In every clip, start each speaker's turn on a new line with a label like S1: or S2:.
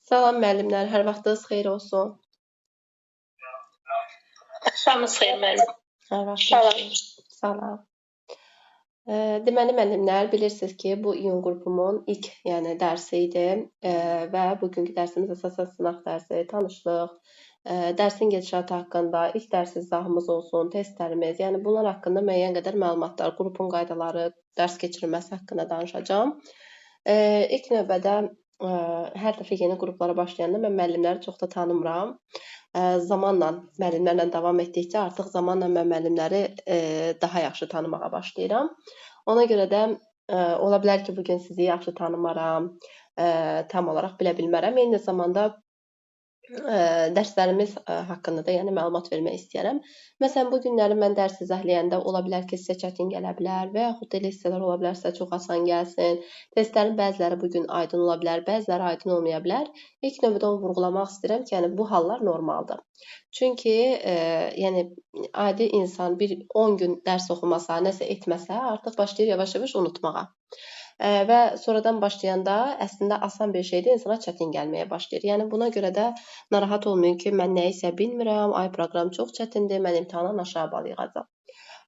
S1: Salam müəllimlər, hər vaxtınız xeyir olsun.
S2: Axşamınız xeyir müəllim.
S1: Hər vaxtınız xeyir. Salam. Deməli müəllimlər, bilirsiniz ki, bu iyun qrupumun ilk dərsi idi və bugünkü dərsimiz əsasən sınaq dərsi, tanışlıq, dərsin gedişatı haqqında, ilk dərs izahımız olsun, testlərimiz, bunlar haqqında müəyyən qədər məlumatlar, qrupun qaydaları, dərs keçirilməsi haqqında danışacağam. İlk növbədə hər dəfə yeni qruplara başlayanda mən müəllimləri çox da tanımıram. Zamanla müəllimlərlə davam etdikcə artıq zamanla mən müəllimləri daha yaxşı tanımağa başlayıram. Ona görə də ola bilər ki, bugün sizi yaxşı tanımaram, tam olaraq bilə bilmərəm. Eyni zamanda dərslərimiz haqqında da məlumat vermək istəyərəm. Məsələn, bu günləri mən dərs izah-eləyəndə ola bilər ki, sizə çətin gələ bilər və yaxud da elə hissələr ola bilər sizə çox asan gəlsin. Testlərin bəziləri bugün aydın ola bilər, bəziləri aydın olmaya bilər. İlk növbədə onu vurğulamaq istəyirəm ki, bu hallar normaldır. Çünki adi insan bir 10 gün dərs oxumasa, nəsə etməsə, artıq başlayır yavaş-yavaş unutmağa. Və sonradan başlayanda əslində asan bir şeydir, insana çətin gəlməyə başlayır. Buna görə də narahat olmayın ki, mən nəyisə bilmirəm, ay proqram çox çətindir, mən imtahandan aşağı bal yığacam.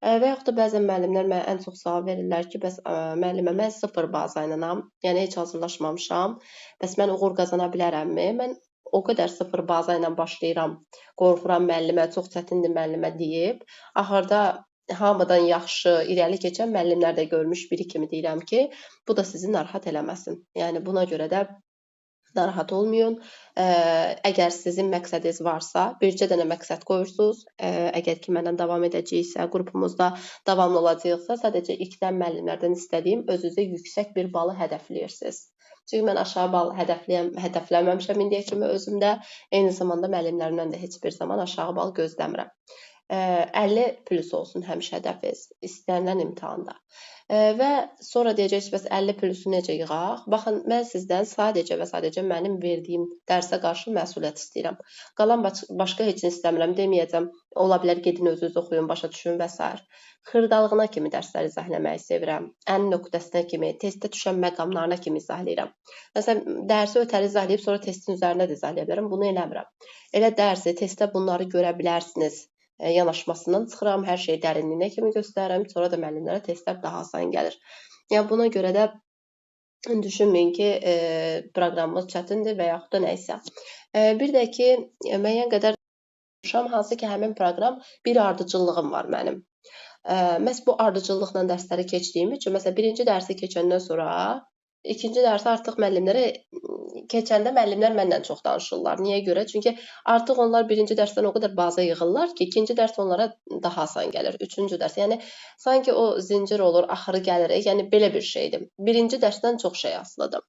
S1: Və yaxud da bəzən müəllimlər mənə ən çox sual verirlər ki, bəs müəllimə mən 0 baza iləəm, heç hazırlaşmamışam, bəs mən uğur qazana bilərəmmi? Mən o qədər 0 baza ilə başlayıram, qorxuram müəllimə, çox çətindir müəllimə deyib. Axırda hamıdan yaxşı, irəli keçən müəllimlər də görmüş biri kimi deyirəm ki, bu da sizi narahat eləməsin. Buna görə də narahat olmayın. Əgər sizin məqsədiniz varsa, bircə dənə məqsəd qoyursunuz. Əgər ki, mənlə davam edəcəksə, qrupumuzda davamlı olacaqsa, sadəcə ilkdən müəllimlərdən istədiyim özünüzə yüksək bir balı hədəfləyirsiniz. Çünki mən aşağı bal hədəfləməmişəm indiyə kimi özümdə. Eyni zamanda müəllimlərimdən də heç bir zaman aşağı bal gözləmirəm. 50 plus olsun həmişə hədəfiniz istənilən imtahanda. Və sonra deyəcəksiniz, bəs 50 plusu necə yığaq? Baxın, mən sizdən sadəcə və sadəcə mənim verdiyim dərsə qarşı məsuliyyət istəyirəm. Qalan başqa heç nə istəmirəm, deməyəcəm. Ola bilər, gedin özünüz oxuyun, başa düşün və s. Xırdalığına kimi dərslər izah eləməyi sevirəm. Ən nöqtəsinə kimi, testdə düşən məqamlarına kimi izah eləyirəm. Məsələn, dərsi ötəri izah eləyib, sonra testin üzərində də izah eləyə bilərəm. Bunu eləmirəm. Elə dərsi, testdə bunları görə bilərsiniz yanaşmasından çıxıram, hər şey dərinliyinə kimi göstərirəm, sonra da müəllimlərə testlər daha asan gəlir. Buna görə də düşünməyin ki, proqramımız çətindir və yaxud da nəysə. Bir də ki, müəyyən qədər hansı ki, həmin proqram bir ardıcıllığım var mənim. Məhz bu ardıcıllıqla dərsləri keçdiyim üçün, məsələn, birinci dərsi keçəndən sonra ikinci dərsi artıq müəllimlərə keçəndə müəllimlər mənlə çox danışırlar. Niyə görə? Çünki artıq onlar birinci dərsdən o qədər baza yığırlar ki, ikinci dərs onlara daha asan gəlir. Üçüncü dərs. Sanki o zincir olur, axırı gəlir. Belə bir şeydir. Birinci dərsdən çox şey asılıdır.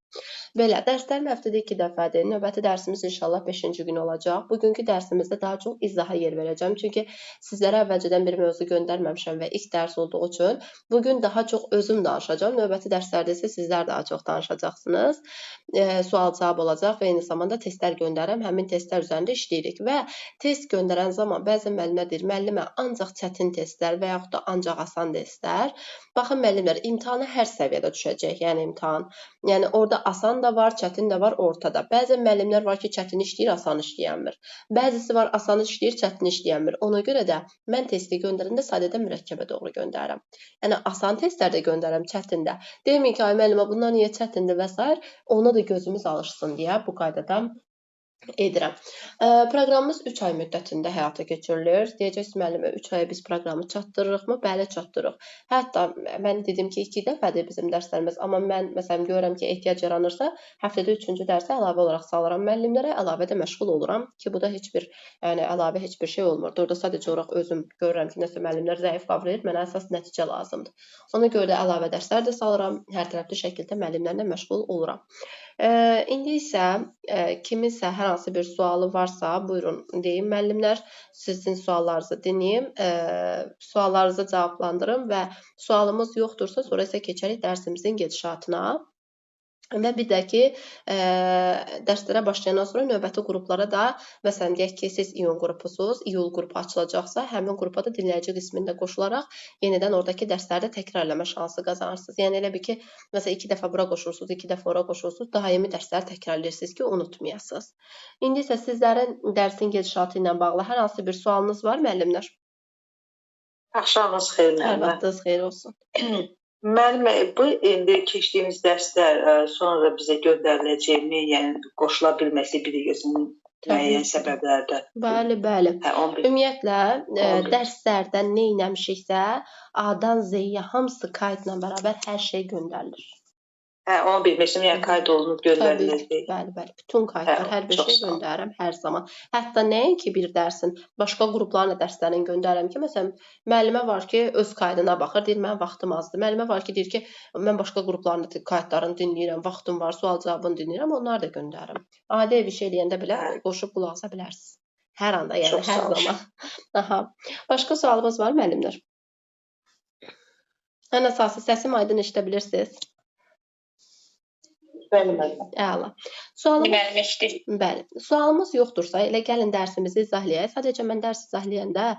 S1: Belə, dərslərim həftədə 2 dəfədir. Növbəti dərsimiz inşallah 5-ci gün olacaq. Bugünkü dərsimizdə daha çox izaha yer verəcəm. Çünki sizlərə əvvəlcədən bir mövzu göndərməmişəm və ilk dərs olduğu üçün bugün daha çox özüm danışacağam. Növbəti dərslərdə isə sizlər daha çox danışacaqsınız. Sual-cavab olacaq və eyni zamanda testlər göndərirəm. Həmin testlər üzərində işləyirik və test göndərən zaman bəzən müəllimlər deyir, müəllimə ancaq çətin testlər və yaxud da ancaq asan testlər. Baxın müəllimlər, imtahana hər səviyyədə düşəcək, imtahan. Orada asan da var, çətin də var, ortada. Bəzən müəllimlər var ki, çətin işləyir, asan işləyənmir. Bəzisi var, asan işləyir, çətin işləyənmir. Ona görə də mən testi göndərəndə sadəcə mürəkkəbə doğru göndərirəm. Asan testlər də göndərirəm, çətin də. Deməyin ki, ay müəllimə, bunlar niyə çətindir və s. Ona da gözümüz alışsın deyə bu qaydadan edirəm. Proqramımız 3 ay müddətində həyata keçirilir. Deyəcəksiniz müəllimə, 3 aya biz proqramı çatdırırıqmı? Bəli, çatdırırıq. Hətta mən dedim ki, 2 dəfədir bizim dərslərimiz, amma mən məsələn görürəm ki, ehtiyac yaranırsa, həftədə 3-cü dərsə əlavə olaraq salıram müəllimlərə, əlavədə məşğul oluram ki, bu da heç bir əlavə heç bir şey olmur. Burada sadəcə olaraq özüm görürəm ki, nəsə müəllimlər zəif qavrayır, mənə əsas nəticə lazımdır. Ona görə də əlavə dərslər də salıram, hər tərəfli şəkildə müəllimlərlə məşğul oluram. İndi isə kiminsə hər hansı bir sualı varsa, buyurun deyin müəllimlər, sizin suallarınızı dinləyim, suallarınızı cavablandırım və sualımız yoxdursa, sonra isə keçərik dərsimizin gedişatına. Və bir də ki, dərslərə başlayandan sonra növbəti qruplara da, məsələn, deyək ki, siz iyun qrupusunuz, iyul qrupu açılacaqsa, həmin qrupa da dinləyici qismində qoşularaq yenidən oradakı dərsləri də təkrar eləmə şansı qazanırsınız. Yəni elə bir ki, məsələn, 2 dəfə bura qoşursunuz, 2 dəfə ora qoşursunuz, daimi dərsləri təkrarlayırsınız ki, unutmayasınız. İndi isə sizlərin dərsin gedişatı ilə bağlı hər hansı bir sualınız var, müəllimlər?
S2: Axşamınız xeyir
S1: Hər
S2: müəllimə.
S1: vaxtınız xeyir olsun.
S2: Müəllimə, bu indi keçdiyimiz dərslər sonra bizə göndəriləcək, yəni qoşula bilməsi biliyorsun müəyyən səbəblərdən.
S1: Bəli, bəli.
S2: 11.
S1: Ümumiyyətlə,
S2: 11.
S1: dərslərdə nə etmişiksə, A-dan Z-yə hamısı qaydla bərabər hər şey göndərilir.
S2: Onu bilmişdim, yəni qayd olunub göndəriləcək.
S1: Bəli, bəli. Bütün qaydlar, hər bir şey göndərirəm hər zaman. Hətta nəinki bir dərsin, başqa qrupların da dərslərini göndərirəm ki, məsələn, müəllimə var ki, öz qaydına baxır, deyir, mənim vaxtım azdır. Müəllimə var ki, deyir ki, mən başqa qrupların da qaydlarını dinləyirəm, vaxtım var, sual cavabını dinləyirəm, onları da göndərirəm. Adi ev işi eləyəndə belə qoşub qulaq asa bilərsiniz. Hər anda, yəni hər zaman. Aha. Başqa sualımız var, müəllimlər? Ən əsası səsim aydın eşidə bilirsiniz?
S2: Bəli.
S1: Əla. Bəli. Sualımız yoxdursa, elə gəlin dərsimizi izahlayaq. Sadəcə mən dərs izahlayanda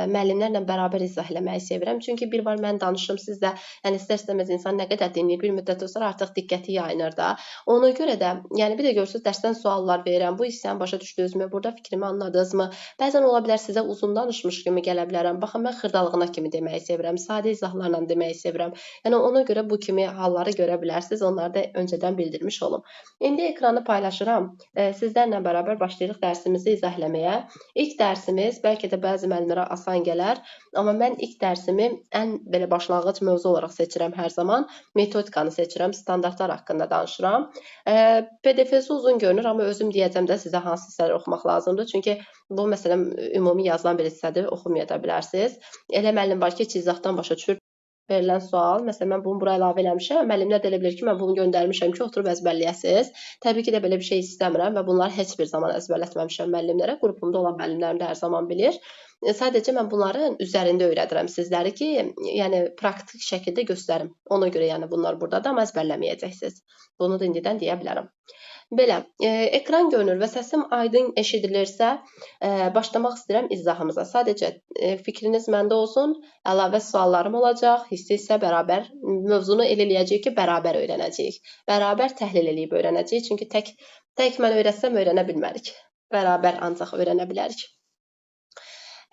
S1: müəllimlərlə bərabər izah eləməyi sevirəm. Çünki bir var mən danışım sizdə, yəni istər-istəməz insan nə qədər dinləyir, bir müddət sonra artıq diqqəti yayınır da. Ona görə də, yəni bir də görürsüz dərsdən suallar verirəm. Bu hissəni başa düşdünüzmü? Burada fikrimi anladınızmı? Bəzən ola bilər sizə uzun danışmış kimi gələ bilərəm. Baxın mən xırdalığına kimi deməyi sevirəm. Sadə izahlarla deməyi sevirəm. Yəni ona görə bu kimi halları görə bilərsiniz. Onları da öncədən bildirmiş olum. İndi ekranı paylaşıram. Sizlərlə bərabər başlayırıq dərsimizi izah eləməyə. İlk dərsimiz bəlkə də bəzi müəllimlərə asan gələr, amma mən ilk dərsimi ən belə başlanğıc mövzu olaraq seçirəm hər zaman. Metodikanı seçirəm, standartlar haqqında danışıram. PDF-si uzun görünür, amma özüm deyəcəm də sizə hansı hissələri oxumaq lazımdır. Çünki bu məsələn ümumi yazılan bir hissədir, oxumaya da bilərsiniz. Elə müəllim var ki, heç izahdan başa düşür. Verilən sual, məsələn, mən bunu bura əlavə eləmişəm, müəllimlər də elə bilir ki, mən bunu göndərmişəm ki, oturub əzbərləyəsiniz. Təbii ki də belə bir şey istəmirəm və bunları heç bir zaman əzbərlətməmişəm müəllimlərə. Qrupumda olan müəllimlərim də hər zaman bilir. Sadəcə mən bunların üzərində öyrədirəm sizləri ki, yəni praktik şəkildə göstərim. Ona görə yəni bunlar buradadır, amma əzbərləməyəcəksiniz. Bunu da indidən deyə bilərəm. Belə, ekran görünür və səsim aydın eşidilirsə, başlamaq istəyirəm izahımıza. Sadəcə fikriniz məndə olsun, əlavə suallarım olacaq, hissi isə bərabər, mövzunu elə eləyəcəyik ki, bərabər öyrənəcəyik. Bərabər təhlil eləyib öyrənəcəyik, çünki tək mən öyrətsəm öyrənə bilmərik. Bərabər ancaq öyrənə bilərik.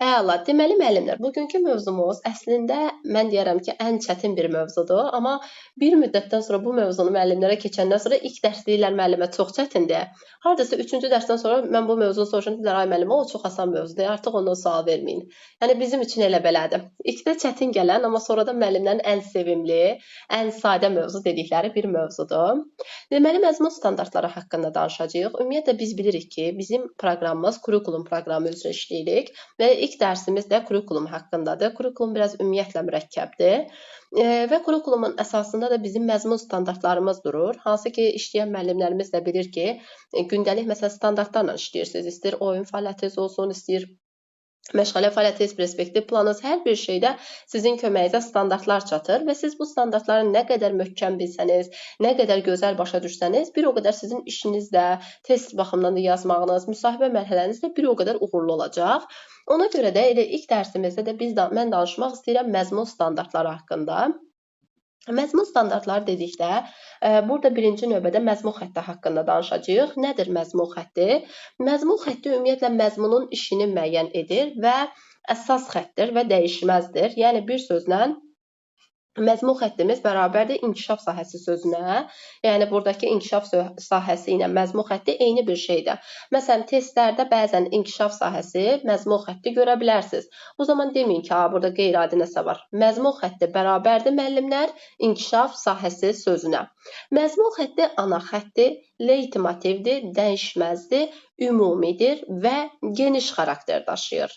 S1: Əla, deməli müəllimlər, bugünkü mövzumuz əslində mən deyərəm ki, ən çətin bir mövzudur, amma bir müddətdən sonra bu mövzunu müəllimlərə keçəndən sonra ilk dərs deyirlər müəllimə çox çətindir. Hardasa 3-cü dərsdən sonra mən bu mövzunu soruşum, deyirlər ay müəllimə, o çox asan mövzudur, artıq ondan sual verməyin. Yəni bizim üçün elə belədir. İlkdə çətin gələn, amma sonradan müəllimlərin ən sevimli, ən sadə mövzu dedikləri bir mövzudur. Deməli məzmun standartları haqqında danışacağıq. Ümumiyyətlə biz bilirik ki, bizim proqramımız kurikulum proqramı üzrə işləyirik və ilk dərsimiz də kurikulum haqqındadır. Kurikulum biraz ümumiyyətlə mürəkkəbdir və kurikulumun əsasında da bizim məzmun standartlarımız durur. Hansı ki, işləyən müəllimlərimiz də bilir ki, gündəlik məsələn standartlarla işləyirsiniz. İstəyir oyun fəaliyyətiniz olsun, istəyir məşğələ fəaliyyətiniz, perspektiv planınız, hər bir şeydə sizin köməyinizə standartlar çatır və siz bu standartları nə qədər möhkəm bilsəniz, nə qədər gözəl başa düşsəniz, bir o qədər sizin işiniz də, test baxımından da yazmağınız, müsahibə mərhələniz də bir o qədər uğurlu olacaq. Ona görə də elə ilk dərsimizdə də mən danışmaq istəyirəm məzmun standartları haqqında. Məzmun standartları dedikdə, burada birinci növbədə məzmun xətti haqqında danışacağıq. Nədir məzmun xətti? Məzmun xətti ümumiyyətlə məzmunun işini müəyyən edir və əsas xəttdir və dəyişməzdir. Yəni bir sözlə məzmun xəttimiz bərabərdir inkişaf sahəsi sözünə. Yəni buradakı inkişaf sahəsi ilə məzmun xətti eyni bir şeydir. Məsələn, testlərdə bəzən inkişaf sahəsi, məzmun xətti görə bilərsiniz. O zaman deməyin ki, burada qeyri-adi nəsə var. Məzmun xətti bərabərdir müəllimlər inkişaf sahəsi sözünə. Məzmun xətti ana xətti, leytmotivdir, dəyişməzdir, ümumidir və geniş xarakter daşıyır.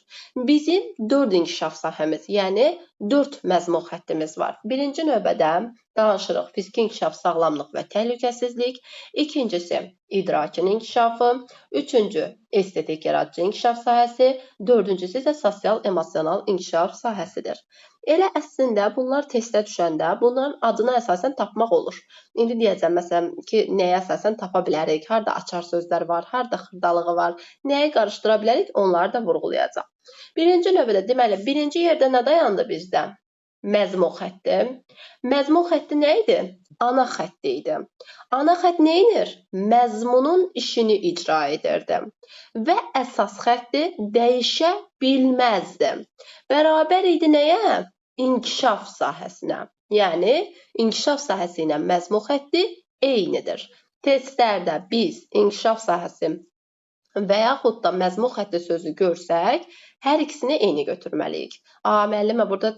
S1: Bizim 4 inkişaf sahəmiz, yəni 4 məzmun xəttimiz var. Birinci növbədə danışırıq fiziki inkişaf, sağlamlıq və təhlükəsizlik. İkincisi idrakin inkişafı. Üçüncü estetik yaradıcı inkişaf sahəsi. Dördüncüsü isə sosial emosional inkişaf sahəsidir. Elə əslində bunlar testə düşəndə bunların adına əsasən tapmaq olur. İndi deyəcəm məsələn ki, nəyə əsasən tapa bilərik, harda açar sözlər var, harda xırdalığı var, nəyi qarışdıra bilərik, onları da vurğulayacaq. Birinci növbədə deməli, birinci yerdə nə dayandı bizdə? Məzmun xətti. Məzmun xətti nə idi? Ana xətti idi. Ana xətt nə edir? Məzmunun işini icra edirdi. Və əsas xətti dəyişə bilməzdi. Bərabər idi nəyə? İnkişaf sahəsinə. Yəni, inkişaf sahəsi ilə məzmun xətti eynidir. Testlərdə biz inkişaf sahəsi və yaxud da məzmun xətti sözü görsək, hər ikisini eyni götürməliyik. Müəllimə, burada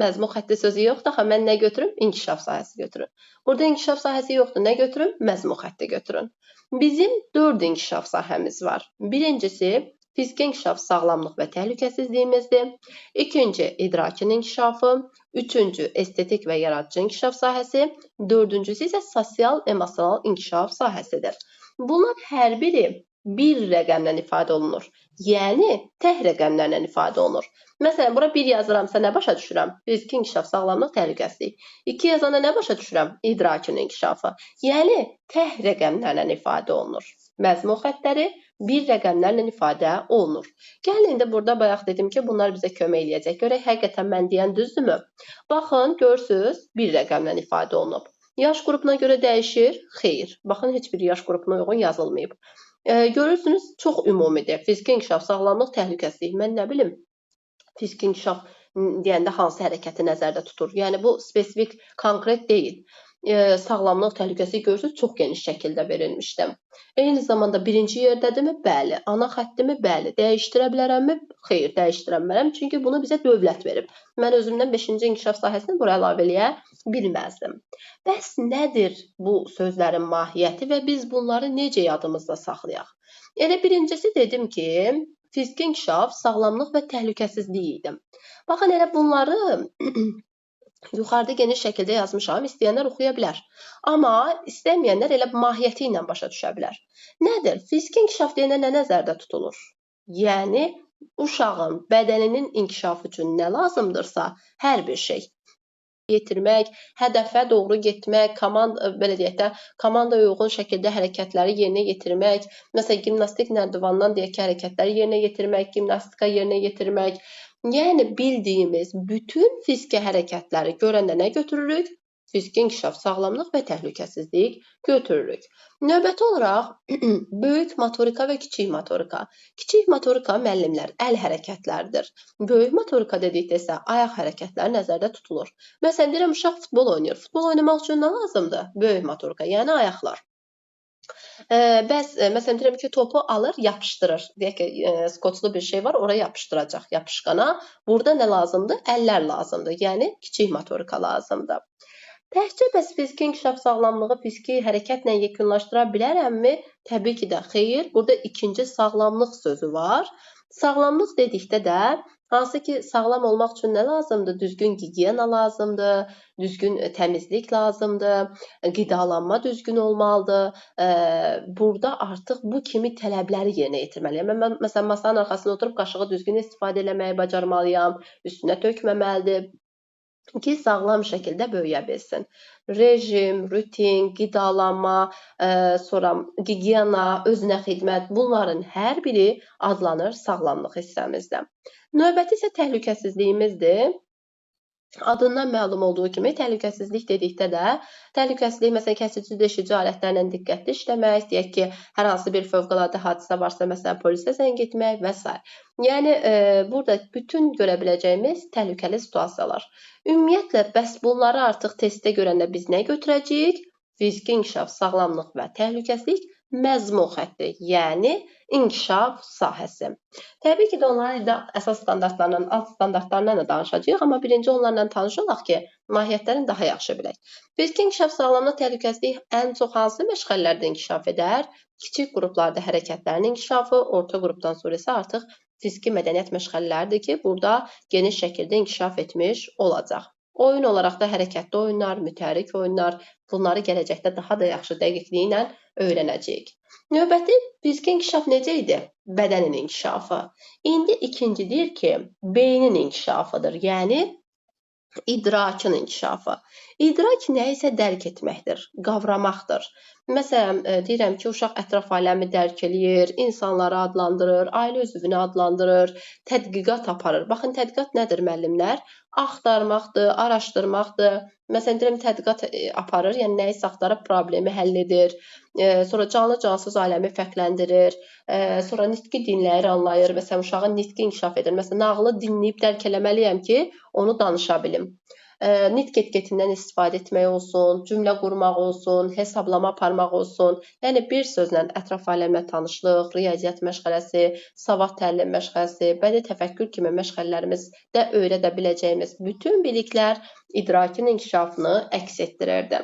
S1: məzmun xətti sözü yoxdur, axı mən nə götürüm? İnkişaf sahəsi götürün. Burada inkişaf sahəsi yoxdur, nə götürün? Məzmun xətti götürün. Bizim 4 inkişaf sahəmiz var. Birincisi, fiziki inkişaf sağlamlıq və təhlükəsizliyimizdir. İkinci, idrakin inkişafı. Üçüncü, estetik və yaradıcı inkişaf sahəsi. Dördüncüsü isə sosial-emosional inkişaf sahəsidir. Bunlar hər biri bir rəqəmlə ifadə olunur. Yəni, tək rəqəmlərlə ifadə olunur. Məsələn, bura 1 yazıramsa nə başa düşürəm? Fiziki inkişaf, sağlamlıq, təhlükəsizlik. 2 yazanda nə başa düşürəm? İdrakin inkişafı. Yəni, tək rəqəmlərlə ifadə olunur. Məzmun xəttləri bir rəqəmlərlə ifadə olunur. Gəlin, indi burada bayaq dedim ki, bunlar bizə kömək eləyəcək. Görək, həqiqətən mən deyən düzdürmü? Baxın, görürsünüz, bir rəqəmlə ifadə olunub. Yaş qrupuna görə dəyişir? Xeyr. Baxın, heç bir yaş qrupuna uyğun yazılmayıb. Görürsünüz, çox ümumidir. Fiziki inkişaf, sağlamlıq, təhlükəsizlik. Mən nə bilim, fiziki inkişaf deyəndə hansı hərəkəti nəzərdə tutur? Yəni, bu spesifik, konkret deyil. Sağlamlıq, təhlükəsizlik görürsünüz, çox geniş şəkildə verilmişdir. Eyni zamanda birinci yerdədirmi? Bəli. Ana xəttimi? Bəli. Dəyişdirə bilərəmmi? Xeyr, dəyişdirə bilmərəm. Çünki bunu bizə dövlət verib. Mən özümdən 5-ci inkişaf sahəsini buraya əlavə eləyə bilməzdim. Bəs nədir bu sözlərin mahiyyəti və biz bunları necə yadımızda saxlayaq? Elə birincisi dedim ki, fiziki inkişaf, sağlamlıq və təhlükəsizlik idi. Baxın, elə bunları yuxarıda geniş şəkildə yazmışam, istəyənlər oxuya bilər. Amma istəməyənlər elə mahiyyəti ilə başa düşə bilər. Nədir? Fiziki inkişaf deyəndə nə nəzərdə tutulur? Yəni, uşağın bədəninin inkişafı üçün nə lazımdırsa, hər bir şey. Yetirmək, hədəfə doğru getmək, komandaya uyğun şəkildə hərəkətləri yerinə yetirmək, məsələn, gimnastik nərdivandan deyək ki, hərəkətləri yerinə yetirmək, gimnastika yerinə yetirmək. Yəni, bildiyimiz bütün fiziki hərəkətləri görəndə nə götürürük? Fiziki inkişaf, sağlamlıq və təhlükəsizlik götürürük. Növbəti olaraq, böyük motorika və kiçik motorika. Kiçik motorika müəllimlər, əl hərəkətləridir. Böyük motorika dedikdə isə ayaq hərəkətləri nəzərdə tutulur. Məsələn, deyirəm, uşaq futbol oynayır. Futbol oynamaq üçün nə lazımdır? Böyük motorika, yəni ayaqlar. Bəs, məsələn, deyirəm ki, topu alır, yapışdırır. Deyək ki, skoçlu bir şey var, oraya yapışdıracaq yapışqana. Burada nə lazımdır? Əllər lazımdır, yəni kiçik motorika lazımdır. Təkcə bəs fiziki inkişaf sağlamlığı fiziki hərəkətlə yekunlaşdıra bilərəmmi? Təbii ki də xeyr. Burada ikinci sağlamlıq sözü var. Sağlamlıq dedikdə də hansı ki, sağlam olmaq üçün nə lazımdır? Düzgün gigiyena lazımdır, düzgün təmizlik lazımdır, qidalanma düzgün olmalıdır. Burada artıq bu kimi tələbləri yerinə yetirməliyəm. Mən məsələn, masanın arxasında oturub qaşığı düzgün istifadə eləməyi bacarmalıyam, üstünə tökməməlidir ki, sağlam şəkildə böyüyə bilsin. Rejim, rutin, qidalanma, sonra gigiyena, özünə xidmət, bunların hər biri adlanır sağlamlıq hissəmizdə. Növbəti isə təhlükəsizliyimizdir. Adından məlum olduğu kimi, təhlükəsizlik dedikdə də, təhlükəsizlik, məsələn, kəsici deşici alətlərlə diqqətli işləmək, deyək ki, hər hansı bir fövqəladə hadisə varsa, məsələn, polisə zəng etmək və s. Yəni, burada bütün görə biləcəyimiz təhlükəli situasiyalar. Ümumiyyətlə, bəs bunları artıq testdə görəndə biz nə götürəcəyik? Fiziki inkişaf, sağlamlıq və təhlükəsizlik məzmun xətti, yəni inkişaf sahəsi. Təbii ki də onların əsas standartlarından, alt standartlarından da danışacağıq, amma birinci onlarla tanış olaq ki, mahiyyətlərini daha yaxşı bilək. Fiziki inkişaf, sağlamlıq, təhlükəsizlik ən çox hansı məşğələlərdə inkişaf edər? Kiçik qruplarda hərəkətlərin inkişafı, orta qrupdan sonra isə artıq fiziki mədəniyyət məşğələləridir ki, burada geniş şəkildə inkişaf etmiş olacaq. Oyun olaraq da hərəkətli oyunlar, mütəhərrik oyunlar, bunları gələcəkdə daha da yaxşı dəqiqliyi ilə öyrənəcəyik. Növbəti fiziki inkişaf necə idi? Bədənin inkişafı. İndi ikinci deyir ki, beynin inkişafıdır. Yəni, İdrakın inkişafı. İdrak nə isə dərk etməkdir, qavramaqdır. Məsələn, deyirəm ki, uşaq ətraf aləmi dərk eləyir, insanları adlandırır, ailə üzvünü adlandırır, tədqiqat aparır. Baxın, tədqiqat nədir müəllimlər? Axtarmaqdır, araşdırmaqdır. Məsələn, deyirəm tədqiqat aparır, yəni nəyisə axtarıb problemi həll edir. Sonra canlı-cansız aləmi fərqləndirir. Sonra nitqi dinləyir, anlayır. Məsələn, uşağın nitqi inkişaf edir. Məsələn, nağılı dinləyib dərk eləməliyəm ki, onu danışa bilim. Nitq etiketindən istifadə etmək olsun, cümlə qurmaq olsun, hesablama aparmaq olsun. Yəni bir sözlə ətraf aləmlə tanışlıq, riyaziyyat məşğələsi, savad təlim məşğələsi, bədii təfəkkür kimi məşğələlərimizdə öyrədə biləcəyimiz bütün biliklər idrakın inkişafını əks etdirirdi.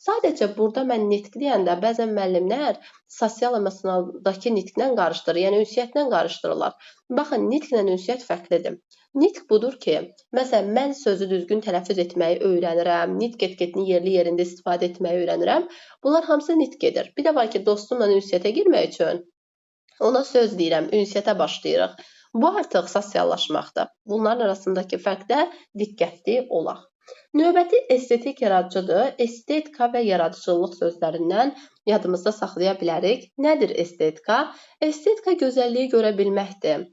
S1: Sadəcə burada mən nitq deyəndə bəzən müəllimlər sosial-emosionaldakı nitqlə qarışdırır, yəni ünsiyyətlə qarışdırırlar. Baxın, nitqlə ünsiyyət fərqlidir. Nitq budur ki, məsələn, mən sözü düzgün tələffüz etməyi öyrənirəm, nitq etiketini yerli yerində istifadə etməyi öyrənirəm. Bunlar hamısı nitq edir. Bir də var ki, dostumla ünsiyyətə girmək üçün ona söz deyirəm, ünsiyyətə başlayırıq. Bu artıq sosiallaşmaqdır. Bunların arasındakı fərqdə diqqətli olaq. Növbəti estetik yaradıcıdır. Estetika və yaradıcılıq sözlərindən yadımızda saxlaya bilərik. Nədir estetika? Estetika gözəlliyi görə bilməkdir.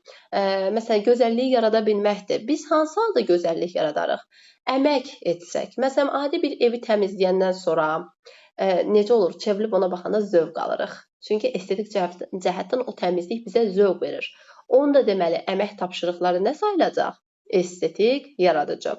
S1: Məsələn, gözəlliyi yarada bilməkdir. Biz hansı halda gözəllik yaradarıq? Əmək etsək. Məsələn, adi bir evi təmizləyəndən sonra necə olur? Çevrilib ona baxanda zövq alırıq. Çünki estetik cəhətdən o təmizlik bizə zövq verir. Onu da deməli, əmək tapşırıqları nə sayılacaq? Estetik, yaradıcı.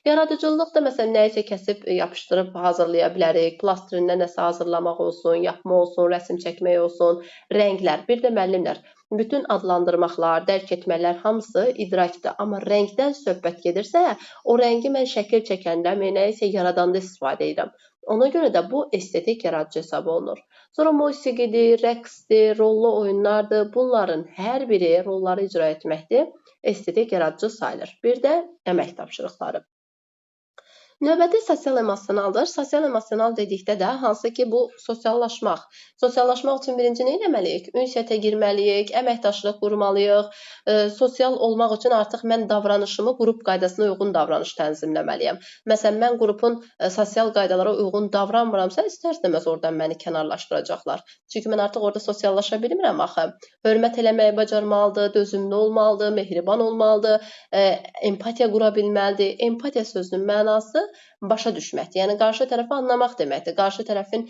S1: Yaradıcılıq da məsələn nəyisə kəsib yapışdırıb hazırlaya bilərik. Plastrindən nəsə hazırlamaq olsun, yapma olsun, rəsm çəkmək olsun, rənglər. Bir də müəllimlər, bütün adlandırmaqlar, dərk etmələr hamısı idrakdır. Amma rəngdən söhbət gedirsə, o rəngi mən şəkil çəkəndə, nəyisə yaradanda istifadə edirəm. Ona görə də bu estetik yaradıcı hesab olunur. Sonra musiqidir, rəqsdir, rollu oyunlardır. Bunların hər biri rolları icra etməkdir. Estetik yaradıcı sayılır. Bir də əmək tapşırıqları. Növbəti sosial-emosionaldır. Sosial-emosional dedikdə də hansı ki bu sosiallaşmaq. Sosiallaşmaq üçün birinci nə etməliyik? Ünsiyyətə girməliyik, əməkdaşlıq qurmalıyıq. Sosial olmaq üçün artıq mən davranışımı qrup qaydasına uyğun davranış tənzimləməliyəm. Məsələn, mən qrupun sosial qaydalara uyğun davranmıramsa, istər-istəməz oradan məni kənarlaşdıracaqlar. Çünki mən artıq orada sosiallaşa bilmirəm axı. Hörmət eləməyi bacarmalıdır, dözümlü olmalıdır, mehriban olmalıdır, empatiya qura bilməlidir. Empatiya sözünün mənası başa düşməkdir. Yəni qarşı tərəfi anlamaq deməkdir. Qarşı tərəfin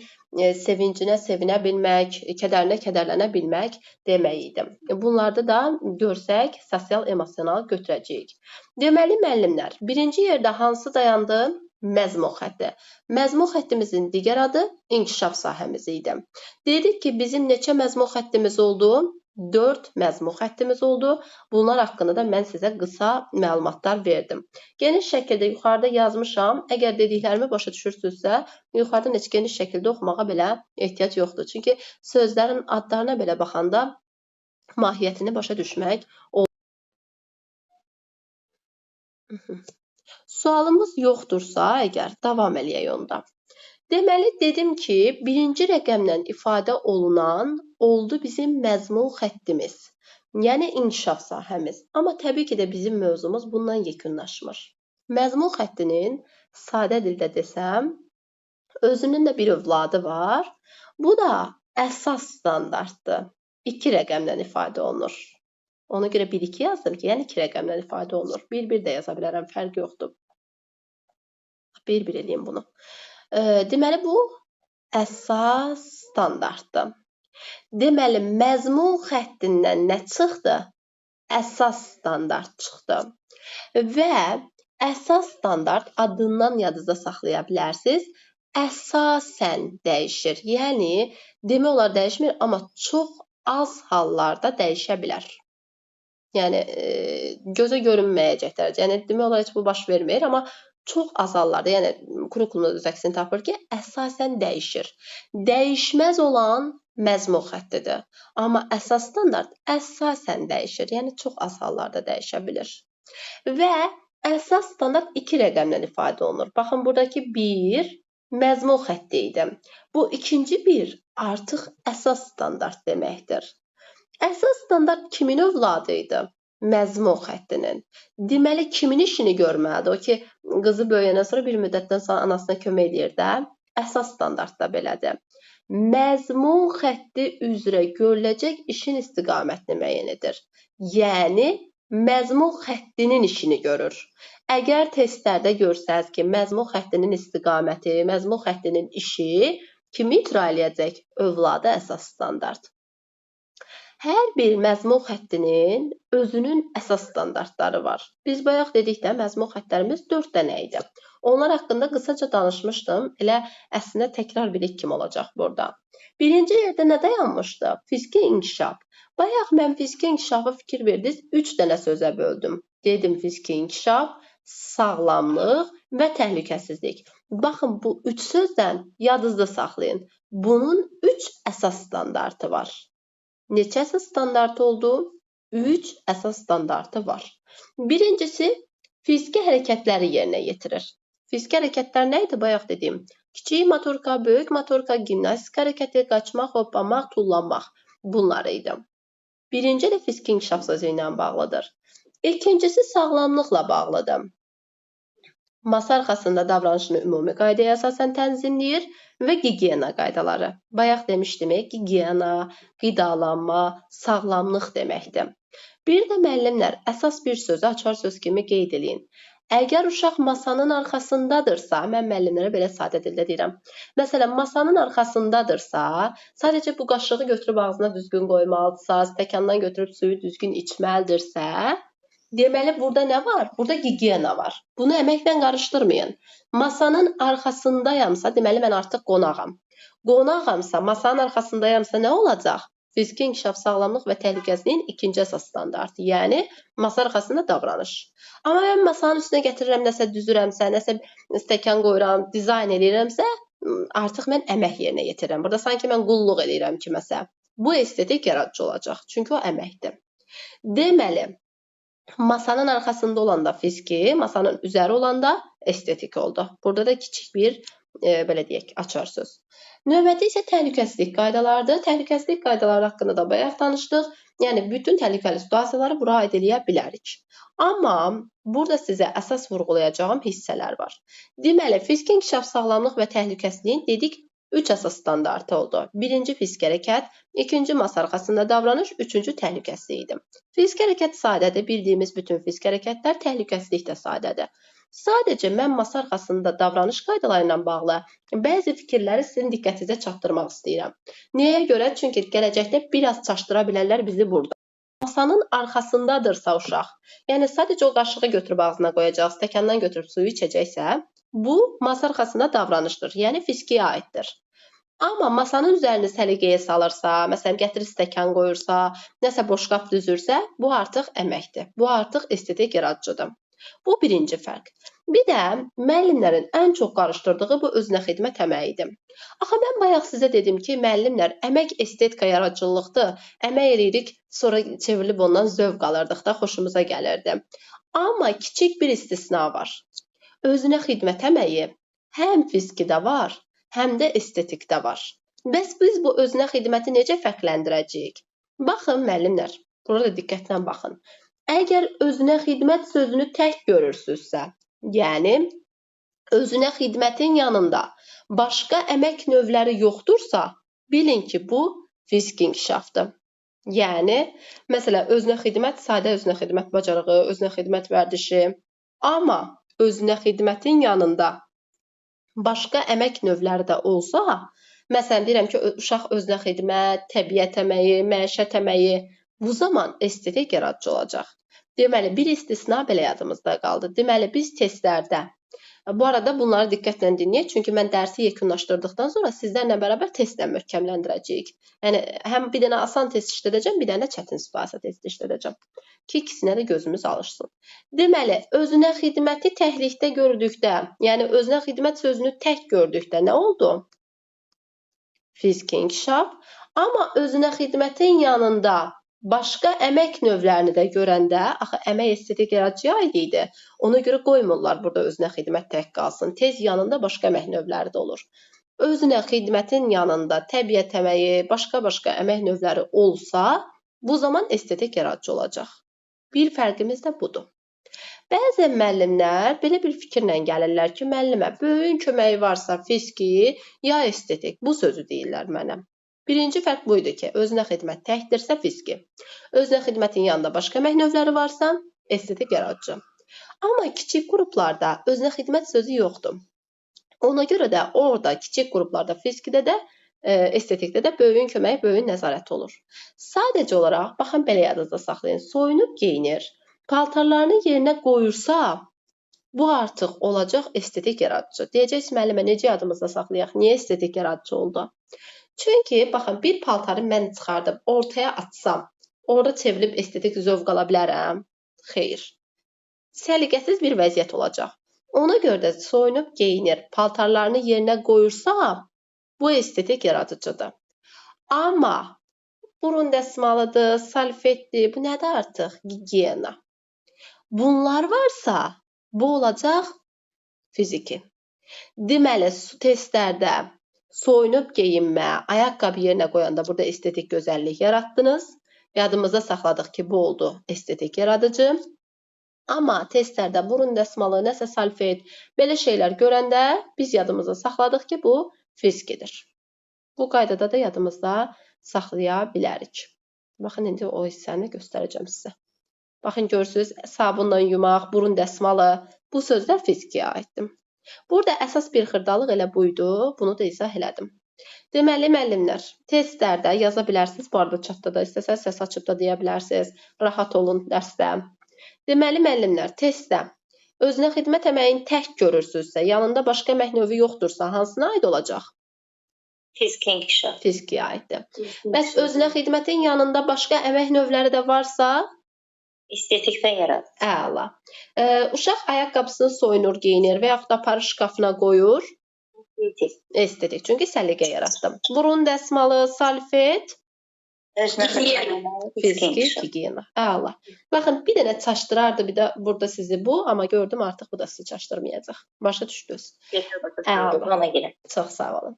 S1: sevincinə sevinə bilmək, kədərinə kədərlənə bilmək demək idi. Bunlarda da görsək sosial-emosional götürəcəyik. Deməli müəllimlər, birinci yerdə hansı dayandı? Məzmun xətti. Məzmun xəttimizin digər adı inkişaf sahəmiz idi. Dedik ki, bizim neçə məzmun xəttimiz oldu? 4 məzmun xəttimiz oldu. Bunlar haqqında da mən sizə qısa məlumatlar verdim. Geniş şəkildə yuxarıda yazmışam. Əgər dediklərimi başa düşürsünüzsə, yuxarıdan heç geniş şəkildə oxumağa belə ehtiyac yoxdur. Çünki sözlərin adlarına belə baxanda mahiyyətini başa düşmək olur. Sualımız yoxdursa, əgər davam eləyək onda. Deməli, dedim ki, birinci rəqəmlə ifadə olunan oldu bizim məzmun xəttimiz. Yəni, inkişaf sahəmiz. Amma təbii ki də bizim mövzumuz bundan yekunlaşmır. Məzmun xəttinin sadə dildə desəm, özünün də bir övladı var. Bu da əsas standartdır. 2 rəqəmlə ifadə olunur. Ona görə 1-2 yazdım ki, yəni 2 rəqəmlə ifadə olunur. 1-1 də yaza bilərəm, fərq yoxdur. 1-1 eləyim bunu. Deməli, bu əsas standartdır. Deməli, məzmun xəttindən nə çıxdı? Əsas standart çıxdı. Və əsas standart adından yadınızda saxlaya bilərsiniz. Əsasən dəyişir. Yəni, demək olar dəyişmir, amma çox az hallarda dəyişə bilər. Yəni, gözə görünməyəcək dərəcə. Yəni, demək olar heç bu baş vermir, amma çox az hallarda, yəni kurikulumda öz əksini tapır ki, əsasən dəyişir. Dəyişməz olan məzmun xəttidir. Amma əsas standart əsasən dəyişir. Yəni, çox az hallarda dəyişə bilir. Və əsas standart 2 rəqəmlə ifadə olunur. Baxın, buradakı 1 məzmun xətti idi. Bu ikinci 1 artıq əsas standart deməkdir. Əsas standart kimin övladı idi? məzmun xəttinin. Deməli, kimin işini görməlidir? O ki, qızı böyüyəndən sonra bir müddətdən sonra anasına kömək edir də. Əsas standartda belədir. Məzmun xətti üzrə görüləcək işin istiqamətini müəyyən edir. Yəni, məzmun xəttinin işini görür. Əgər testlərdə görsəz ki, məzmun xəttinin istiqaməti, məzmun xəttinin işi kimi icra eləyəcək? Övladı əsas standart. Hər bir məzmun xəttinin özünün əsas standartları var. Biz bayaq dedik də, məzmun xəttlərimiz 4 dənə idi. Onlar haqqında qısaca danışmışdım. Elə əslində təkrar bilik kimi olacaq burada. Birinci yerdə nə dayanmışdı? Fiziki inkişaf. Bayaq mən fiziki inkişafa fikir verdiniz, 3 dənə sözə böldüm. Dedim fiziki inkişaf, sağlamlıq və təhlükəsizlik. Baxın, bu 3 sözdən yadınızda saxlayın. Bunun 3 əsas standartı var. Neçə əsas standartı oldu? 3 əsas standartı var. Birincisi, fiziki hərəkətləri yerinə yetirir. Fiziki hərəkətlər nə idi? Bayaq dediyim. Kiçik motorika, böyük motorika, gimnastik hərəkəti, qaçmaq, hoppamaq, tullanmaq. Bunlar idi. Birinci də fiziki inkişaf sözü ilə bağlıdır. İkincisi sağlamlıqla bağlıdır. Masa arxasında davranışını ümumi qaydaya əsasən tənzimləyir və gigiyena qaydaları. Bayaq demişdim, gigiyena, qidalanma, sağlamlıq deməkdir. Bir də müəllimlər, əsas bir sözü açar söz kimi qeyd edin. Əgər uşaq masanın arxasındadırsa, mən müəllimlərə belə sadə dildə deyirəm. Məsələn, masanın arxasındadırsa, sadəcə bu qaşığı götürüb ağzına düzgün qoymalıdırsa, stəkandan götürüb suyu düzgün içməlidirsə, deməli, burada nə var? Burada gigiyena var. Bunu əməklə qarışdırmayın. Masanın arxasındayamsa, deməli, mən artıq qonağam. Qonağamsa, masanın arxasındayamsa nə olacaq? Fiziki inkişaf, sağlamlıq və təhlükəsizliyin ikinci əsas standartı, yəni masa arxasında davranış. Amma mən masanın üstünə gətirirəm, nəsə düzürəmsə, nəsə stəkan qoyuram, dizayn edirəmsə, artıq mən əmək yerinə yetirirəm. Burada sanki mən qulluq edirəm kiməsə. Bu estetik yaradıcı olacaq, çünki o əməkdir. Deməli, masanın arxasında olanda fiziki, masanın üzəri olanda estetik oldu. Burada da kiçik bir, belə deyək, açar söz. Növbəti isə təhlükəsizlik qaydalarıdır. Təhlükəsizlik qaydaları haqqında da bayaq danışdıq. Yəni, bütün təhlükəli situasiyaları bura aid eləyə bilərik. Amma burada sizə əsas vurğulayacağım hissələr var. Deməli, fiziki inkişaf, sağlamlıq və təhlükəsizliyin dedik 3 əsas standartı oldu. Birinci fiziki hərəkət, ikinci masa arxasında davranış, üçüncü təhlükəsizlik idi. Fiziki hərəkət sadədir, bildiyimiz bütün fiziki hərəkətlər, təhlükəsizlik də sadədir. Sadəcə mən masa arxasında davranış qaydaları ilə bağlı bəzi fikirləri sizin diqqətinizə çatdırmaq istəyirəm. Nəyə görə? Çünki gələcəkdə biraz çaşdıra bilərlər bizi burada. Masanın arxasındadırsa uşaq, yəni sadəcə o qaşığı götürüb ağzına qoyacaq, stəkandan götürüb suyu içəcəksə, bu masa arxasında davranışdır, yəni fizikiyə aiddir. Amma masanın üzərini səliqəyə salırsa, məsələn, gətirir stəkan qoyursa, nəsə boşqab düzürsə, bu artıq əməkdir. Bu artıq estetik yaradıcıdır. Bu birinci fərq. Bir də müəllimlərin ən çox qarışdırdığı bu özünə xidmət əməyidir. Axı mən bayaq sizə dedim ki, müəllimlər, əmək estetika yaradıcılıqdır. Əmək edirik, sonra çevrilib ondan zövq alırdıq da, xoşumuza gəlirdi. Amma kiçik bir istisna var. Özünə xidmət əməyi həm fizikdə var, həm də estetikdə var. Bəs biz bu özünə xidməti necə fərqləndirəcəyik? Baxın, müəllimlər, burada diqqətlə baxın. Əgər özünə xidmət sözünü tək görürsünüzsə, yəni özünə xidmətin yanında başqa əmək növləri yoxdursa, bilin ki, bu fiziki inkişafdır. Yəni, məsələn, özünə xidmət, sadə özünə xidmət bacarığı, özünə xidmət vərdişi, amma özünə xidmətin yanında başqa əmək növləri də olsa, məsələn, deyirəm ki, uşaq özünə xidmət, təbiət əməyi, məişət əməyi, bu zaman estetik yaradıcı olacaq. Deməli, bir istisna belə yadımızda qaldı. Deməli, biz testlərdə, bu arada bunları diqqətlə dinləyək, çünki mən dərsi yekunlaşdırdıqdan sonra sizlərlə bərabər testlə möhkəmləndirəcəyik. Yəni, həm bir dənə asan test işlədəcəm, bir dənə çətin situasiya testi işlədəcəm ki, ikisinə də gözümüz alışsın. Deməli, özünə xidməti təklikdə gördükdə, yəni özünə xidmət sözünü tək gördükdə nə oldu? Fiziki inkişaf. Amma özünə xidmətin yanında başqa əmək növlərini də görəndə, axı əmək estetik yaradıcıya aid idi. Ona görə qoymurlar burada özünə xidmət tək qalsın. Tez yanında başqa əmək növləri də olur. Özünə xidmətin yanında təbiət əməyi, başqa əmək növləri olsa, bu zaman estetik yaradıcı olacaq. Bir fərqimiz də budur. Bəzən müəllimlər belə bir fikirlə gəlirlər ki, müəllimə, böyüyün köməyi varsa fiziki, ya estetik. Bu sözü deyirlər mənə. Birinci fərq bu idi ki, özünə xidmət təkdirsə fiziki. Özünə xidmətin yanında başqa əmək növləri varsa, estetik yaradıcı. Amma kiçik qruplarda özünə xidmət sözü yoxdur. Ona görə də orada kiçik qruplarda fizikdə də, estetikdə də böyüyün köməyi, böyüyün nəzarəti olur. Sadəcə olaraq, baxın belə yadınızda saxlayın, soyunub geyinir, paltarlarını yerinə qoyursa, bu artıq olacaq estetik yaradıcı. Deyəcəksiniz, müəllimə, necə yadımızda saxlayaq, niyə estetik yaradıcı oldu? Çünki, baxın, bir paltarı mən çıxardım, ortaya atsam, orada çevrilib estetik zövq ala bilərəm? Xeyr. Səliqəsiz bir vəziyyət olacaq. Ona görə də soyunub geyinir, paltarlarını yerinə qoyursa, bu estetik yaradıcıdır. Amma burun dəsmalıdır, salfetdir, bu nədir artıq? Gigiyena. Bunlar varsa, bu olacaq fiziki. Deməli, testlərdə soyunub geyinmə, ayaqqabı yerinə qoyanda burada estetik gözəllik yaratdınız. Yadımızda saxladıq ki, bu oldu estetik yaradıcı. Amma testlərdə burun dəsmalı, nəsə salfet, belə şeylər görəndə biz yadımızda saxladıq ki, bu fizikidir. Bu qaydada da yadımızda saxlaya bilərik. Baxın, indi o hissəni göstərəcəm sizə. Baxın, görürsünüz, sabunla yumaq, burun dəsmalı, bu sözlər fizikiyə aiddir. Burada əsas bir xırdalıq elə buydu, bunu da izah elədim. Deməli, müəllimlər, testlərdə yaza bilərsiniz, bu arada chatda da istəsəz səs açıb da deyə bilərsiniz, rahat olun dərsdə. Deməli, müəllimlər, testdə özünə xidmət əməyini tək görürsünüzsə, yanında başqa əmək növü yoxdursa, hansına aid olacaq?
S2: Fiziki inkişaf.
S1: Fizikiyə aiddir. Bəs özünə xidmətin yanında başqa əmək növləri də varsa,
S2: estetikdən yaradır.
S1: Əla. Uşaq ayaqqabısını soyunur, geyinir və yaxud da aparır şkafına qoyur. Estetik. Çünki səliqə yaratdım. Burun dəsmalı, salfet, fiziki, gigiyena. Əla. Baxın, bir dənə çaşdırardı bir də burada sizi bu, amma gördüm artıq bu da sizi çaşdırmayacaq. Başa düşdünüz?
S2: Əla.
S1: Çox sağ olun.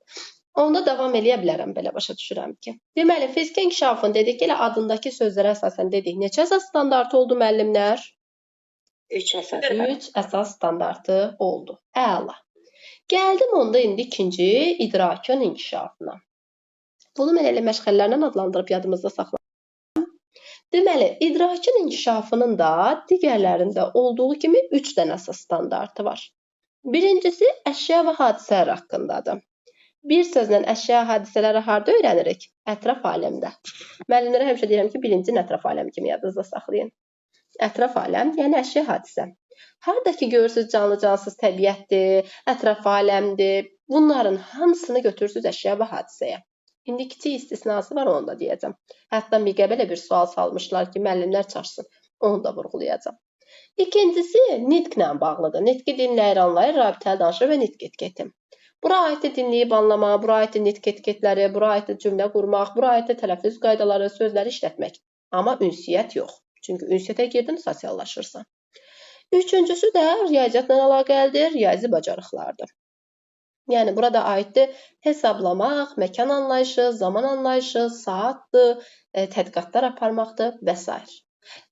S1: Onda davam eləyə bilərəm, belə başa düşürəm ki. Deməli, fiziki inkişafın dedik ki, elə adındakı sözlərə əsasən dedik. Neçə əsas standartı oldu müəllimlər?
S2: 3 əsas.
S1: 3 əsas standartı oldu. Əla. Gəldim onda indi ikinci idrakın inkişafına. Bunu mən elə məşğələlərlə adlandırıb yadımızda saxladım. Deməli, idrakın inkişafının da digərlərində olduğu kimi 3 dənə əsas standartı var. Birincisi, əşya və hadisələr haqqındadır. Bir sözlə əşya, hadisələri harda öyrənirik? Ətraf aləmdə. Müəllimlərə həmişə deyirəm ki, bilincin ətraf aləmi kimi yadınızda saxlayın. Ətraf aləm, yəni əşya, hadisə. Harada ki, görürsünüz canlı-cansız təbiətdir, ətraf aləmdir, bunların hamısını götürürsünüz əşya və hadisəyə. İndi kiçik istisnası var, onu da deyəcəm. Hətta MİQ-ə belə bir sual salmışlar ki, müəllimlər çaşsın, onu da vurğulayacam. İkincisi, nitqlə bağlıdır. Nitqi dinləyir, anlayır, rabitəli danışır və nitq etiketim. Bura aiddir dinləyib anlamaq, bura aiddir nitq etiketləri, bura aiddir cümlə qurmaq, bura aiddir tələffüz qaydaları, sözləri işlətmək. Amma ünsiyyət yox. Çünki ünsiyyətə girdin, sosiallaşırsan. Üçüncüsü də riyaziyyatla əlaqəlidir, riyazi bacarıqlardır. Yəni, burada aiddir hesablamaq, məkan anlayışı, zaman anlayışı, saatdır, tədqiqatlar aparmaqdır və s.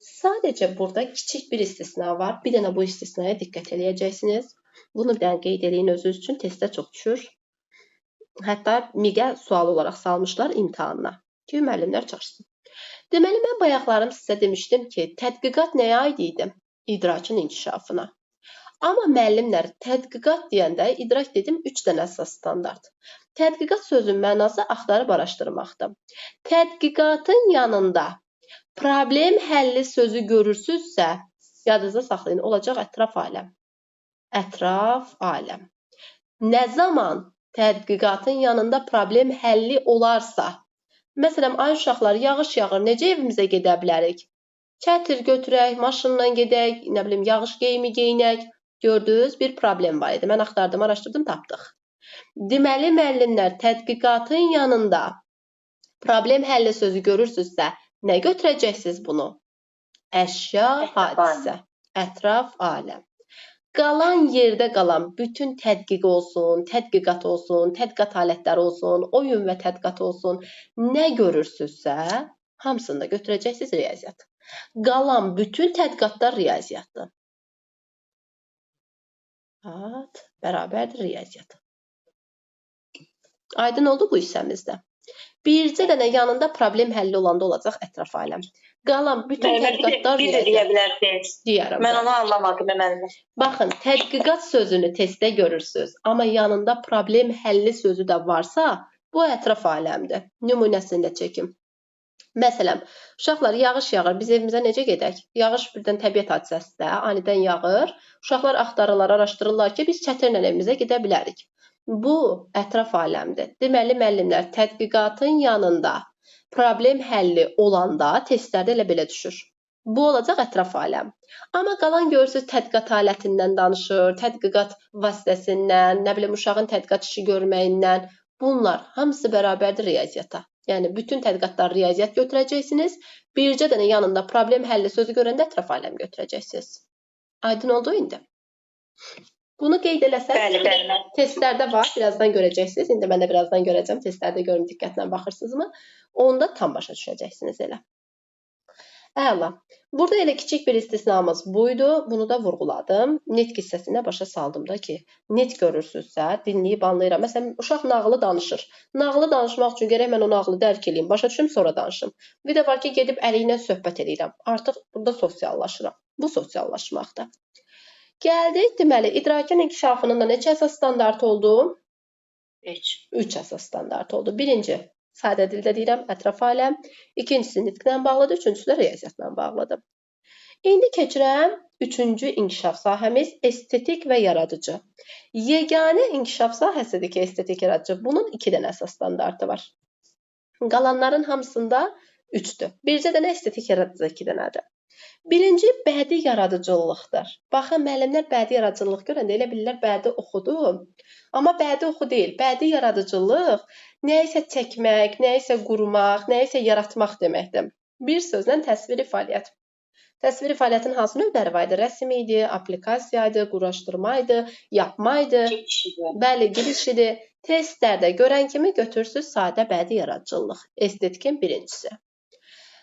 S1: Sadəcə burada kiçik bir istisna var. Bir dənə bu istisnaya diqqət eləyəcəksiniz. Bunu bir dənə qeyd eləyin özünüz üçün, testdə çox düşür. Hətta MİQ-ə sual olaraq salmışlar imtahanına ki, müəllimlər çaşsın. Deməli, mən bayaqlarım sizə demişdim ki, tədqiqat nəyə aid idi? İdrakın inkişafına. Amma müəllimlər, tədqiqat deyəndə, idrak dedim, 3 dənə əsas standart. Tədqiqat sözün mənası axtarıb araşdırmaqdır. Tədqiqatın yanında problem həlli sözü görürsünüzsə, yadınızda saxlayın, olacaq ətraf aləm. Ətraf aləm. Nə zaman tədqiqatın yanında problem həlli olarsa, məsələn, ay uşaqlar, yağış yağır, necə evimizə gedə bilərik? Çətir götürək, maşınla gedək, nə bilim, yağış geyimi geyinək. Gördünüz, bir problem var idi. Mən axtardım, araşdırdım, tapdıq. Deməli, müəllimlər, tədqiqatın yanında problem həlli sözü görürsünüzsə, nə götürəcəksiniz bunu? Əşya, hadisə, ətraf aləm. Qalan yerdə qalan bütün tədqiq olsun, tədqiqat olsun, tədqiqat alətləri olsun, oyun və tədqiqat olsun, nə görürsünüzsə, hamısını da götürəcəksiniz riyaziyyat. Qalan bütün tədqiqatlar riyaziyyatdır. Bərabərdir riyaziyyat. Aydın oldu bu hissəmizdə. Bircə dənə yanında problem həlli olanda olacaq ətraf aləm. Qalan bütün tədqiqatlar
S3: bir də deyə bilərsiniz.
S1: Deyərəm.
S3: Mən onu anlamadım müəllimə.
S1: Baxın, tədqiqat sözünü testdə görürsünüz, amma yanında problem həlli sözü də varsa, bu ətraf aləmdir. Nümunəsini də çəkim. Məsələn, uşaqlar yağış yağır, biz evimizə necə gedək? Yağış birdən təbiət hadisəsidir, anidən yağır. Uşaqlar axtarırlar, araşdırırlar ki, biz çətirlə evimizə gedə bilərik. Bu ətraf aləmdir. Deməli, müəllimlər tədqiqatın yanında problem həlli olanda testlərdə elə belə düşür. Bu olacaq ətraf aləm. Amma qalan görürsünüz tədqiqat alətindən danışır, tədqiqat vasitəsindən, nə bilim uşağın tədqiqat işi görməyindən. Bunlar hamısı bərabərdir riyaziyyata. Yəni, bütün tədqiqatlar riyaziyyat götürəcəksiniz. Bircə dənə yanında problem həlli sözü görəndə ətraf aləm götürəcəksiniz. Aydın oldu indi. Bunu qeyd eləsək, testlərdə var, birazdan görəcəksiniz. İndi mən də birazdan görəcəm, testlərdə görüm diqqətlə baxırsınızmı? Onda tam başa düşəcəksiniz elə. Əla. Burada elə kiçik bir istisnamız buydu. Bunu da vurğuladım. Nitq hissəsində başa saldım da ki, nitq görürsünüzsə, dinləyib anlayıram. Məsələn, uşaq nağılı danışır. Nağılı danışmaq üçün gərək mən o nağılı dərk edeyim, başa düşüm, sonra danışım. Bir də var ki, gedib əli ilə söhbət edirəm. Artıq burada sosiallaşıram. Bu sosiallaşmaqdır. Gəldik, deməli, idrakin inkişafının da neçə əsas standart oldu? 3 əsas standart oldu. Birinci, sadə dildə deyirəm, ətraf aləm. İkincisi nitqlə bağlıdır, üçüncüsü də riyaziyyatla bağlıdır. İndi keçirəm, üçüncü inkişaf sahəmiz estetik və yaradıcı. Yeganə inkişaf sahəsidir ki, estetik yaradıcı. Bunun 2 dənə əsas standartı var. Qalanların hamısında 3-dür. Bircə dənə estetik yaradıcı 2 dənədir. Birinci, bədii yaradıcılıqdır. Baxın, müəllimlər bədii yaradıcılıq görəndə elə bilirlər bədii oxudu. Amma bədii oxu deyil. Bədii yaradıcılıq nəyisə çəkmək, nəyisə qurmaq, nəyisə yaratmaq deməkdir. Bir sözlə təsviri fəaliyyət. Təsviri fəaliyyətin hansı növləri var idi? Rəsm idi, aplikasiya idi, quraşdırma idi, yapma idi. Bəli, girişidir. Testlərdə görən kimi götürsüz sadə bədii yaradıcılıq. Estetikin birincisi.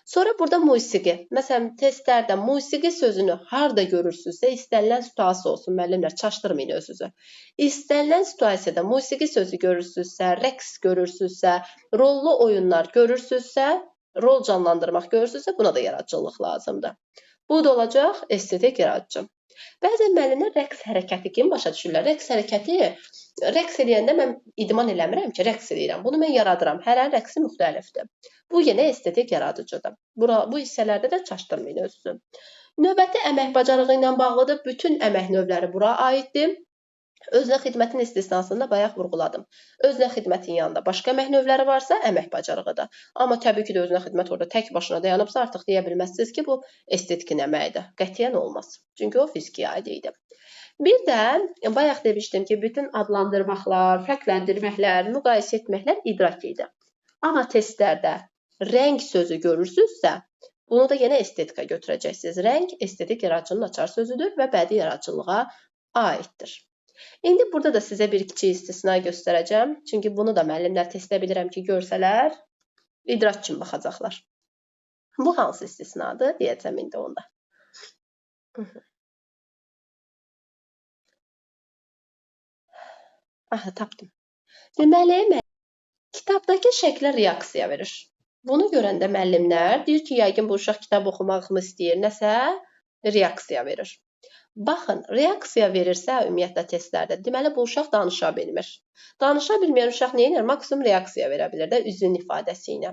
S1: Sonra burada musiqi. Məsələn, testlərdə musiqi sözünü harda görürsünüzsə, istənilən situasiya olsun, müəllimlər, çaşdırmayın özünüzü. İstənilən situasiyada musiqi sözü görürsünüzsə, rəqs görürsünüzsə, rollu oyunlar görürsünüzsə, rol canlandırmaq görürsünüzsə, buna da yaradıcılıq lazımdır. Bu da olacaq estetik yaradıcı. Bəzən müəllimlər rəqs hərəkəti kimi başa düşürlər. Rəqs hərəkəti, rəqs eləyəndə mən idman eləmirəm ki, rəqs eləyirəm. Bunu mən yaradıram. Hər rəqsi müxtəlifdir. Bu yenə estetik yaradıcıdır. Bu hissələrdə də çaşdırmayın özünüzü. Növbəti əmək bacarığı ilə bağlıdır. Bütün əmək növləri bura aiddir. Özünə xidmətin istisnasında bayaq vurğuladım. Özünə xidmətin yanında başqa əmək növləri varsa, əmək bacarığıdır. Amma təbii ki də özünə xidmət orada tək başına dayanıbsa, artıq deyə bilməzsiniz ki, bu estetikin əməyidir. Qətiyyən olmaz. Çünki o fiziki aid idi. Bir də bayaq demişdim ki, bütün adlandırmaqlar, fərqləndirməklər, müqayisə etməklər idrak idi. Amma testlərdə rəng sözü görürsünüzsə, bunu da yenə estetika götürəcəksiniz. Rəng estetik yaradıcının açar sözüdür və bədii yaradıcılığa aiddir. İndi burada da sizə bir kiçik istisna göstərəcəm. Çünki bunu da müəllimlər testdə bilirəm ki, görsələr, idrak kimi baxacaqlar. Bu hansı istisnadır? Deyəcəm indi onda. Aha, tapdım. Deməli, kitabdakı şəklə reaksiya verir. Bunu görəndə müəllimlər deyir ki, yəqin bu uşaq kitab oxumağımı istəyir, nəsə reaksiya verir. Baxın, reaksiya verirsə ümumiyyətlə testlərdə, deməli bu uşaq danışa bilmir. Danışa bilməyən uşaq nə edir? Maksimum reaksiya verə bilir də üzün ifadəsi ilə.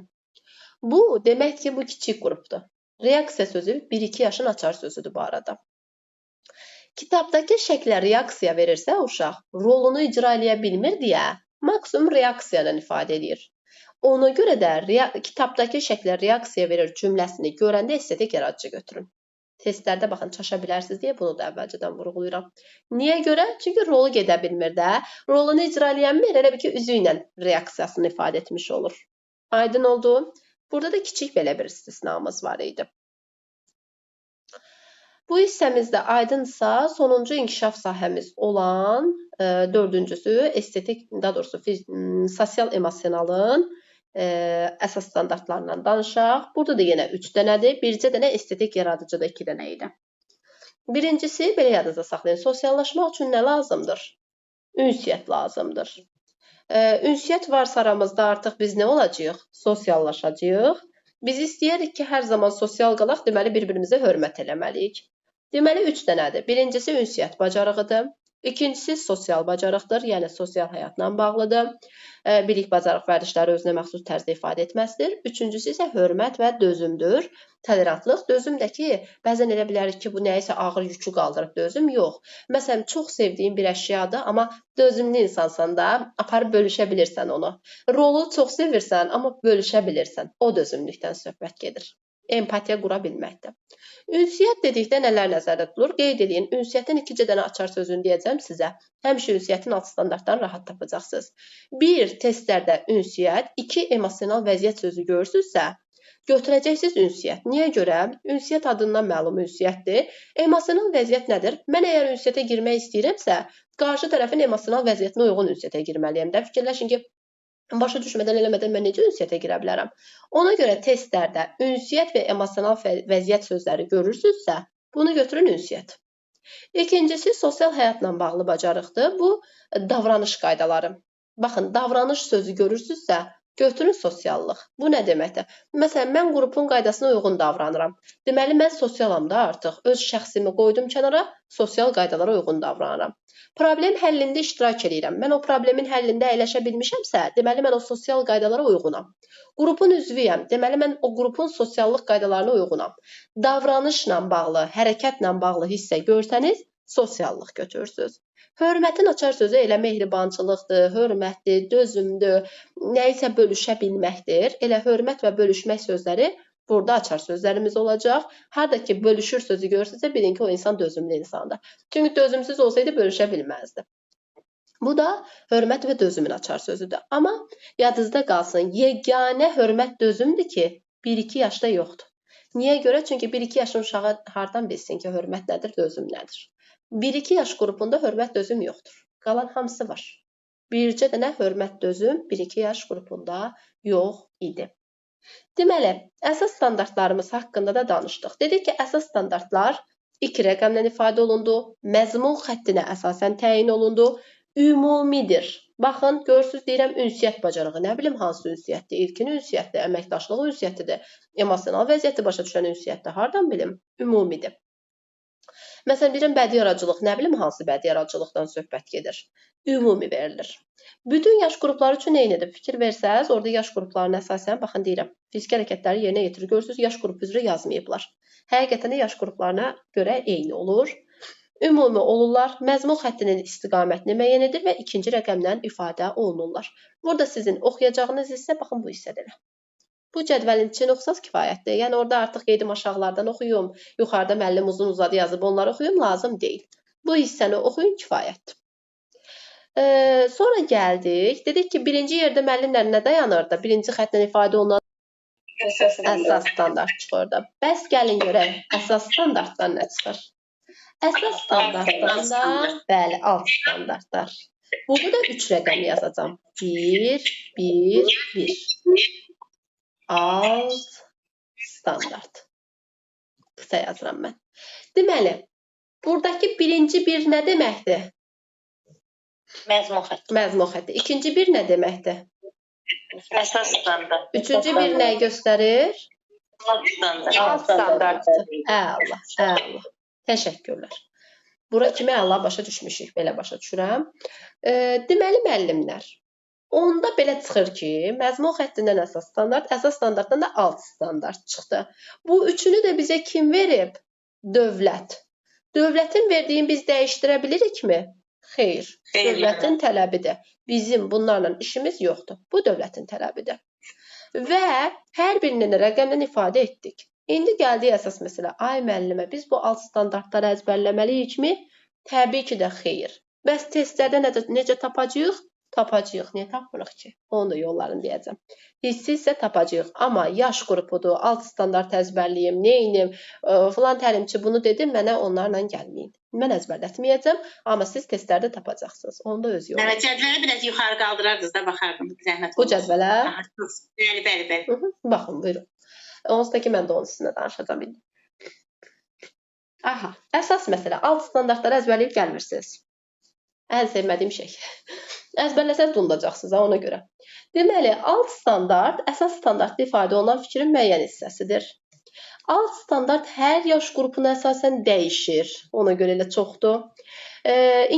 S1: Bu, demək ki, bu kiçik qrupdur. Reaksiya sözü 1-2 yaşın açar sözüdür bu arada. Kitabdakı şəklə reaksiya verirsə uşaq rolunu icra eləyə bilmir deyə maksimum reaksiya ilə ifadə edir. Ona görə də kitabdakı şəklə reaksiya verir cümləsini görəndə estetik yaradıcı götürün. Testlərdə baxın, çaşa bilərsiniz deyə bunu da əvvəlcədən vurğulayıram. Niyə görə? Çünki rolu gedə bilmir də. Rolunu icra eləyənmir, elə bir ki, üzü ilə reaksiyasını ifadə etmiş olur. Aydın oldu. Burada da kiçik belə bir istisnamız var idi. Bu hissəmizdə aydınsa sonuncu inkişaf sahəmiz olan dördüncüsü estetik, daha doğrusu sosial emosionalın əsas standartlarından danışaq. Burada da yenə 3 dənədir. Bircə dənə estetik yaradıcı da 2 dənə idi. Birincisi, belə yadınızda saxlayın. Sosiallaşmaq üçün nə lazımdır? Ünsiyyət lazımdır. Ünsiyyət varsa aramızda artıq biz nə olacağıq? Sosiallaşacağıq. Biz istəyirik ki, hər zaman sosial qalaq, deməli bir-birimizə hörmət eləməliyik. Deməli 3 dənədir. Birincisi ünsiyyət bacarığıdır. İkincisi sosial bacarıqdır, yəni sosial həyatla bağlıdır. Bilik, bacarıq, vərdişləri özünə məxsus tərzdə ifadə etməsidir. Üçüncüsü isə hörmət və dözümdür. Tolerantlıq, dözüm də ki, bəzən elə bilərik ki, bu nəyisə ağır yükü qaldırıb dözüm, yox. Məsələn, çox sevdiyin bir əşyadır, amma dözümlü insansan da, aparıb bölüşə bilirsən onu. Rolu çox sevirsən, amma bölüşə bilirsən. O dözümlükdən söhbət gedir. Empatiya qura bilməkdir. Ünsiyyət dedikdə nələr nəzərdə tutulur? Qeyd edin, ünsiyyətin 2 dənə açar sözünü deyəcəm sizə. Həmişə ünsiyyətin alt standartlarını rahat tapacaqsınız. 1. Testlərdə ünsiyyət, 2. Emosional vəziyyət sözü görürsünüzsə, götürəcəksiniz ünsiyyət. Niyə görə? Ünsiyyət adından məlum ünsiyyətdir. Emosional vəziyyət nədir? Mən əgər ünsiyyətə girmək istəyirəmsə, qarşı tərəfin emosional vəziyyətinə uyğun ünsiyyətə girməliyəm də. Fikirləşin ki, başa düşmədən eləmədən mən necə ünsiyyətə girə bilərəm? Ona görə testlərdə ünsiyyət və emosional vəziyyət sözləri görürsünüzsə, bunu götürün ünsiyyət. İkincisi, sosial həyatla bağlı bacarıqdır. Bu, davranış qaydaları. Baxın, davranış sözü görürsünüzsə, götürün sosiallıq. Bu nə deməkdir? Məsələn, mən qrupun qaydasına uyğun davranıram. Deməli, mən sosialam da artıq. Öz şəxsimi qoydum kənara, sosial qaydalara uyğun davranıram. Problem həllində iştirak edirəm. Mən o problemin həllində əyləşə bilmişəmsə, deməli, mən o sosial qaydalara uyğunam. Qrupun üzvüyəm. Deməli, mən o qrupun sosiallıq qaydalarına uyğunam. Davranışla bağlı, hərəkətlə bağlı hissə görsəniz, sosiallıq götürürsünüz. Hörmətin açar sözü elə mehribançılıqdır, hörmətdir, dözümdür, nəyisə bölüşə bilməkdir. Elə hörmət və bölüşmək sözləri burada açar sözlərimiz olacaq. Harada ki, bölüşür sözü görürsünüzsə, bilin ki, o insan dözümlü insandır. Çünki dözümsüz olsaydı bölüşə bilməzdi. Bu da hörmət və dözümün açar sözüdür. Amma yadınızda qalsın, yeganə hörmət dözümdür ki, 1-2 yaşda yoxdur. Niyə görə? Çünki 1-2 yaşın uşağı hardan bilsin ki, hörmət nədir, dözüm nədir? 1-2 yaş qrupunda hörmət dözüm yoxdur. Qalan hamısı var. Bircə dənə hörmət dözüm 1-2 yaş qrupunda yox idi. Deməli, əsas standartlarımız haqqında da danışdıq. Dedik ki, əsas standartlar 2 rəqəmlə ifadə olundu, məzmun xəttinə əsasən təyin olundu, ümumidir. Baxın, görürsünüz, deyirəm, ünsiyyət bacarığı. Nə bilim, hansı ünsiyyətdir? İlkin ünsiyyətdir, əməkdaşlıq ünsiyyətidir, emosional vəziyyəti başa düşən ünsiyyətdir. Hardan bilim? Ümumidir. Məsələn, deyirəm, bədii yaradıcılıq. Nə bilim, hansı bədii yaradıcılıqdan söhbət gedir? Ümumi verilir. Bütün yaş qrupları üçün eynidir. Fikir versəz, orada yaş qruplarına əsasən, baxın, deyirəm, fiziki hərəkətləri yerinə yetirir. Görürsünüz, yaş qrupu üzrə yazmayıblar. Həqiqətən də yaş qruplarına görə eyni olur. Ümumi olurlar, məzmun xəttinin istiqamətini müəyyən edir və ikinci rəqəmlə ifadə olunurlar. Burada sizin oxuyacağınız hissə, baxın, bu hissədir. Bu cədvəlin için oxusaz kifayətdir. Yəni, orada artıq qeydim aşağılardan oxuyum, yuxarıda müəllim uzun uzadı yazıb onları oxuyum, lazım deyil. Bu hissəni oxuyun, kifayətdir. Sonra gəldik. Dedik ki, birinci yerdə müəllimlər nə dayanırdı? Birinci xətlə ifadə olunan əsas standart çıxırdı. Bəs gəlin görək, əsas standartdan nə çıxır? Əsas standartdan da, bəli, alt standartlar. Burada da 3 rəqəm yazacağım. 1, 1, 1. Alt standart. Qısa yazıram mən. Deməli, buradakı birinci bir nə deməkdir?
S3: Məzmun xətti.
S1: Məzmun xətti. İkinci bir nə deməkdir?
S3: Əsas standart.
S1: Üçüncü bir nəyi göstərir?
S3: Alt standart.
S1: Alt standartdır. Əla, əla. Təşəkkürlər. Bura kimi əla başa düşmüşük, belə başa düşürəm. Deməli, müəllimlər, onda belə çıxır ki, məzmun xəttindən əsas standart, əsas standartdan da alt standart çıxdı. Bu üçünü də bizə kim verib? Dövlət. Dövlətin verdiyini biz dəyişdirə bilirikmi? Xeyr. Dövlətin tələbidir. Bizim bunlarla işimiz yoxdur. Bu dövlətin tələbidir. Və hər birinin rəqəmlə ifadə etdik. İndi gəldik əsas məsələ. Ay müəllimə, biz bu alt standartları əzbərləməliyikmi? Təbii ki də xeyr. Bəs testlərdə necə tapacağıq? Tapacağıq. Niyə tapmırıq ki? Onun da yollarını deyəcəm. Hissi isə tapacağıq. Amma yaş qrupudur, alt standart əzbərliyim, neynim, filan təlimçi bunu dedi, mənə onlarla gəlməyin. Mən əzbərlətməyəcəm, amma siz testlərdə tapacaqsınız. Onda öz yolu.
S4: Evet, cədvələ biraz yuxarı qaldırardınız da baxardım. Zəhmət
S1: Bu
S4: olmaz.
S1: cədvələ?
S4: Bəli.
S1: Baxın, buyurun. Onsuz da ki, mən də onun üstündə danışacağım indi. Aha, əsas məsələ. Alt standartları əzbərləyib gəlmirsiniz. Ən sevmədiyim şey. Əzbərləsəz unudacaqsınız ona görə. Deməli, alt standart əsas standartda ifadə olunan fikrin müəyyən hissəsidir. Alt standart hər yaş qrupuna əsasən dəyişir. Ona görə elə çoxdur.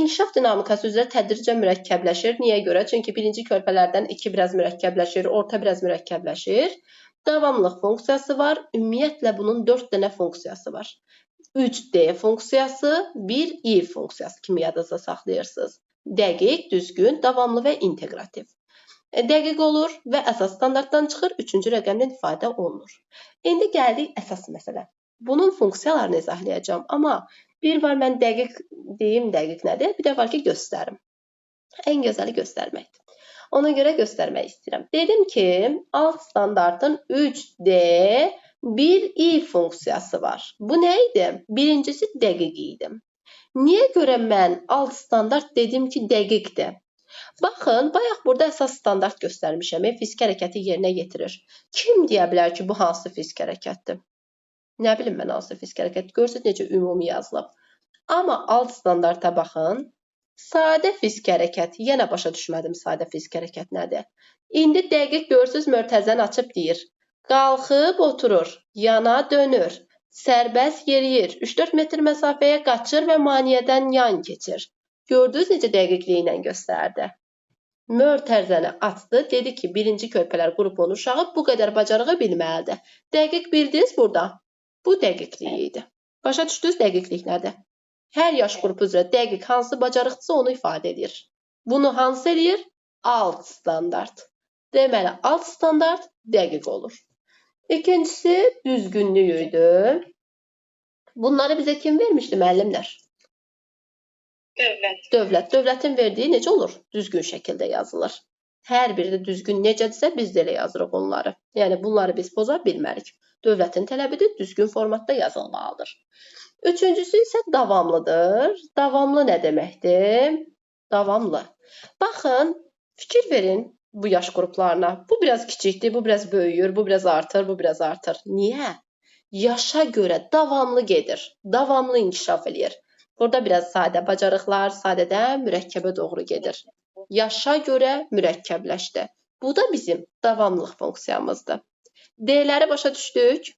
S1: İnkişaf dinamikası üzrə tədricən mürəkkəbləşir. Niyə görə? Çünki birinci körpələrdən 2 biraz mürəkkəbləşir, orta biraz mürəkkəbləşir. Davamlılıq funksiyası var. Ümumiyyətlə bunun 4 dənə funksiyası var. 3D funksiyası, 1I funksiyası kimi yadınızda saxlayırsınız. Dəqiq, düzgün, davamlı və inteqrativ. Dəqiq olur və əsas standartdan çıxır, 3-cü rəqəmdən ifadə olunur. İndi gəldik əsas məsələ. Bunun funksiyalarını izahlayacağam, amma bir var mən dəqiq deyim, dəqiq nədir? Bir də var ki, göstərim. Ən gözəli göstərməkdir. Ona görə göstərmək istəyirəm. Dedim ki, alt standartın 3D 1I funksiyası var. Bu nə idi? Birincisi dəqiq idi. Niyə görə mən alt standart dedim ki, dəqiqdir? Baxın, bayaq burada əsas standart göstərmişəm. Fiziki hərəkəti yerinə yetirir. Kim deyə bilər ki, bu hansı fiziki hərəkətdir? Nə bilim mən hansı fiziki hərəkət? Görürsünüz necə ümumi yazılıb. Amma alt standarta baxın. Sadə fiziki hərəkət. Yenə başa düşmədim sadə fiziki hərəkət nədir? İndi dəqiq görürsünüz Mörtəzən açıb deyir. Qalxıb oturur, yana dönür, sərbəst yeriyir, 3-4 metr məsafəyə qaçır və maneədən yan keçir. Gördünüz necə dəqiqliyi ilə göstərdi. Mörtəzəni açdı, dedi ki, birinci körpələr qrupunun uşağı bu qədər bacarığı bilməlidir. Dəqiq bildiniz burada? Bu dəqiqliyi idi. Başa düşdünüz dəqiqlik nədir? Hər yaş qrupu üzrə dəqiq hansı bacarıqdırsa onu ifadə edir. Bunu hansı edir? Alt standart. Deməli, alt standart dəqiq olur. İkincisi düzgünlük idi. Bunları bizə kim vermişdi, müəllimlər? Dövlət. Dövlətin verdiyi necə olur? Düzgün şəkildə yazılır. Hər biri də düzgün necədirsə biz də elə yazırıq onları. Yəni bunları biz poza bilmərik. Dövlətin tələbidir, düzgün formatda yazılmalıdır. Üçüncüsü isə davamlıdır. Davamlı nə deməkdir? Davamlı. Baxın, fikir verin bu yaş qruplarına. Bu biraz kiçikdir, bu biraz böyüyür, bu biraz artır, bu biraz artır. Niyə? Yaşa görə davamlı gedir, davamlı inkişaf eləyir. Burada biraz sadə bacarıqlar, sadədən mürəkkəbə doğru gedir. Yaşa görə mürəkkəbləşdi. Bu da bizim davamlılıq funksiyamızdır. D-ləri başa düşdük?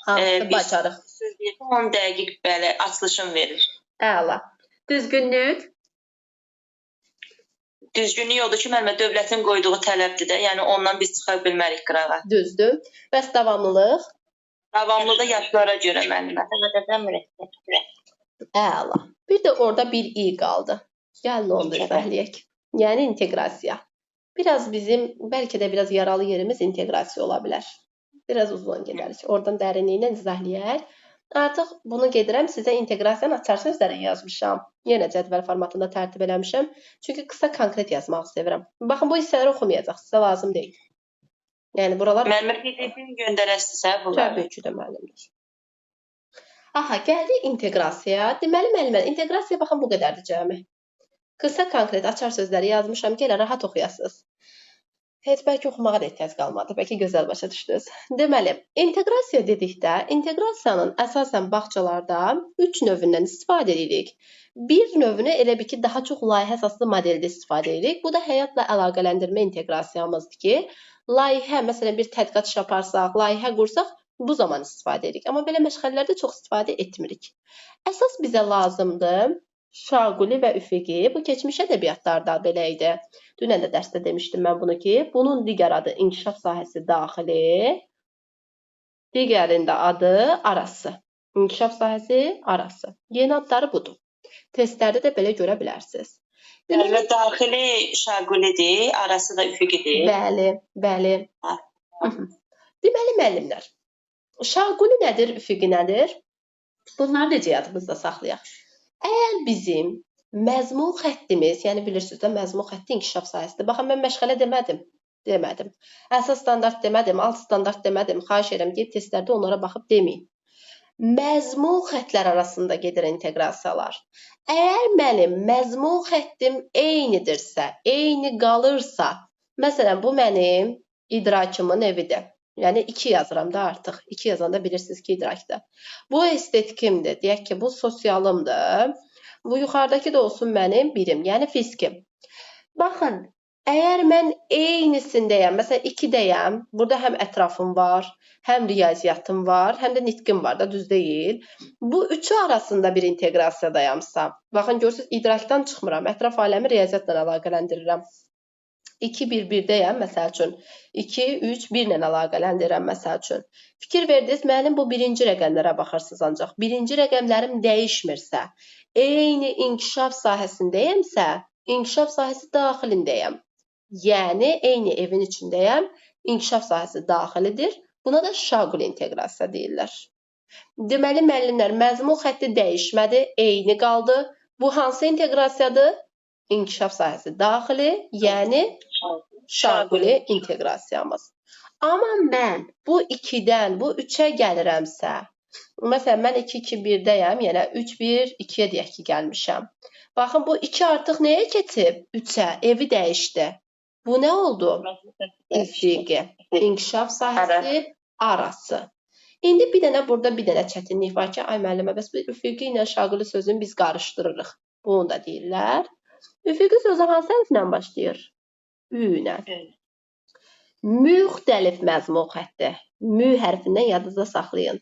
S1: Hansı bacarıq?
S3: 10 dəqiq bəli, açılışın verir.
S1: Əla. Düzgünlük?
S3: Düzgünlük odur ki, müəllimə dövlətin qoyduğu tələbdir də, yəni ondan biz çıxa bilmərik qırağa.
S1: Düzdür. Bəs davamlılıq?
S3: Davamlı da yaşlara görə müəllimə.
S1: Əla. Bir də orada bir i qaldı. Gəlin onu da izləyək. Yəni inteqrasiya. Biraz bizim, bəlkə də biraz yaralı yerimiz inteqrasiya ola bilər. Biraz uzun gedərik. Oradan dərinliyinə izləyək. Artıq bunu gedirəm, sizə inteqrasiyanın açar sözləri yazmışam. Yenə cədvəl formatında tərtib eləmişəm. Çünki qısa konkret yazmağı sevirəm. Baxın, bu hissələri oxumayacaq, sizə lazım deyil. Yəni buralar...
S3: Müəllimə PDF-ni göndərəsinizsə bunları.
S1: Təbii ki də müəllimdir. Aha, gəldi inteqrasiya. Deməli, müəllimə, inteqrasiya baxın bu qədərdir cəmi. Qısa konkret açar sözləri yazmışam ki, elə rahat oxuyasınız. Heç bəlkə oxumağa da ehtiyac qalmadı. Bəlkə gözəl başa düşdünüz. Deməli, inteqrasiya dedikdə, inteqrasiyanın əsasən bağçalarda 3 növündən istifadə edirik. Bir növünü elə bir ki, daha çox layihə əsaslı modeldə istifadə edirik. Bu da həyatla əlaqələndirmə inteqrasiyamızdır ki, layihə, məsələn, bir tədqiqat iş yaparsaq, layihə qursaq, bu zaman istifadə edirik. Amma belə məşğələlərdə çox istifadə etmirik. Əsas bizə lazımdır şaquli və üfüqi. Bu keçmiş ədəbiyyatlarda belə idi. Dünən də dərsdə demişdim mən bunu ki, bunun digər adı inkişaf sahəsi daxili, digərində adı arası. İnkişaf sahəsi arası. Yeni adları budur. Testlərdə də belə görə bilərsiniz.
S3: Deməli, daxili şaqulidir, arası da üfüqidir.
S1: Bəli. Deməli, müəllimlər, şaquli nədir, üfüqi nədir? Bunları necə yadımızda saxlayaq? Əgər bizim Məzmun xəttimiz, yəni bilirsiniz də məzmun xətti inkişaf sahəsində. Baxın, mən məşğələ demədim. Əsas standart demədim, alt standart demədim. Xahiş edirəm ki, testlərdə onlara baxıb deməyin. Məzmun xəttlər arasında gedir inteqrasiyalar. Əgər mənim məzmun xəttim eynidirsə, eyni qalırsa, məsələn, bu mənim idrakımın evidir. Yəni 2 yazıram da artıq. 2 yazanda bilirsiniz ki, idrakdır. Bu estetikimdir. Deyək ki, bu sosialımdır. Bu yuxarıdakı da olsun mənim birim, yəni fizkim. Baxın, əgər mən eynisindəyəm, məsələn 2-dəyəm, burada həm ətrafım var, həm riyaziyyatım var, həm də nitqim var da, düz deyil. Bu üçü arasında bir inteqrasiyadayamsa, baxın görürsünüz, idrakdan çıxmıram, ətraf aləmi riyaziyyatla əlaqələndirirəm. 2-1-1-deyəm, məsəl üçün. 2-3-1 ilə əlaqələndirirəm, məsəl üçün. Fikir verdiniz, mənim bu birinci rəqəmlərə baxırsınız ancaq. Birinci rəqəmlərim dəyişmirsə, eyni inkişaf sahəsindəyəmsə, inkişaf sahəsi daxilindəyəm. Yəni, eyni evin içindəyəm, inkişaf sahəsi daxilidir. Buna da şaquli inteqrasiya deyirlər. Deməli, müəllimlər, məzmun xətti dəyişmədi, eyni qaldı. Bu hansı inteqrasiyadır? İnkişaf sahəsi daxili, yəni şaquli inteqrasiyamız. Amma mən bu 2-dən bu 3-ə gəlirəmsə, məsələn, mən 2-2-1-dəyəm, yəni 3-1-2-yə deyək ki, gəlmişəm. Baxın, bu 2 artıq nəyə keçib? 3-ə, evi dəyişdi. Bu nə oldu? Üfüqi, inkişaf sahəsi arası. İndi bir dənə burada bir dənə çətinlik var ki, ay müəllimə, bəs bu üfüqi ilə şaquli sözünü biz qarışdırırıq. Bunu da deyirlər. Üfüqi sözü hansı hərflə başlayır? Ü ilə. Müxtəlif məzmun xətti. Mü hərfindən yadınızda saxlayın.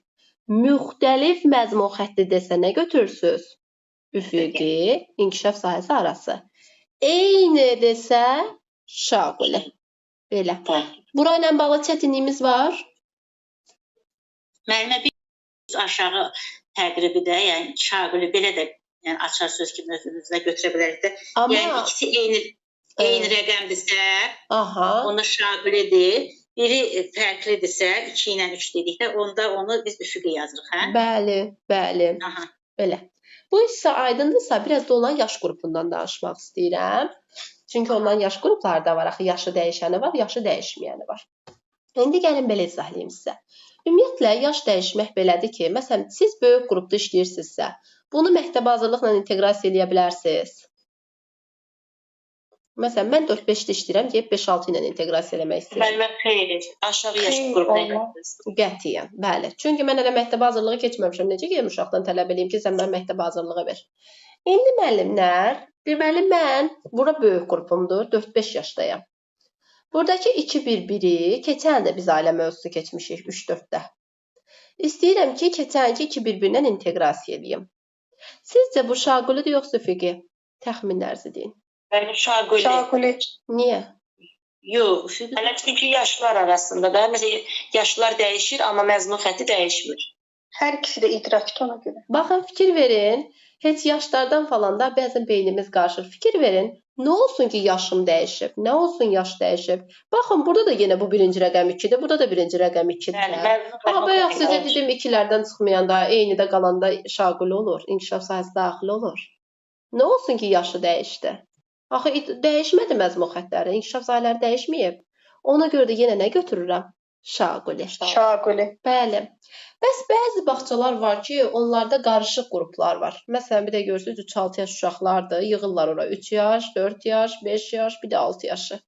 S1: Müxtəlif məzmun xətti desə nə götürürsünüz? Üfüqi, inkişaf sahəsi arası. Eyni desə şaquli. Belə. Bura ilə bağlı çətinliyimiz var.
S4: Müəllimə bir aşağı təqribi də, yəni şaquli belə də yəni açar söz kimi özünüzdə götürə bilərik də.
S1: Amma
S4: Yəni ikisi eyni rəqəmdirsə, onda şaqulidir. Biri fərqlidirsə, 2 ilə 3 dedikdə, onda onu biz üfüqi yazırıq, hə?
S1: Bəli, bəli.
S4: Aha.
S1: Belə. Bu isə aydındırsa, biraz da olan yaş qrupundan danışmaq istəyirəm. Çünki onların yaş qrupları da var, axı yaşı dəyişəni var, yaşı dəyişməyəni var. İndi gəlin belə izahlayayım sizə. Ümumiyyətlə, yaş dəyişmək belədir ki, məsələn, siz böyük qrupda işləyirsinizsə, bunu məktəbə hazırlıqla inteqrasiya edə bilərsiniz. Məsələn, mən 4-5-də işləyirəm, deyib 5-6 ilə inteqrasiya eləmək istəyirəm.
S3: Müəllimə xeyr, aşağı yaş qrupuna.
S1: Qətiyyən, bəli. Çünki mən elə məktəbə hazırlığı keçməmişəm. Necə gələm uşaqdan tələb edeyim ki, sən mənə məktəbə hazırlığı ver. İndi müəllimlər, deməli mən, bura böyük qrupumdur, 4-5 yaşdayam. Buradakı 2-1-1-i, keçən də biz ailə mövzusu keçmişik 3-4-də. İstəyirəm ki, keçənki 2-1-1-lə inteqrasiya edeyim. Sizcə bu şaqulidir yoxsa üfüqi? Təxminlərinizi deyin.
S3: Bəli, şaquli.
S1: Niyə?
S3: Yox, üfüqi. Hələ çünki yaşlar arasında da, məsələn, yaşlar dəyişir, amma məzmun xətti dəyişmir.
S5: Hər ikisi də idrakda ona görə.
S1: Baxın, fikir verin. Heç yaşlardan falan da bəzən beynimiz qarışır. Fikir verin, nə olsun ki, yaşım dəyişib, nə olsun yaş dəyişib. Baxın, burada da yenə bu birinci rəqəm 2-dir, burada da birinci rəqəm 2-dir. Bayaq sizə dedim, ikilərdən çıxmayanda, eyni də qalanda şaquli olur, inkişaf sahəsi daxil olur. Nə olsun ki, yaşı dəyişdi? Axı, dəyişmədi məzmun xəttləri, inkişaf sahələri dəyişməyib. Ona görə də yenə nə götürürəm? Şaquli.
S5: Şaquli.
S1: Bəli. Bəs bəzi bağçalar var ki, onlarda qarışıq qruplar var. Məsələn, bir də görürsünüz 3-6 yaş uşaqlardır, yığırlar ora 3 yaş, 4 yaş, 5 yaş, bir də 6 yaşı.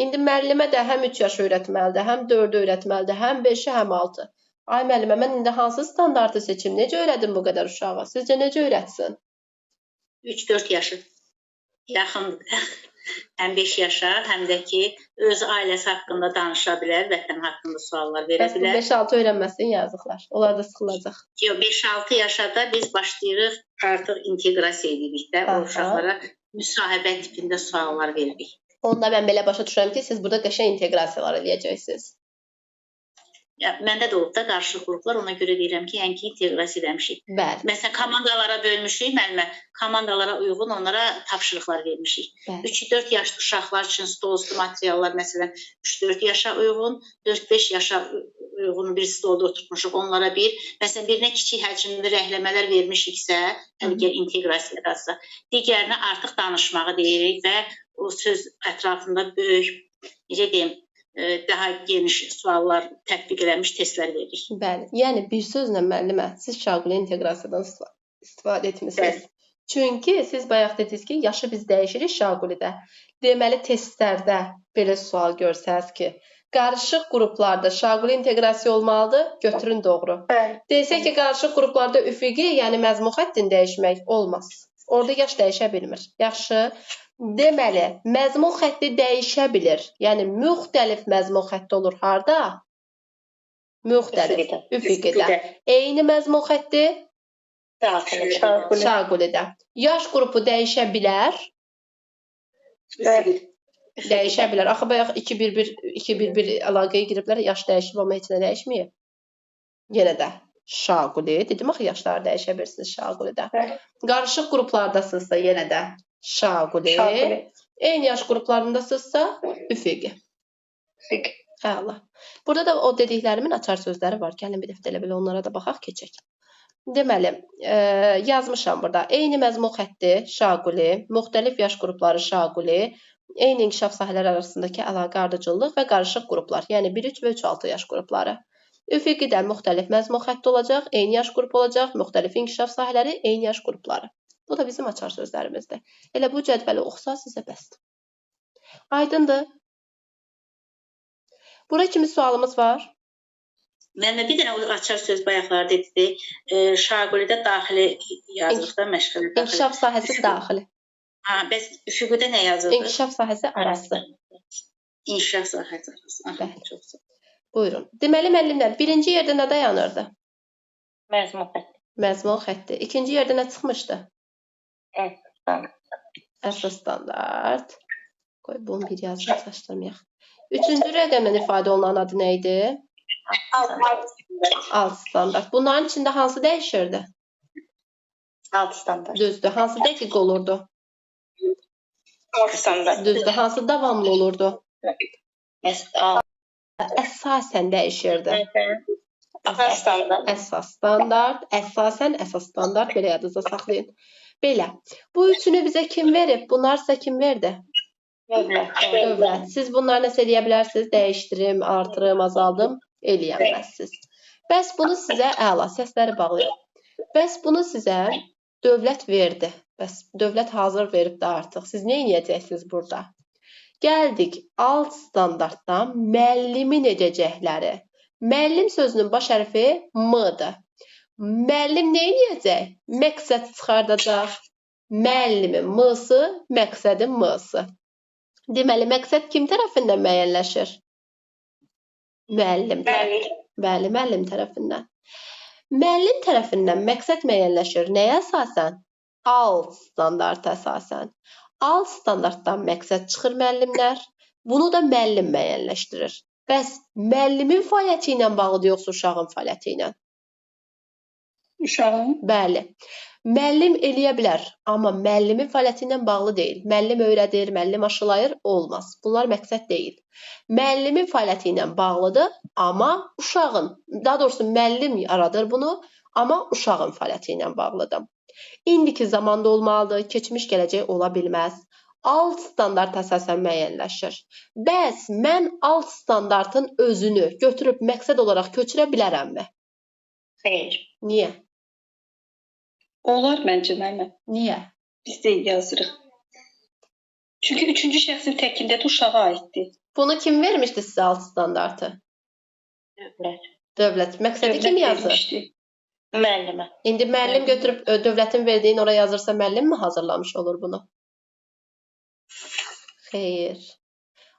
S1: İndi müəllimə də həm 3 yaş öyrətməlidir, həm 4 öyrətməlidir, həm 5-i, həm 6. Ay müəllimə, mən indi hansı standartı seçim? Necə öyrədim bu qədər uşağa? Sizcə necə öyrətsin?
S4: 3-4 yaşı yaxındır. Həm 5 yaşa, həm də ki, öz ailəsi haqqında danışa bilər, vətən haqqında suallar verə bilər.
S1: Bəs 5-6 öyrənməsin yazıqlar. Onlar da sıxılacaq.
S4: 5-6 yaşada biz başlayırıq artıq inteqrasiya edirik də, o uşaqlara müsahibə tipində suallar veririk.
S1: Onda mən belə başa düşürəm ki, siz burada qəşəng inteqrasiyalar eləyəcəksiniz.
S4: Məndə də olub da qarşılıq qruplar, ona görə deyirəm ki, yəni ki, inteqrasiya eləmişik.
S1: Bəli.
S4: Məsələn, komandalara bölmüşük, müəllimə, komandalara uyğun onlara tapşırıqlar vermişik. 3-4 yaşlı uşaqlar üçün stolüstü materiallar, məsələn, 3-4 yaşa uyğun, 4-5 yaşa uyğun bir stolda oturtmuşuq, onlara bir, məsələn, birinə kiçik həcmli rəhləmələr vermişiksə, təbii ki, inteqrasiya yaratsa, digərinə artıq danışmağı deyirik və o söz ətrafında böyük, necə deyim, daha geniş suallar tətbiq edilmiş testlər veririk.
S1: Bəli. Yəni bir sözlə müəllimə, siz şaquli inteqrasiyadan istifadə etmisiniz. Çünki siz bayaq dediniz ki, yaşı biz dəyişirik şaqulidə. Deməli testlərdə belə sual görsəz ki, qarışıq qruplarda şaquli inteqrasiya olmalıdır, götürün doğru.
S5: Bəli.
S1: Desək ki, qarışıq qruplarda üfüqi, yəni məzmun xəttini dəyişmək olmaz. Orada yaş dəyişə bilmir. Yaxşı. Deməli, məzmun xətti dəyişə bilir. Yəni, müxtəlif məzmun xətti olur. Harda? Müxtəlif. Üfüqidə. Eyni məzmun xətti? Şaqulidə. Yaş qrupu dəyişə bilər? Dəyişə bilər. Axı, bayaq 2-1-1 əlaqəyə giriblər, yaş dəyişib, amma heç nə dəyişməyib. Yenə də şaquli. Dedim, axı, yaşları dəyişə bilirsiniz şaqulidə. Qarışıq qruplardasınızsa yenə də şaquli. Eyni yaş qruplarındasınızsa üfüqi. Əla. Burada da o dediklərimin açar sözləri var. Gəlin bir dəfə elə onlara da baxaq, keçək. Deməli, yazmışam burada. Eyni məzmun xətti şaquli, müxtəlif yaş qrupları şaquli, eyni inkişaf sahələri arasındakı əlaqə ardıcıllıq və qarışıq qruplar, yəni 1-3 və 3-6 yaş qrupları. Üfüqidə müxtəlif məzmun xətti olacaq, eyni yaş qrupu olacaq, müxtəlif inkişaf sahələri, eyni yaş qrupları. Bu da bizim açar sözlərimizdir. Elə bu cədvəli oxusa sizə bəsdir. Aydındır. Bura kimi sualımız var?
S4: Məndə bir dənə açar söz bayaqlarda dedi. Şaqulidə daxili yazırıq da, məşğələ daxili.
S1: İnkişaf sahəsi daxili.
S4: Bəs üfüqüdə nə yazırıq?
S1: İnkişaf sahəsi arası.
S4: İnkişaf sahəsi arası.
S1: Bəli. Çox sağ. Buyurun. Deməli, müəllimlər, birinci yerdə nə dayanırdı?
S3: Məzmun xətti.
S1: Məzmun xətti. İkinci yerdə nə çıxmışdı? Əsas standart. Qoy, bunu bir yazın, çaşdırmayaq. Üçüncü rəqəmlə ifadə olunan adı nə idi? Alt standart. Bunların içində hansı dəyişirdi?
S3: Alt standart.
S1: Düzdür. Hansı dəqiq olurdu?
S3: Alt standart.
S1: Düzdür. Hansı davamlı olurdu? Əsasən dəyişirdi.
S3: Əsas standart.
S1: Əsas standart. Əsasən əsas standart. Belə yadınızda saxlayın. Belə. Bu üçünü bizə kim verib? Bunlar sizə kim verdi? Dövlət. Siz bunları nəsə eləyə bilərsiniz? Dəyişdirim, artırım, azaldım. Eləyəməzsiniz. Bəs bunu sizə əla, səsləri bağlayaq. Bəs bunu sizə dövlət verdi. Bəs dövlət hazır verib də artıq. Siz nə edəcəksiniz burada? Gəldik alt standartdan müəllimin edəcəkləri. Müəllim sözünün baş hərfi M-dır. Müəllim nə edəcək? Məqsəd çıxardacaq. Müəllimin M-sı, məqsədin M-sı. Deməli, məqsəd kim tərəfindən müəyyənləşir? Müəllim tərəfindən. Bəli, müəllim tərəfindən. Müəllim tərəfindən məqsəd müəyyənləşir. Nəyə əsasən? Alt standarta əsasən. Alt standartdan məqsəd çıxır müəllimlər. Bunu da müəllim müəyyənləşdirir. Bəs müəllimin fəaliyyəti ilə bağlıdır, yoxsa uşağın fəaliyyəti ilə?
S5: Uşağın.
S1: Bəli. Müəllim eləyə bilər, amma müəllimin fəaliyyəti ilə bağlı deyil. Müəllim öyrədir, müəllim aşılayır, olmaz. Bunlar məqsəd deyil. Müəllimin fəaliyyəti ilə bağlıdır, amma uşağın, daha doğrusu müəllim yaradır bunu, amma uşağın fəaliyyəti ilə bağlıdır. İndiki zamanda olmalıdır, keçmiş gələcək ola bilməz. Alt standart əsasən müəyyənləşir. Bəs mən alt standartın özünü götürüb məqsəd olaraq köçürə bilərəmmi?
S3: Xeyr.
S1: Niyə?
S5: Olar məncə müəllimə.
S1: Niyə?
S5: Biz də yazırıq. Çünki üçüncü şəxsin təkində də uşağa aiddir.
S1: Bunu kim vermişdi sizə alt standartı?
S3: Dövlət.
S1: Dövlət. Məqsədi kim yazır?
S3: Müəllimə.
S1: İndi müəllim götürüb dövlətin verdiyin oraya yazırsa müəllim mi hazırlamış olur bunu? Xeyr.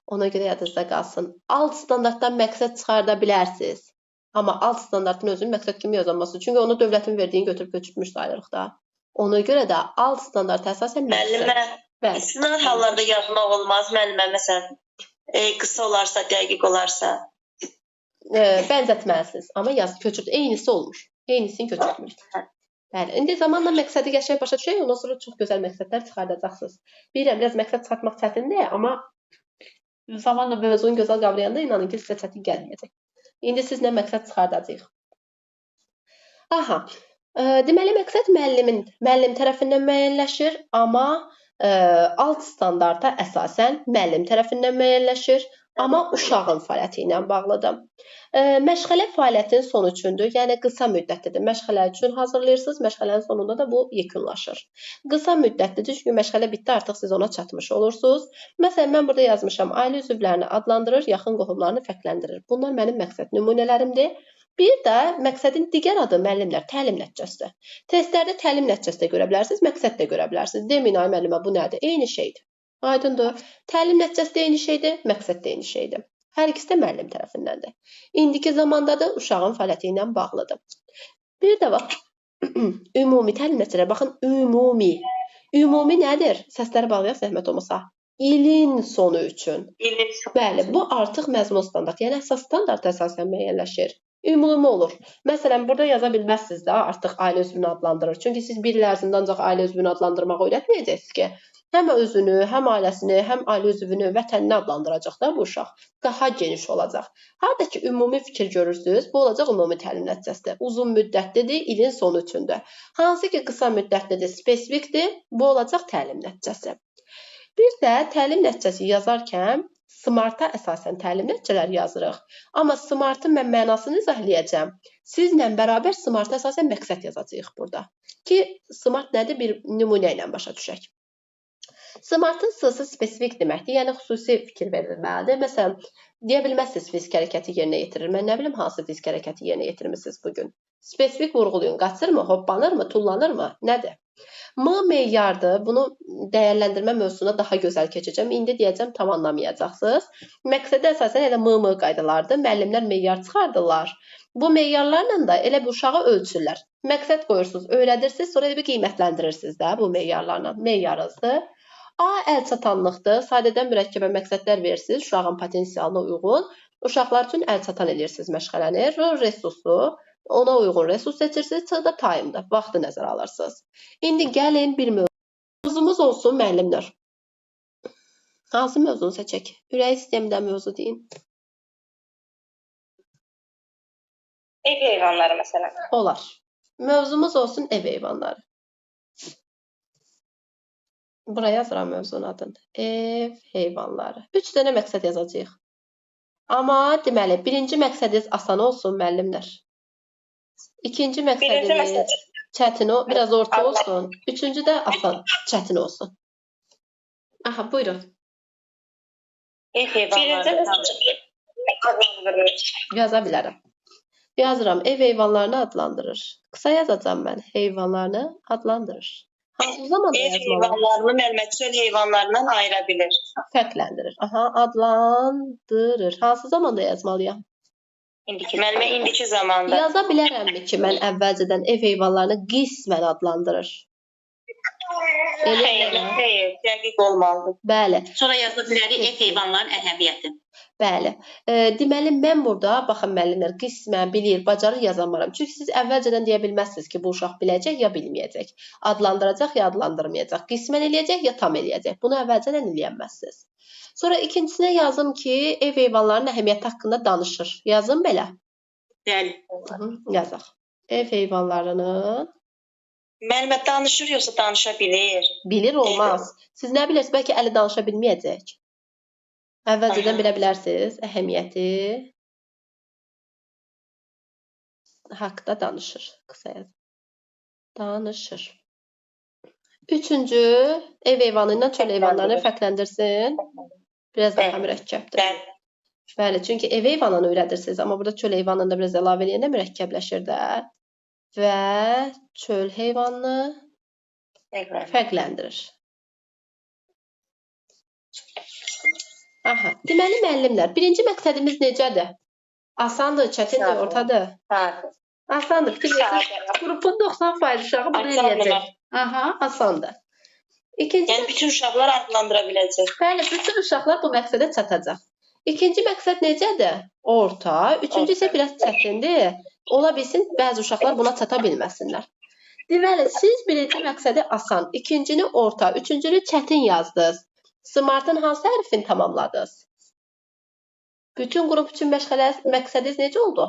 S1: Ona görə yadınızda qalsın. Alt standartdan məqsəd çıxarda bilərsiniz. Amma alt standartın özünün məqsəd kimi yazılması. Çünki onu dövlətin verdiyini götürüb köçürmüş sayılırıq da. Ona görə də alt standarta əsasən məqsəd.
S3: Müəllimə, istisna hallarda yazmaq olmaz. Müəllimə, məsələn, qısa olarsa, dəqiq olarsa.
S1: bənzətməlisiniz. Amma köçürt. Eynisi olmur. Eynisini köçürtmür. Bəli. İndi zamanla məqsədi qəşəng başa düşək, ondan sonra çox gözəl məqsədlər çıxardacaqsınız. Bilirəm, biraz məqsəd çıxartmaq çətindir, amma zamanla mövzunu gözəl qavrayanda inanın ki, sizə çətin gəlməyəcək. İndi sizlə məqsəd çıxardacağıq. Aha. Deməli, məqsəd müəllim tərəfindən müəyyənləşir, amma alt standarta əsasən müəllim tərəfindən müəyyənləşir, amma uşağın fəaliyyəti ilə bağlıdır. Məşğələ fəaliyyətin son üçündür, yəni qısa müddətlidir. Məşğələ üçün hazırlayırsınız, məşğələnin sonunda da bu yekunlaşır. Qısa müddətlidir, çünki məşğələ bitdi, artıq siz ona çatmış olursunuz. Məsələn, mən burada yazmışam, ailə üzvlərini adlandırır, yaxın qohumlarını fərqləndirir. Bunlar mənim məqsəd nümunələrimdir. Bir də məqsədin digər adı müəllimlər, təlim nəticəsidir. Testlərdə təlim nəticəsi də görə bilərsiniz, məqsəd də görə bilərsiniz. Deməyin, ay müəllimə, bu nədir? Eyni şeydir. Aydındır. Təlim nəticəsi də eyni şeydir, məqsəd də eyni şeydir. Hər ikisi də müəllim tərəfindəndir. İndiki zamanda da uşağın fəaliyyəti ilə bağlıdır. Bir də bax, ümumi təlim nəticələri. Baxın, ümumi. Ümumi nədir? Səsləri bağlayaq, zəhmət olmasa. İlin sonu üçün. Bəli, bu artıq məzmun standart, yəni əsas standarta əsasən müəyyənləşir. Ümumi olur. Məsələn, burada yaza bilməzsiniz də, artıq ailə üzvünü adlandırır. Çünki siz bir il ərzində ancaq ailə üzvünü adlandırmağı öyrətməyəcəksiniz ki, həm özünü, həm ailəsini, həm ailə üzvünü, vətənini adlandıracaq da bu uşaq. Daha geniş olacaq. Harada ki, ümumi fikir görürsünüz, bu olacaq ümumi təlim nəticəsidir. Uzun müddətlidir, ilin sonu üçündür. Hansı ki, qısa müddətlidir, spesifikdir, bu olacaq təlim nəticəsi. Bir də təlim nəticəsi yazarkən SMART-a əsasən təlim nəticələri yazırıq. Amma SMART-ın mən mənasını izah-eləyəcəm. Sizlə bərabər SMART-a əsasən məqsəd yazacağıq burada. Ki, SMART nədir? Bir nümunə ilə başa düşək. SMART-ın S-sı spesifik deməkdir, yəni xüsusi fikir verilməlidir. Məsələn, deyə bilməzsiniz fizik hərəkəti yerinə yetirir. Mən nə bilim, hansı fizik hərəkəti yerinə yetirmişsiniz bugün? Spesifik vurğulayın. Qaçırmı, hoppanırmı, tullanırmı? Nədir? M meyardır. Bunu dəyərləndirmə mövzusuna daha gözəl keçəcəm. İndi deyəcəm, tam anlamayacaqsınız. Məqsədə əsasən elə M qaydalardır. Müəllimlər meyar çıxardırlar. Bu meyarlarla da elə bir uşağı ölçürlər. Məqsəd qoyursunuz, öyrədirsiniz, sonra bir qiymətləndirirsiniz də bu meyarlarla. Meyarınızdır. A əlçatanlıqdır. Sadədən mürəkkəbə məqsədlər verirsiniz uşağın potensialına uyğun. Uşaqlar üçün əlçatan edirsiniz məşğələni. R resursu. Ona uyğun resurs seçirsiniz, C da time'dır, vaxtı nəzərə alırsınız. İndi gəlin bir mövzumuz olsun müəllimlər. Hansı mövzunu seçək? Ürək sistemindən mövzu deyin.
S3: Ev heyvanları məsələn.
S1: Olar. Mövzumuz olsun ev heyvanları. Buraya yazıram mövzunun adını. Ev heyvanları. 3 dənə məqsəd yazacağıq. Amma deməli, birinci məqsədiniz asan olsun müəllimlər. İkinci məqsədimiz çətin, biraz orta olsun. Üçüncü də asan, çətin olsun. Aha, buyurun.
S3: Ev heyvanları adlandırır.
S1: Yaza bilərəm. Yazıram, ev heyvanlarını adlandırır. Qısa yazacağım mən, heyvanlarını adlandırır. Hansı zamanda
S3: ev
S1: yazmalıyam?
S3: heyvanlarını müəllimə çöl heyvanlarından ayıra bilir.
S1: Fərqləndirir. Aha, adlandırır. Hansı zamanda yazmalıyam?
S3: Müəllimə indiki zamanda.
S1: Yaza bilərəmmi ki, mən əvvəlcədən ev heyvanlarını qismən adlandırır?
S3: Xeyr, dəqiq olmalıdır.
S1: Bəli.
S4: Sonra yaza bilərik ev heyvanların əhəmiyyəti.
S1: Bəli. Deməli, mən burada, baxın müəllimlər, qismən bilir, bacarır yazamaram. Çünki siz əvvəlcədən deyə bilməzsiniz ki, bu uşaq biləcək ya bilməyəcək. Adlandıracaq ya adlandırmayacaq. Qismən eləyəcək ya tam eləyəcək. Bunu əvvəlcədən eləyənməzsiniz. Sonra ikincisinə yazım ki, ev heyvanlarının əhəmiyyəti haqqında danışır. Yazım belə.
S4: Bəli.
S1: Yazaq. Ev heyvanlarının
S3: Müəllimə danışır yoxsa danışa bilir?
S1: bilir olmaz. Siz nə bilirsiniz? Bəlkə əli danışa bilməyəcək. Əvvəlcədən bilə bilərsiniz. Əhəmiyyəti haqqda danışır. Qısa yaz. Danışır. Üçüncü, ev heyvanı ilə çöl heyvanlarını fərqləndirsin. Biraz daha mürəkkəbdir. Bəli, çünki ev heyvanını öyrədirsiniz, amma burada çöl heyvanını da biraz əlavə eləyəndə mürəkkəbləşir də. Və çöl heyvanını fərqləndirir. Aha, deməli müəllimlər, birinci məqsədimiz necədir? Asandır, çətindir, ortadır. Asandır, fikir verirsiniz. Qrupun 90% uşağı bunu eləyəcək. Aha, asandır. İkinci,
S3: Yəni bütün uşaqlar adlandıra biləcək.
S1: bəli, bütün uşaqlar bu məqsədə çatacaq. İkinci məqsəd necədir? Orta. Üçüncü isə biraz çətindir. Ola bilsin, bəzi uşaqlar buna çata bilməsinlər. Deməli, siz birinci məqsədi asan, ikincini orta, üçüncünü çətin yazdınız. Smartın hansı hərfini tamamladınız? Bütün qrup üçün məqsədiniz necə oldu?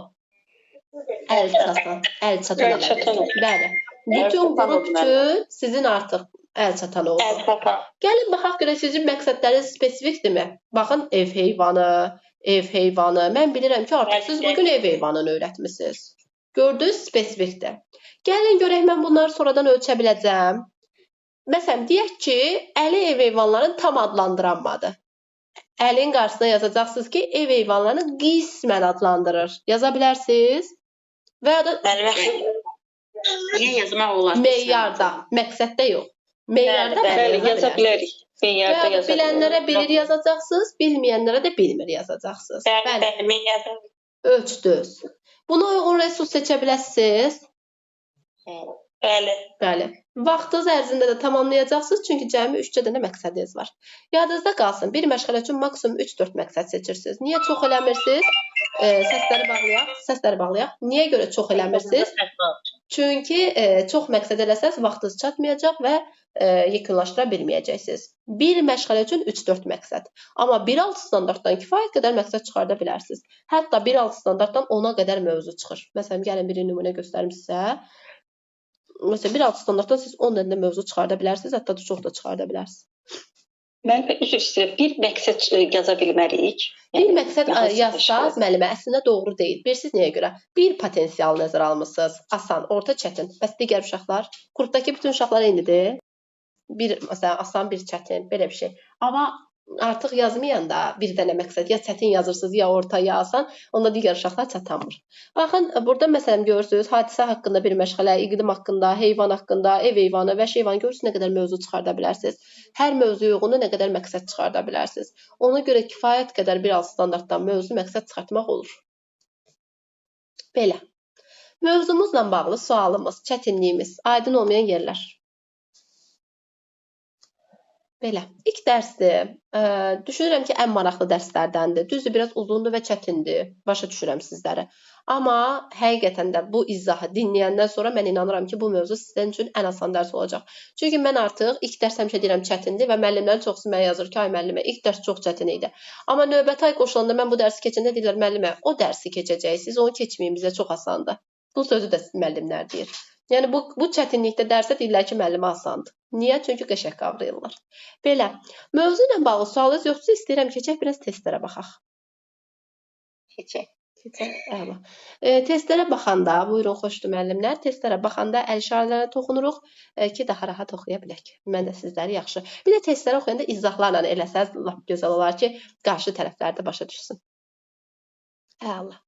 S1: Əl çatan. Əl çatan elədiniz. Bəli. Bütün qrup üçün sizin artıq əl çatan oldu. Gəlin baxaq görək sizin məqsədləriniz spesifikdirmi? Baxın, ev heyvanı. Mən bilirəm ki, artıq siz bugün ev heyvanını öyrətmişsiniz. Gördünüz, spesifikdir. Gəlin görək, mən bunları sonradan ölçə biləcəm. Məsələn, deyək ki, əli ev heyvanlarını tam adlandıranmadı. Əlin qarşısına yazacaqsınız ki, ev heyvanlarını qismən adlandırır. Yaza bilərsiniz. Və ya da
S4: Niyə yazmaq olar?
S1: meyarda, məqsəddə yox. Meyarda
S5: yaza bilərik. Meyarda yaza
S1: bilənlərə bilir yazacaqsınız, bilməyənlərə də bilmir yazacaqsınız.
S3: Bəli.
S1: Ölçdünüz. Buna uyğun resurs seçə biləsiniz.
S3: Bəli.
S1: Vaxtınız ərzində də tamamlayacaqsınız, çünki cəmi 3 dənə məqsədiniz var. Yadınızda qalsın, bir məşğələ üçün maksimum 3-4 məqsəd seçirsiniz. Niyə çox eləmirsiniz? Səsləri bağlayaq. Niyə görə çox eləmirsiniz? Çünki çox məqsəd eləsəz, vaxtınız çatmayacaq və yekunlaşdıra bilməyəcəksiniz. Bir məşğələ üçün 3-4 məqsəd. Amma 1.6 standartdan kifayət qədər məqsəd çıxarda bilərsiniz. Hətta 1.6 standartdan 10-a qədər mövzu çıxır. Məsələn, gəlin bir nümunə göstərim sizə. Məsələn, 1.6 standartdan siz 10 dənə mövzu çıxarda bilərsiniz, hətta da çox da çıxarda bilərsiniz.
S5: Mən üzr istəyirəm, bir məqsəd yaza bilmərik.
S1: Bir məqsəd yazsaz, müəllimə, əslində doğru deyil. Bilirsiniz nəyə görə? Bir potensial nəzərə almısınız. Asan, orta, çətin. Bəs digər uşaqlar? Qrupdakı bütün uşaqlar eynidir. Bir, məsələn, asan, bir çətin, belə bir şey. Amma artıq yazmayanda bir dənə məqsəd, ya çətin yazırsınız, ya orta, ya asan, onda digər uşaqlar çatanmır. Baxın, burada məsələn görürsünüz, hadisə haqqında bir məşğələ, iqlim haqqında, heyvan haqqında, ev heyvanı və heyvan görürsünüz nə qədər mövzu çıxarda bilərsiniz. Hər mövzuya uyğun nə qədər məqsəd çıxarda bilərsiniz. Ona görə kifayət qədər 1.6 standartdan mövzu məqsəd çıxartmaq olur. Belə. Mövzumuzla bağlı sualımız, çətinliyimiz, aydın olmayan yerlər. Belə, ilk dərsdir. Düşünürəm ki, ən maraqlı dərslərdəndir. Düzdür, biraz uzundur və çətindir. Başa düşürəm sizləri. Amma həqiqətən də bu izahı dinləyəndən sonra mən inanıram ki, bu mövzu sizin üçün ən asan dərs olacaq. Çünki mən artıq ilk dərs həmişə deyirəm çətindir və müəllimlərin çoxsu mənə yazır ki, ay müəllimə, ilk dərs çox çətin idi. Amma növbəti ay qoşulanda mən bu dərsi keçəndə deyirlər, müəllimə, o dərsi keçəcəksiniz, onu keçməyin, bizə çox asandır. Bu sözü də müəllimlər deyir. Yəni bu çətinlikdə dərsə deyirlər ki, müəllimə asandır. Niyə? Çünki qəşəng qavrayırlar. Belə, mövzu ilə bağlı sualınız yoxsa istəyirəm keçək biraz testlərə baxaq. Keçək. Əla. Testlərə baxanda, buyurun xoşdur müəllimlər, testlərə baxanda əl işarələrə toxunuruq ki, daha rahat oxuya bilək. Mən də sizləri yaxşı. Bir də testləri oxuyanda izahlarla eləsəz lap gözəl olar ki, qarşı tərəflər də başa düşsün. Əla.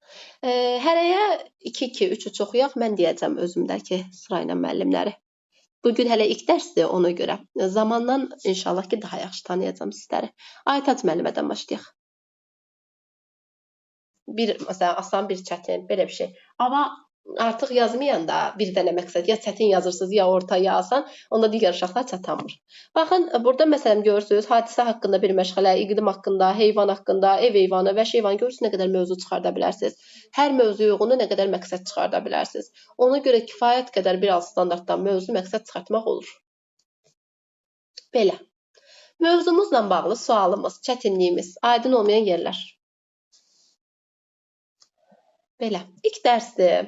S1: Hərəyə 2-2-3 oxuyaq. Mən deyəcəm özümdəki sırayla müəllimləri. Bugün hələ ilk dərsdir ona görə. Zamandan inşallah ki, daha yaxşı tanıyacam sizləri. Aytac müəllimədən başlayaq. Bir, məsələn, asan, bir çətin, belə bir şey. Amma artıq yazmayanda bir dənə məqsəd, ya çətin yazırsınız, ya orta, ya asan, onda digər uşaqlar çatanmır. Baxın, burada məsələn görürsünüz, hadisə haqqında bir məşğələ, iqlim haqqında, heyvan haqqında, ev heyvanı və heyvan görürsünüz nə qədər mövzu çıxarda bilərsiniz. Hər mövzuya uyğun nə qədər məqsəd çıxarda bilərsiniz. Ona görə kifayət qədər 1.6 standartdan mövzu məqsəd çıxartmaq olur. Belə. Mövzumuzla bağlı sualımız, çətinliyimiz, aydın olmayan yerlər. Belə, ilk dərsdir.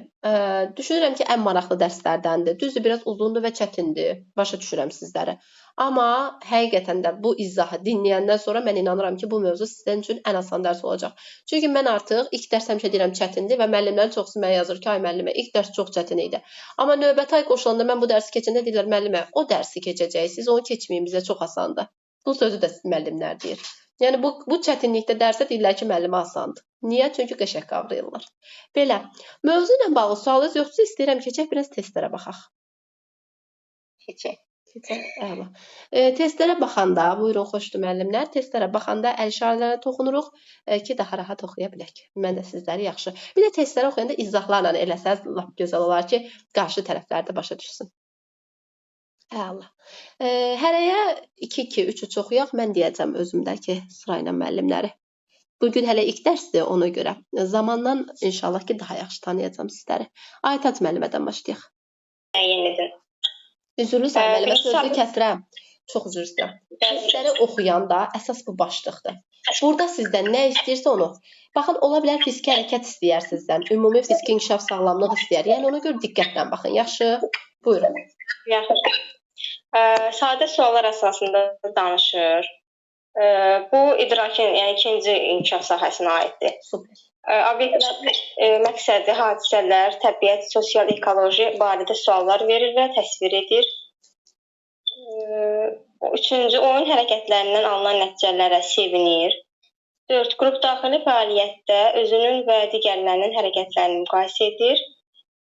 S1: Düşünürəm ki, ən maraqlı dərslərdəndir. Düzdür, biraz uzundur və çətindir. Başa düşürəm sizləri. Amma həqiqətən də bu izahı dinləyəndən sonra mən inanıram ki, bu mövzu sizin üçün ən asan dərs olacaq. Çünki mən artıq ilk dərs həmişə deyirəm çətindir və müəllimlərin çoxsu mənə yazır ki, ay müəllimə, ilk dərs çox çətin idi. Amma növbəti ay qoşulanda mən bu dərsi keçəndə deyirlər, müəllimə, o dərsi keçəcəksiniz, onu keçməyin, bizə çox asandır. Bu sözü də müəllimlər deyir. Yəni bu çətinlikdə dərsə deyirlər ki, müəllimə asandır. Niyə? Çünki qəşəng qavrayırlar. Belə, mövzu ilə bağlı sualınız yoxsa istəyirəm keçək biraz testlərə baxaq. Keçək. Əla. Testlərə baxanda, buyurun xoşdur müəllimlər, testlərə baxanda əl işarələrə toxunuruq ki, daha rahat oxuya bilək. Mən də sizləri yaxşı. Bir də testləri oxuyanda izahlarla eləsəz lap gözəl olar ki, qarşı tərəflər də başa düşsün. Əla. Hərəyə 2-2-3 oxuyaq. Mən deyəcəm özümdəki sırayla müəllimləri. Bugün hələ ilk dərsdir ona görə. Zamandan inşallah ki daha yaxşı tanıyacağam sizləri. Aytac müəllimədən başlayaq.
S6: Müəyyən.
S1: Üzrlü sən müəllimə
S6: Peki,
S1: sözü kəsirəm. Çox üzr istəyirəm. Dərsləri oxuyanda əsas bu başlıqdır. Burada sizdən nə istəyirsə onu. Baxın, ola bilər fiziki hərəkət istəyər sizdən. Ümumi fiziki inkişaf sağlamlıq istəyər. Yəni ona görə diqqətlə baxın. Yaxşı? Buyurun.
S6: Yaxşı. Sadə suallar əsasında danışır. Bu idrakin, yəni ikinci inkişaf sahəsinə aiddir.
S1: Super.
S6: Obyektlər məqsədi, hadisələr, təbiət, sosial ekoloji barədə suallar verir və təsvir edir. Üçüncü, oyun hərəkətlərindən alınan nəticələrə sevinir. 4. Qrup daxili fəaliyyətdə özünün və digərlərinin hərəkətlərini müqayisə edir.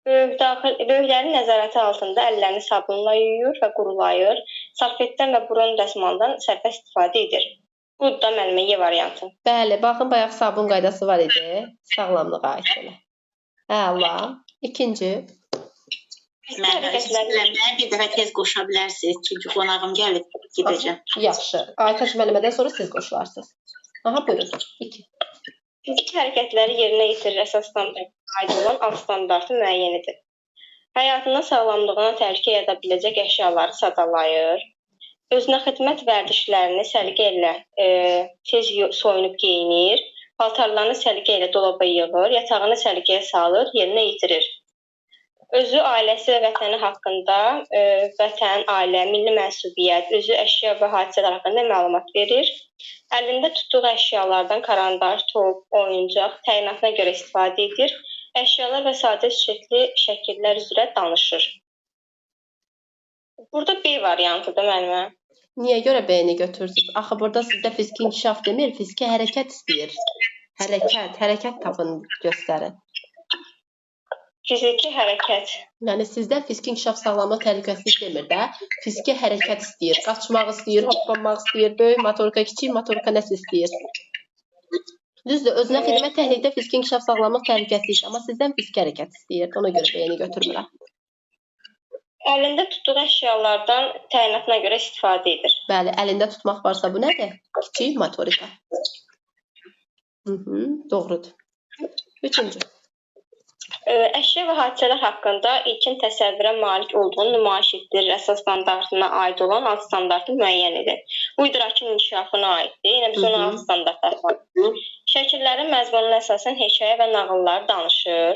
S6: Böyüklərin nəzarəti altında əllərini sabunla yuyur və qurulayır. Salfetdən və burun dəsmaldan sərbəst istifadə edir. Bu da müəllimə Y variantı.
S1: Bəli, baxın bayaq sabun qaydası var idi. Sağlamlığa aid elə. Allah. İkinci.
S4: Mənə bir dəfə tez qoşa bilərsiniz. Çünki qonağım gəlib gedəcəm.
S1: Yaxşı. Aytac müəllimədən sonra siz qoşularsınız. Aha, buyurun. 2.
S6: Fiziki hərəkətləri yerinə yetirir əsas standartına aid olan alt standartı müəyyən edir. Həyatında sağlamlığına təhlükə yarada biləcək əşyaları sadalayır. Özünə xidmət vərdişlərini səliqə ilə tez soyunub geyinir. Paltarlarını səliqə ilə dolaba yığır. Yatağını səliqəyə salır, yerinə yetirir. Özü, ailəsi və vətəni haqqında vətən, ailə, milli mənsubiyyət, özü, əşya və hadisələr haqqında məlumat verir. Əlində tutduğu əşyalardan karandaş, top, oyuncaq təyinatına görə istifadə edir. Əşyalar və sadə süjetli şəkillər üzrə danışır. Burada B variantıdır müəllimə.
S1: Niyə görə B-ni götürsünüz? Axı burada sizdə fiziki inkişaf demir, fiziki hərəkət istəyir. Hərəkət tapın, göstərin.
S6: Fiziki hərəkət.
S1: Yəni sizdə fiziki inkişaf sağlamlıq təhlükəsizlik demir də, fiziki hərəkət istəyir. Qaçmaq istəyir, hoppanmaq istəyir, böyük motorika, kiçik motorika nəsə istəyir. Düzdür, özünə xidmət təhlükdə fiziki inkişaf sağlamlıq təhlükəsizlik, amma sizdən fiziki hərəkət istəyir. Ona görə B-ni götürmürəm.
S6: Əlində tutduğu əşyalardan təyinatına görə istifadə edir.
S1: Bəli, əlində tutmaq varsa bu nədir? Kiçik motorika. Doğrudur. Üçüncü.
S6: Əşya və hadisələr haqqında ilkin təsəvvürə malik olduğunu nümayiş etdirir. Əsas standartına aid olan alt standartı müəyyən edir. Bu idrakin inkişafına aiddir. Yəni biz ona alt standartlar var. Şəkillərin məzmununa əsasən hekayə və nağıllar danışır.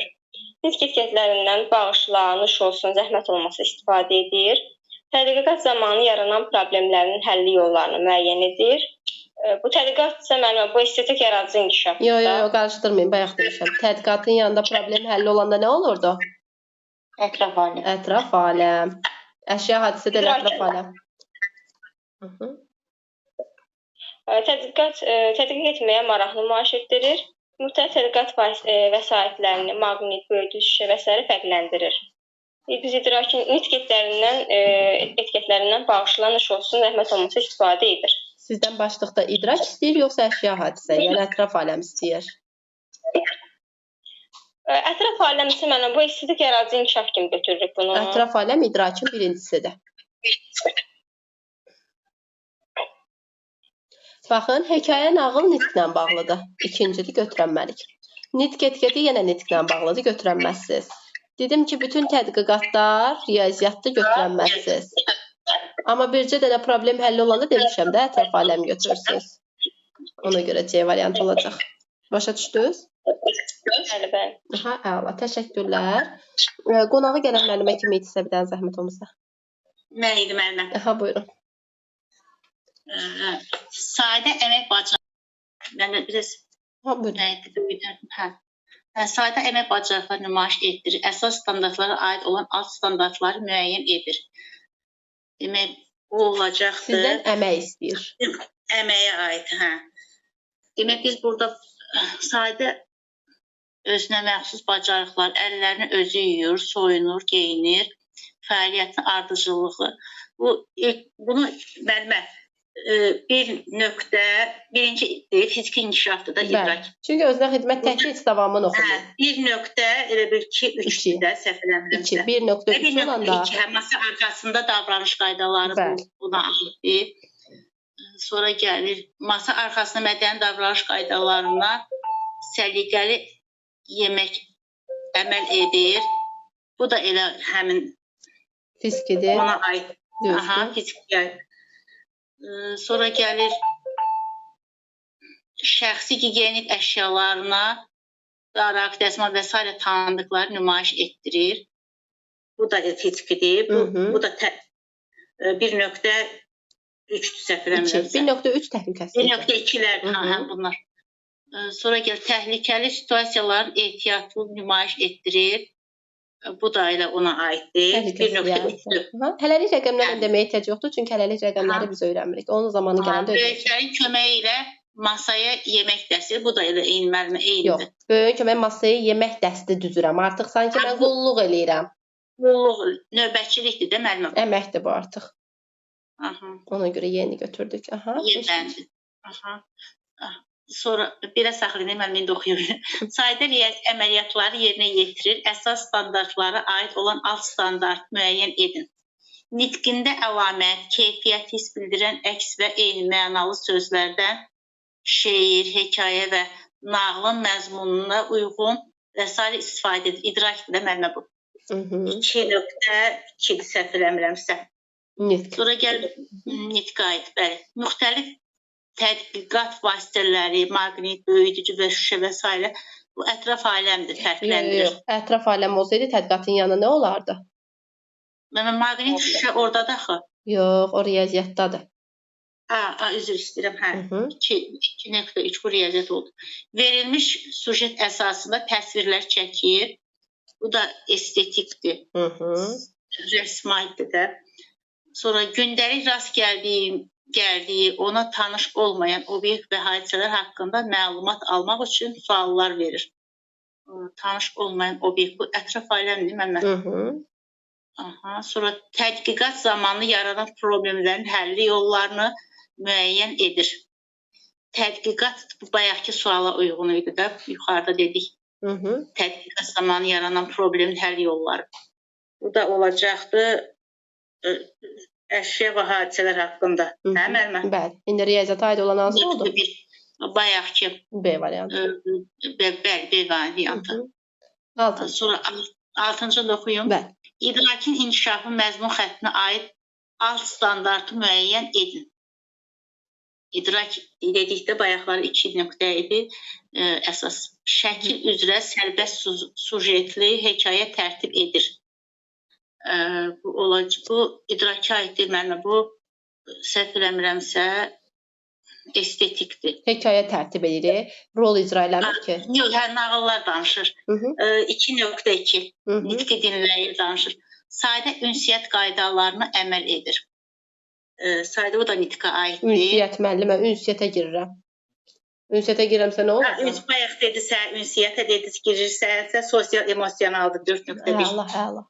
S6: Nitq etiketlərindən bağışla, nuş olsun, zəhmət olmasa istifadə edir. Tədqiqat zamanı yaranan problemlərin həlli yollarını müəyyən edir. Bu tədqiqat isə müəllimə bu estetik yaradıcı inkişafdır.
S1: Yox, qarışdırmayın, bayaq demişəm. Tədqiqatın yanında problem həlli olanda nə olurdu?
S3: Ətraf aləm.
S1: Ətraf aləm. Əşya hadisədə ətraf aləm.
S6: Tədqiq etməyə maraq nümayiş etdirir. Müxtəlif tədqiqat vəsaitlərini, maqnit, böyüdücü şüşə və s. fərqləndirir. Biz idrakin nitq etiketlərindən bağışla, nuş olsun, zəhmət olmasa istifadə edir.
S1: Sizdən başlıqda idrak istəyir, yoxsa əşya hadisə, yəni ətraf aləm istəyir?
S6: Ətraf aləm isə mənə bu estetik yaradıcı inkişaf kimi götürürük bunu.
S1: Ətraf aləm idrakin birincisidir. Baxın, hekayə nağıl nitqlə bağlıdır. İkincidir, götürənməlik. Nitq etiketi yenə nitqlə bağlıdır, götürənməzsiz. Dedim ki, bütün tədqiqatlar riyaziyyatda götürənməzsiz. Amma bircə dənə problem həlli olanda demişəm də, ətraf aləm götürürsünüz. Ona görə C variantı olacaq. Başa düşdünüz?
S6: Bəli, bəli.
S1: Aha, əla, təşəkkürlər. Qonağı gələn müəllimə kimi idisə bir dənə zəhmət olmasa.
S4: Mən idim müəllimə.
S1: Aha, buyurun.
S4: Sadə əmək bacarıqları. Mən biraz Sadə əmək bacarıqları nümayiş etdirir. Əsas standartlara aid olan alt standartları müəyyən edir. Demək, bu olacaqdır.
S1: Sizdən əmək istəyir.
S4: Əməyə aid, hə. Demək, biz burada sadə özünə məxsus bacarıqlar, əllərini özü yuyur, soyunur, geyinir, fəaliyyətin ardıcılığı. Bunu müəllimə bir nöqtə, birinci fiziki inkişafdır da idrak.
S1: Çünki özünə xidmət təhqiq davamını oxuyur.
S4: Bir nöqtə, elə bir 2-3 də səhv eləmirəmsə.
S1: 1.3 olanda.
S4: Masa arxasında davranış qaydaları buna aiddir. Sonra gəlir masa arxasında mədəni davranış qaydalarına səliqəli yemək əməl edir. Bu da elə həmin
S1: Fiskidir.
S4: ona aid. Aha,
S1: Düzdür.
S4: fiziki. Sonra gəlir şəxsi gigiyenik əşyalarına daraq, dəsmal və s. tanıdıqları nümayiş etdirir. Bu da fizikidir. Bu da 1.3 səhv eləmirəmsə.
S1: 1.3 təhlükəsizlik.
S4: 1.2'lər bunlar. Sonra gəlir təhlükəli situasiyaların ehtiyatlı nümayiş etdirir. Bu da elə ona aiddir. 1.3.
S1: Hələlik rəqəmlərlə deməyə ehtiyac yoxdur, çünki hələlik rəqəmləri biz öyrənmirik. Onun zamanı gələndə öyrənəcəyik.
S4: Böyüklərin köməyi ilə masaya yemək dəsti. Bu da elə eyni müəllimə eynidir.
S1: Yox, böyük kömək masaya yemək dəsti düzürəm. Artıq sanki mən qulluq eləyirəm.
S4: Qulluq, növbətçilikdir də müəllimə.
S1: Əməkdir bu artıq. Ona görə yeni götürdük.
S4: Yenidir. Sonra belə saxlayın, mən indi oxuyuram. Sadə riyazi əməliyyatları yerinə yetirir, əsas standartlara aid olan alt standart müəyyən edin. Nitqində əlamət, keyfiyyət his bildirən əks və eyni mənalı sözlərdən şeir, hekayə və nağılın məzmununa uyğun və s. istifadə edir. İdrakdır da müəllimə bu. 2.2 səhv eləmirəmsə. Sonra gəlir nitqə aid. Bəli. Müxtəlif tədqiqat vasitələri, maqnit, böyüdücü və şüşə və s. bu ətraf aləmdir, fərqləndirir.
S1: Ətraf aləm olsaydı tədqiqatın yanı nə olardı?
S4: Maqnit, şüşə oradadır axı.
S1: Yox, o riyaziyyatdadır.
S4: Üzr istəyirəm, 2.3 bu riyaziyyat oldu. Verilmiş sujet əsasında təsvirlər çəkir. Bu da estetikdir. Rəsmaydır da. Sonra gündəlik rast gəldiyi, ona tanış olmayan obyekt və hadisələr haqqında məlumat almaq üçün suallar verir. Tanış olmayan obyekt, bu ətraf aləmdir məndən. Sonra tədqiqat zamanı yaranan problemlərin həlli yollarını müəyyən edir. Tədqiqat bu bayaqki suala uyğun idi da, yuxarıda dedik. Tədqiqat zamanı yaranan problemin həlli yolları. Bu da olacaqdı əşya və hadisələr haqqında. Hə, müəllimə?
S1: Bəli. İndi riyaziyyata aid olan hansı oldu?
S4: Bayaqki.
S1: B variantı.
S4: Bəli, B variantı. Sonra 6-cı da oxuyum.
S1: Bəli.
S4: İdrakin inkişafı məzmun xəttinə aid alt standartı müəyyən edin. İdrak dedikdə bayaqları 2 nöqtə idi. Əsas şəkil üzrə sərbəst sujetli hekayə tərtib edir. Bu idraki aiddir mənə. Bu səhv eləmirəmsə estetikdir.
S1: Hekayə tərtib edir. Rol icra eləmir ki.
S4: Yox, nağıllar danışır. 2.2 nitqi dinləyir danışır. Sadə ünsiyyət qaydalarına əməl edir. Sadə bu da nitqə aiddir.
S1: Ünsiyyət müəllimə, ünsiyyətə girirəm. Ünsiyyətə girəmsə nə olur?
S4: Bayaq dedisə, ünsiyyətə girirsə, sosial emosionaldır 4.1.
S1: Əla.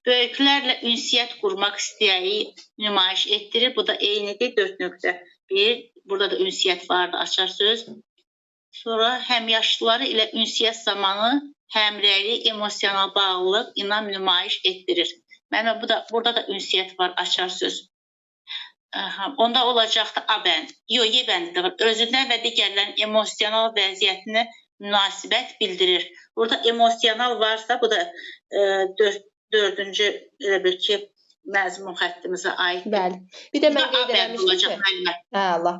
S4: Böyüklərlə ünsiyyət qurmaq istəyi nümayiş etdirir. Bu da eynidir 4.1. Burada da ünsiyyət vardı, açar söz. Sonra həmyaşlıları ilə ünsiyyət zamanı həmrəylik, emosional bağlılıq, inam nümayiş etdirir. Mənim burada da ünsiyyət var, açar söz. Onda olacaqdı A bənd. Yox, Y bəndi də var. Özündən və digərlərin emosional vəziyyətinə münasibət bildirir. Burada emosional varsa, bu da 4-cü elə bil ki, məzmun xəttimizə aiddir.
S1: Bəli. Bir də mən qeyd eləmişdim ki,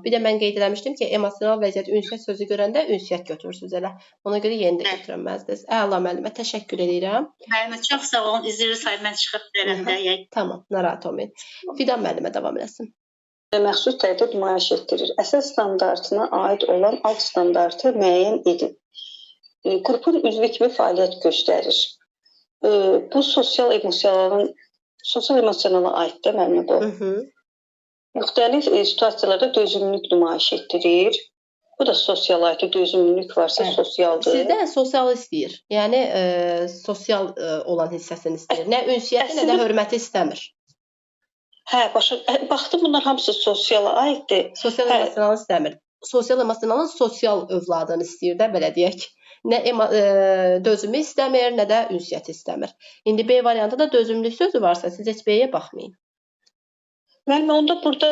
S1: bir də mən qeyd eləmişdim ki, emosional vəziyyət, ünsiyyət sözü görəndə ünsiyyət götürürsünüz elə. Ona görə yeni də götürənməzdiniz. Əla müəllimə, təşəkkür edirəm.
S4: Müəllimə, çox sağ olun. İzləyir say, mən çıxıb verəndə.
S1: Tamam, narahat olmayın. Fidan müəllimə davam eləsin.
S7: Məxsus tərtib nümayiş etdirir. Əsas standartına aid olan alt standartı müəyyən edin. Qrupun üzvü kimi fəaliyyət göstərir. Bu sosial emosionala aiddir müəllimə bu. Müxtəlif situasiyalarda dözümlülük nümayiş etdirir. Bu da sosial aiddir. Dözümlülük varsa sosialdır.
S1: Sizdə sosial istəyir. Yəni sosial olan hissəsini istəyir. Nə ünsiyyəti, nə də hörməti istəmir.
S7: Hə, baxdım bunlar hamısı sosiala aiddir.
S1: Sosial emosionalı istəmir. Sosial emosionalın sosial övladını istəyir də, belə deyək. Nə dözümü istəmir, nə də ünsiyyəti istəmir. İndi B variantında dözümlülük sözü varsa, siz heç B-yə baxmayın.
S7: Müəllimə, onda burada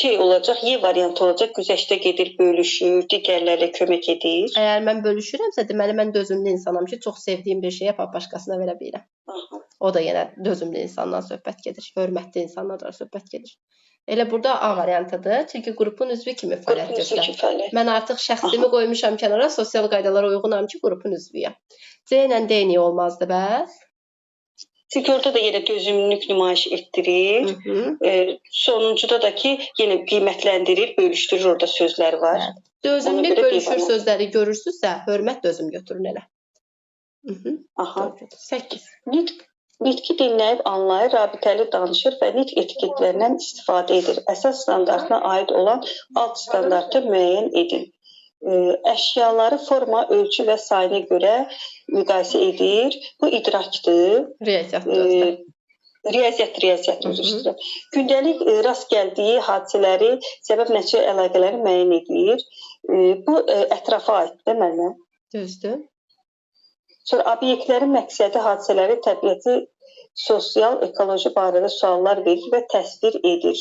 S7: şey olacaq, Y variantı olacaq, güzəştə gedir, bölüşür, digərlərə kömək edir.
S1: Əgər mən bölüşürəmsə, deməli mən dözümlü insanam ki, çox sevdiyim bir şeyi yapıb başqasına verə bilirəm.
S7: Aha.
S1: O da yenə dözümlü insandan söhbət gedir, hörmətli insanlardan söhbət gedir. Elə burada A variantıdır, çünki qrupun üzvü kimi fəaliyyət
S7: Qrupun üzvü
S1: göstərir.
S7: kimi fəaliyyət.
S1: Mən artıq şəxsimi qoymuşam kənara, sosial qaydalara uyğunam ki, qrupun üzvüyəm. C ilə D niyə olmazdı bəs?
S7: Çünki orada da yenə dözümlülük nümayiş etdirir. Sonuncuda da ki, yenə qiymətləndirir, bölüşdürür, orada sözlər var.
S1: Dözümlük bölüşür sözləri görürsünüzsə, hörmət dözüm götürün elə.
S7: Aha.
S1: 8.
S7: Nitqi dinləyib anlayır, rabitəli danışır və nitq etiketlərindən istifadə edir. Əsas standartına aid olan alt standartı müəyyən edin. Əşyaları forma, ölçü və sayına görə müqayisə edir. Bu idrakdır.
S1: Riyaziyyatdır.
S7: Riyaziyyat üzr istəyirəm. Gündəlik rast gəldiyi hadisələri, səbəb-nəticə əlaqələri müəyyən edir. Bu ətrafa aiddir müəllimə.
S1: Düzdür.
S7: Sonra obyektlərin məqsədi, hadisələri, təbiəti, sosial, ekoloji barədə suallar verir və təsvir edir.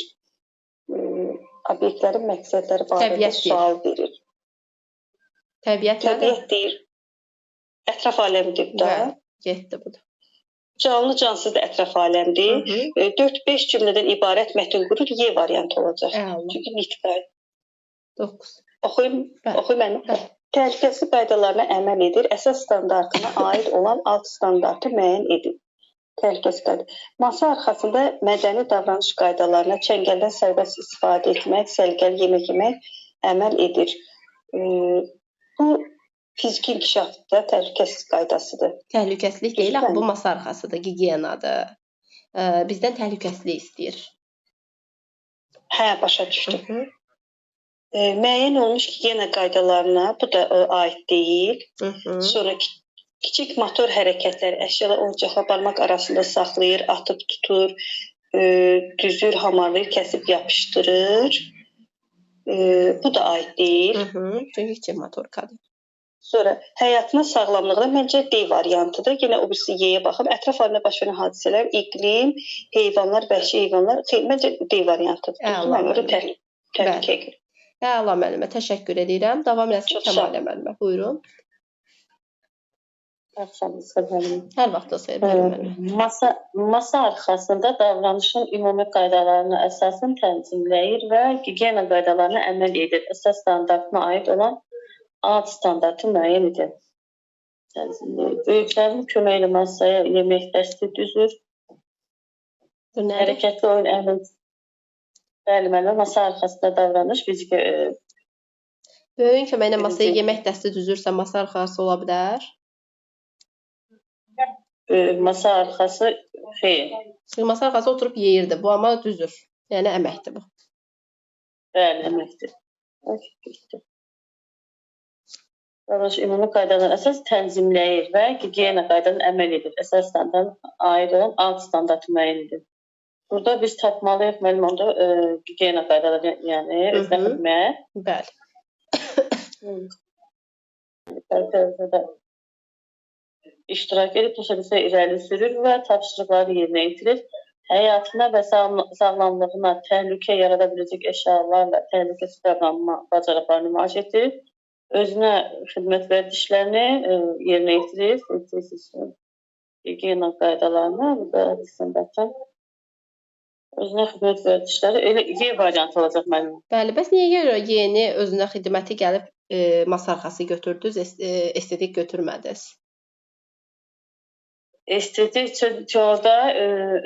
S7: Obyektlərin məqsədləri barədə sual verir.
S1: Təbiət
S7: deyir. Ətraf aləmdir də.
S1: Getdi bu da.
S7: Canlı, cansız da ətraf aləmdir. 4-5 cümlədən ibarət mətn qurur, Y variantı olacaq. Çünki nitq.
S1: 9.
S7: Oxuyum mənim. Təhlükəsizlik qaydalarına əməl edir, əsas standartına aid olan alt standartı müəyyən edir. Təhlükəsizlik qaydaları. Masa arxasında mədəni davranış qaydalarına, çəngəldən sərbəst istifadə etmək, səliqəli yemək yemək əməl edir. Bu fiziki inkişafda təhlükəsizlik qaydasıdır.
S1: Təhlükəsizlik deyil, axı bu masa arxasıdır, gigiyenadır. Bizdən təhlükəsizlik istəyir.
S7: Hə, başa düşdüm. Müəyyən olmuş gigiyena qaydalarına bu da aid deyil. Sonra kiçik motor hərəkətlər, əşyalar oyuncaqla barmaq arasında saxlayır, atıb tutur, düzür, hamarlayır, kəsib yapışdırır. Bu da aid deyil.
S1: Çünki kiçik motorkadır.
S7: Sonra həyatına sağlamlığına məncə D variantıdır. Yenə o birisi Y-yə baxım. Ətraf aləmdə baş verən hadisələr, iqlim, heyvanlar, vəhşi heyvanlar, məncə D variantıdır. Təhlükə.
S1: Əla müəllimə, təşəkkür edirəm. Davam eləsin Kəmalə müəllimə. Buyurun. Hər vaxt da xeyir, buyurun müəllimə.
S8: Masa arxasında davranışın ümumi qaydalarına əsasən tənzimləyir və gigiyena qaydalarına əməl edir. Əsas standartına aid olan alt standartı müəyyən edir. Böyüklərin köməyi ilə masaya yemək dəsti düzür. Hərəkətli oyun əməl. Bəli, müəllimə, masa arxasında davranış fiziki.
S1: Böyüyün köməyi ilə masaya yemək dəsti düzürsə, masa arxası ola bilər?
S8: Masa arxası xeyr.
S1: Çünki masa arxası oturub yeyirdi bu, amma düzür. Yəni əməkdir bu.
S8: Bəli, əməkdir. Davranış ümumi qaydalarına əsas tənzimləyir və gigiyena qaydalarına əməl edir. Əsas standartına aid olan alt standartı müəyyən edir. Burada biz tapmalıyıq, müəllim, onda gigiyena qaydaları, yəni özünə xidmət.
S1: Bəli.
S8: Təhlükəsizlikdə iştirak edib, təşəbbüsü irəli sürür və tapşırıqları yerinə yetirir. Həyatına və sağlamlığına təhlükə yarada biləcək əşyalarla təhlükəsiz davranma bacarıqlarını nümayiş etdirir. Özünə xidmət vərdişlərini yerinə yetirir. Gigiyena qaydalarına özünə xidmət vərdişləri elə Y variantı olacaq mənim.
S1: Bəli, bəs niyə görə yeni özünə xidməti gəlib masa arxası götürdünüz, estetik götürmədiniz?
S8: Estetik çünki orada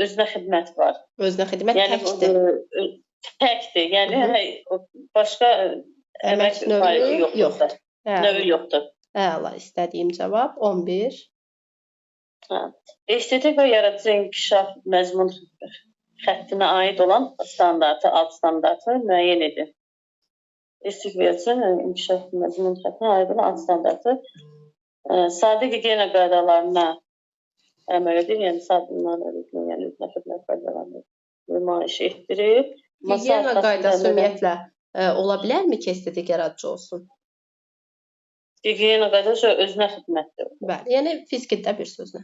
S8: özünə xidmət var.
S1: Özünə xidmət təkdir.
S8: Təkdir, yəni başqa əmək növü yoxdur. Növü yoxdur.
S1: Əla, istədiyim cavab 11.
S8: Estetik və yaradıcı inkişaf məzmun xəttinə aid olan standartı, alt standartı müəyyən edir. Estetik və yaradıcı inkişaf məzmun xəttinə aid olan alt standartı sadə gigiyena qaydalarına əməl edir, yəni sadından yəni özünə xidmət qaydalarını nümayiş etdirir.
S1: Gigiyena qaydası ümumiyyətlə ola bilərmi ki, estetik yaradıcı olsun?
S8: Gigiyena qaydası özünə xidmətdir.
S1: Bəli, yəni fizikidə bir sözlə.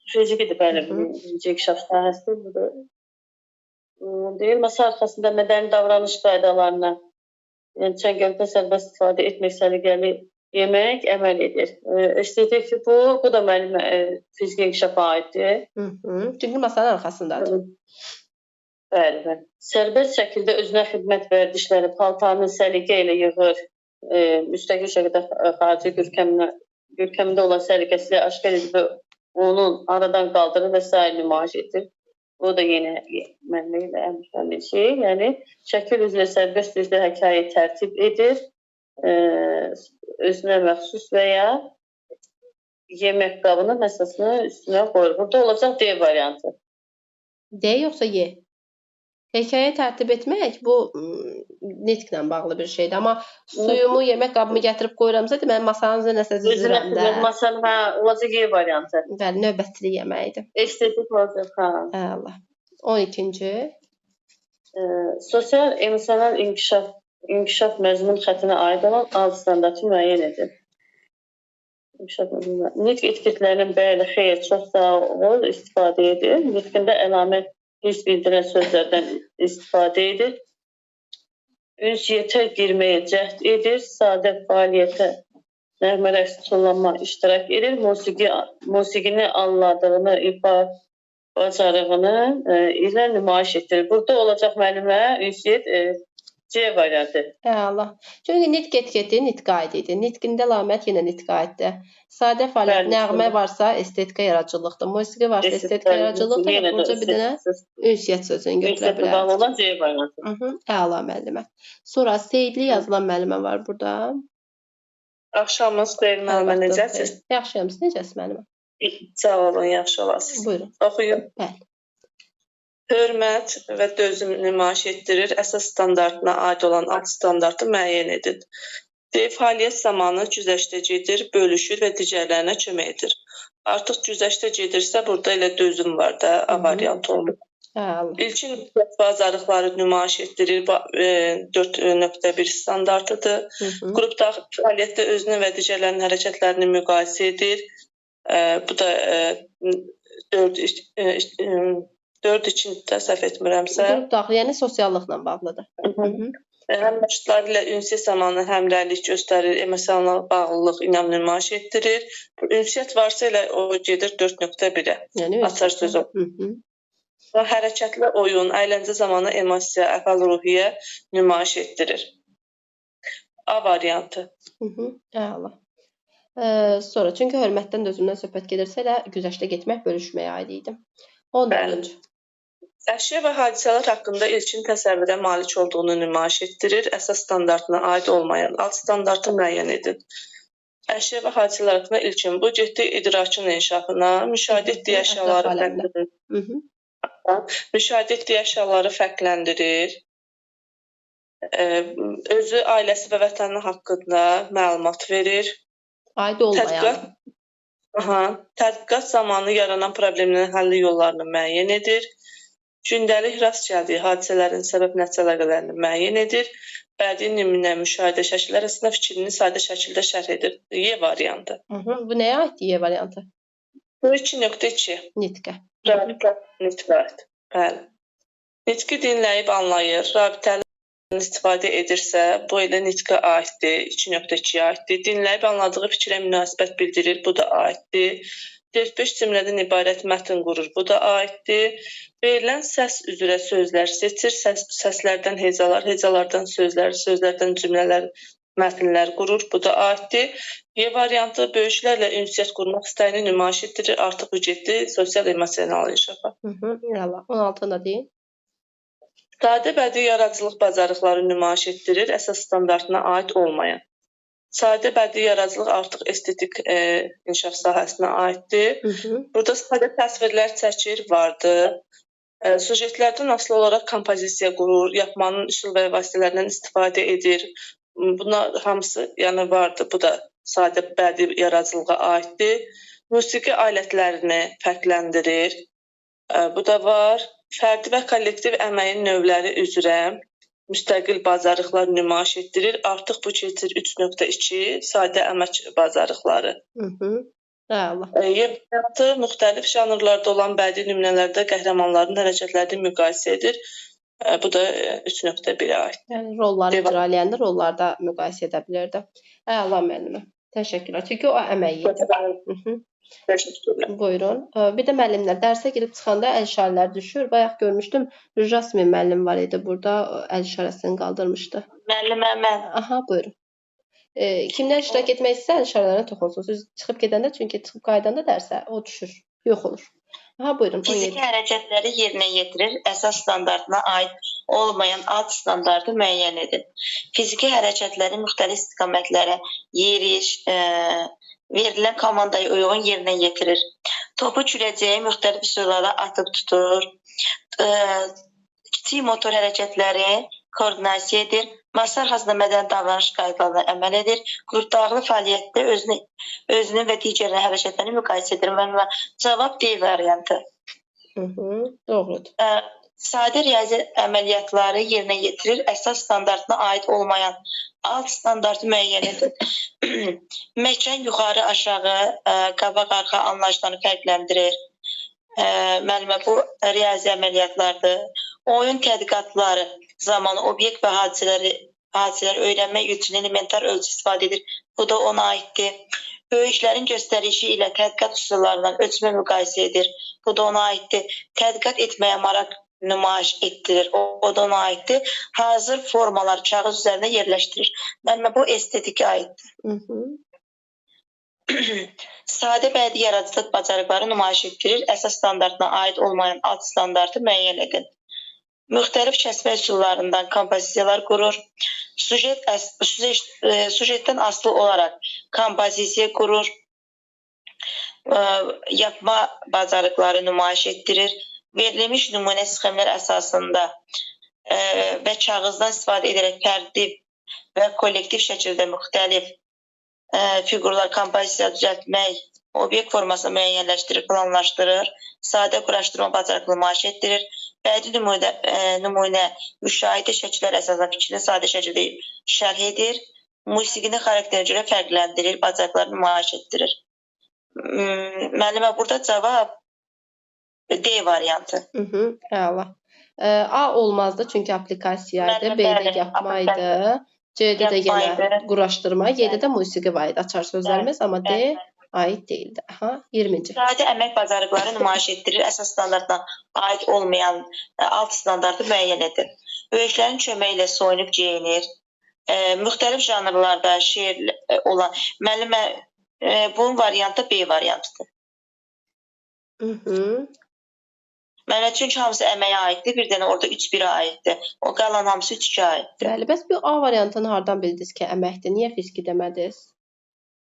S8: Fizikidir, bəli, inkişaf sahəsidir. deyil, masa arxasında mədəni davranış qaydalarına, yəni çəngəldə sərbəst istifadə etmək, səliqəli yemək əməl edir. Estetik bu da mənim fiziki inkişafa aiddir.
S1: Çünki masanın arxasındadır.
S8: Bəli, bəli. Sərbəst şəkildə özünə xidmət vərdişləri, paltarını səliqə ilə yığır, müstəqil şəkildə xarici görkəmində olan səliqəsini aşkar edir və onun aradan qaldırır və s. nümayiş edir. O da yenə mənlə əmrləən bir şey. Yəni, şəkil üzrə sərbəst üzrə hekayə tərtib edir, özünə məxsus və ya yemək qabının əsasını üstünə qoyur. Burada olacaq D variantı.
S1: D yoxsa Y? Hekayə tərtib etmək bu nitqlə bağlı bir şeydir. Amma suyumu, yemək qabımı gətirib qoyuramsa, deməli masanızı nəsə düzürəm də.
S8: Masanın olacaq Y variantı.
S1: Bəli, növbətçilik yeməyidir.
S8: Estetik olacaq, ha.
S1: Allah. 12-ci.
S8: Sosial emosional inkişaf məzmun xəttinə aid olan alt standartı müəyyən edir. Nitq etiketlərinin bəli, xeyr, çox sağ ol, istifadə edir. Nitqində əlamət hiss bildirən sözlərdən istifadə edir. Ünsiyyətə girməyə cəhd edir. Sadə fəaliyyətə nəğmə rəqs tullanma iştirak edir. Musiqini anladığını, ifadə bacarığını ilə nümayiş etdirir. Burada olacaq müəllimə ünsiyyət C variantı.
S1: Allah. Çünki nitq etiketi nitqə aid idi. Nitqində əlamət yenə nitqə aiddir. Sadə fəaliyyət, nəğmə varsa estetika yaradıcılıqdır. Musiqi varsa estetika yaradıcılıqdır. Yapılca bir dənə ünsiyyət sözünü götürə bilərik.
S8: Bağlı olan C variantı.
S1: Əla müəllimə. Sonra seyidli yazılan müəllimə var burada.
S9: Axşamınız xeyir müəllimə, necəsiz?
S1: Yaxşıyam, siz necəsiz müəllimə?
S9: Sağ olun, yaxşı olasınız.
S1: Buyurun.
S9: Oxuyun.
S1: Bəli.
S9: Hörmət və dözüm nümayiş etdirir. Əsas standartına aid olan alt standartı müəyyən edin. D. Fəaliyyət zamanı güzəştəcidir, bölüşür və digərlərinə kömək edir. Artıq güzəştəcidirsə, burada elə dözüm var da, A variantı olur. İlkin bacarıqları nümayiş etdirir, 4.1 standartıdır. Qrupda fəaliyyətdə özünü və digərlərinin hərəkətlərini müqayisə edir. Bu da 4 üçün də səhv etmirəmsə.
S1: Qrup daxili, yəni sosiallıqla bağlıdır.
S9: Həmyaşıdlar ilə ünsiyyət zamanı həmrəylik göstərir, emosional bağlılıq ilə nümayiş etdirir. Ünsiyyət varsa elə o gedir 4.1-ə.
S1: Yəni
S9: açar söz o. Hərəkətli oyun, əyləncə zamanı emosiya, əfəl-ruhiyyə nümayiş etdirir. A variantı.
S1: Allah. Sonra çünki hörmətdən dözümdən söhbət gedirsə elə güzəştə getmək, bölüşməyə aid idi. 14-cü.
S9: Əşya və hadisələr haqqında ilkin təsəvvürə malik olduğunu nümayiş etdirir. Əsas standartına aid olmayan alt standartı müəyyən edin. Əşya və hadisələr haqqında ilkin bu getdi idrakın inkişafına, müşahidə etdiyi əşyaları fərqləndirir. Müşahidə etdiyi əşyaları fərqləndirir. Özü, ailəsi və vətəni haqqında məlumat verir.
S1: Aid olmayan.
S9: Tədqiqat zamanı yaranan problemlərin həlli yollarını müəyyən edir. Gündəlik rast gəldiyi hadisələrin səbəb-nəticə əlaqələrini müəyyən edir. Bədii nümunə müşahidə şəkilləri arasında fikrini sadə şəkildə şərh edir. Y variantı.
S1: Bu nəyə aiddir Y variantı?
S9: Bu 2.2.
S1: Nitqə.
S9: Nitqə aid. Bəli. Nitqi dinləyib anlayır. Rabitəli istifadə edirsə, bu elə nitqə aiddir, 2.2-yə aiddir. Dinləyib anladığı fikrə münasibət bildirir, bu da aiddir. 4-5 cümlədən ibarət mətn qurur, bu da aiddir. Verilən səs üzrə sözlər seçir, səslərdən hecalar, hecalardan sözlər, sözlərdən cümlələr, mətnlər qurur, bu da aiddir. Y variantı böyüklərlə ünsiyyət qurmaq istəyini nümayiş etdirir, artıq bu getdi sosial emosional inkişafa.
S1: 16-da deyil.
S9: Sadə bədii yaradıcılıq bacarıqları nümayiş etdirir, əsas standartına aid olmayan. Sadə bədii yaradıcılıq artıq estetik inkişaf sahəsinə aiddir. Burada sadə təsvirlər çəkir, vardır. Sujetlərdən asılı olaraq kompozisiya qurur, yapmanın üsul və vasitələrindən istifadə edir. Bunlar hamısı vardır. Bu da sadə bədii yaradıcılığa aiddir. Musiqi alətlərini fərqləndirir. Bu da var. Fərdi və kollektiv əməyin növləri üzrə müstəqil bacarıqlar nümayiş etdirir. Artıq bu keçir 3.2 sadə əmək bacarıqları. Müxtəlif janrlarda olan bədii nümunələrdə qəhrəmanların hərəkətlərini müqayisə edir. Bu da 3.1-ə aid.
S1: Yəni rolları
S9: Devam.
S1: icra eləyəndə rollarda müqayisə edə bilirdi. Əla müəllimə. Təşəkkürlər. Çünki o əmək idi.
S9: Təşəkkürlər.
S1: Buyurun. Bir də müəllimlər dərsə girib çıxanda əl işarələri düşür. Bayaq görmüşdüm, Jasmin müəllim var idi burada, əl işarəsini qaldırmışdı.
S3: Müəllimə mən.
S1: Aha, buyurun. Kimlər iştirak etmək istəyirsə əl işarələrinə toxunsun. Siz çıxıb gedəndə, çünki çıxıb qaydanda dərsə o düşür, yox olur. Aha, buyurun.
S3: Fiziki hərəkətləri yerinə yetirir, əsas standartına aid olmayan alt standartı müəyyən edin. Fiziki hərəkətlərin müxtəlif istiqamətlərə yeriş, verilən komandaya uyğun yerinə yetirir. Topu kürəcəyi müxtəlif üsullarla atıb tutur. Kiçik motor hərəkətləri koordinasiya edir. Masa arxasında mədəni davranış qaydalarına əməl edir. Qrupdağlı fəaliyyətdə özünün və digərinin hərəkətlərini müqayisə edir. Və cavab D variantı.
S1: Doğrudur.
S3: Sadə riyazi əməliyyatları yerinə yetirir. Əsas standartına aid olmayan alt standartı müəyyən edir. Məkan yuxarı aşağı, qabaq arxa anlayışlarını fərqləndirir. Müəllimə, bu riyazi əməliyyatlardır. Oyun tədqiqatları zamanı obyekt və hadisələr öyrənmək üçün elementar ölçü istifadə edir. Bu da ona aiddir. Böyüklərin göstərişi ilə tədqiqat üsullarından ölçmə müqayisə edir. Bu da ona aiddir. Tədqiqat etməyə maraq nümayiş etdirir. O da ona aiddir. Hazır formalar kağız üzərində yerləşdirir. Müəllimə, bu estetikə aiddir. Sadə bədii yaradıcılıq bacarıqları nümayiş etdirir. Əsas standartına aid olmayan alt standartı müəyyən edin. Müxtəlif kəsmə üsullarından kompozisiyalar qurur. Sujetdən asılı olaraq kompozisiya qurur. Yapma bacarıqları nümayiş etdirir. Verilmiş nümunə sxemlər əsasında və kağızdan istifadə edərək fərdi və kollektiv şəkildə müxtəlif fiqurlar, kompozisiya düzəltmək, obyekt formasını müəyyənləşdirir, planlaşdırır. Sadə quraşdırma bacarıqlı nümayiş etdirir. Bədii nümunə müşahidə şəkillər əsasında fikrini sadə şəkildə şərh edir. Musiqinin xarakterinə görə fərqləndirir, bacarıqları nümayiş etdirir. Müəllimə, burada cavab D variantı.
S1: Əla. A olmazdı, çünki aplikasiyaydı, B-də yapmaydı, C-də də yenə quraşdırma, Y-də də musiqi var idi, açar sözlərimiz, amma D aid deyildi. Aha, 20-ci.
S3: Sadə əmək bacarıqları nümayiş etdirir, əsas standartına aid olmayan alt standartı müəyyən edir. Böyüklərin köməyi ilə soyunub geyinir. Müxtəlif janrlarda şeir olan. Müəllimə, bunun variantı B variantıdır. Müəllimə, çünki hamısı əməyə aiddir, bir dənə orada 3-1-ə aiddir. O qalan hamısı 3-2-ə aiddir.
S1: Bəli, bəs bu A variantını hardan bildiniz ki, əməkdir? Niyə fiziki demədiniz?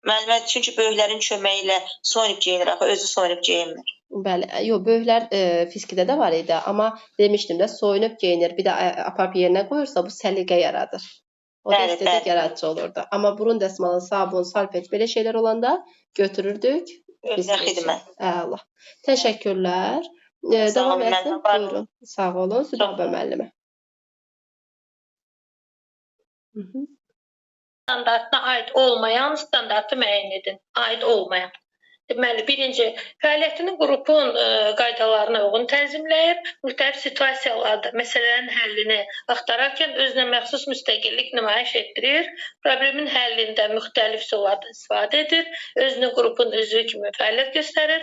S3: Müəllimə, çünki böyüklərin köməyi ilə soyunub geyinir, axı özü soyunub geyinmir.
S1: Bəli, yox, böyüklər fizikdə də var idi, amma demişdim də soyunub geyinir, bir də aparıb yerinə qoyursa bu səliqə yaradır. O da estetik yaradıcı olurdu. Amma burun dəsmalı, sabun, salfet belə şeylər olanda götürürdük.
S3: Özünə xidmət.
S1: Əla. Təşəkkürlər. Davam etsin. Buyurun. Sağ olun. Sübabə müəllimə.
S10: Standartına aid olmayan standartı müəyyən edin. Aid olmayan. Deməli, birinci, fəaliyyətinin qrupun qaydalarına uyğun tənzimləyir, müxtəlif situasiyalarda məsələlərin həllini axtararkən özünə məxsus müstəqillik nümayiş etdirir, problemin həllində müxtəlif üsullardan istifadə edir, özünü qrupun üzvü kimi fəaliyyət göstərir,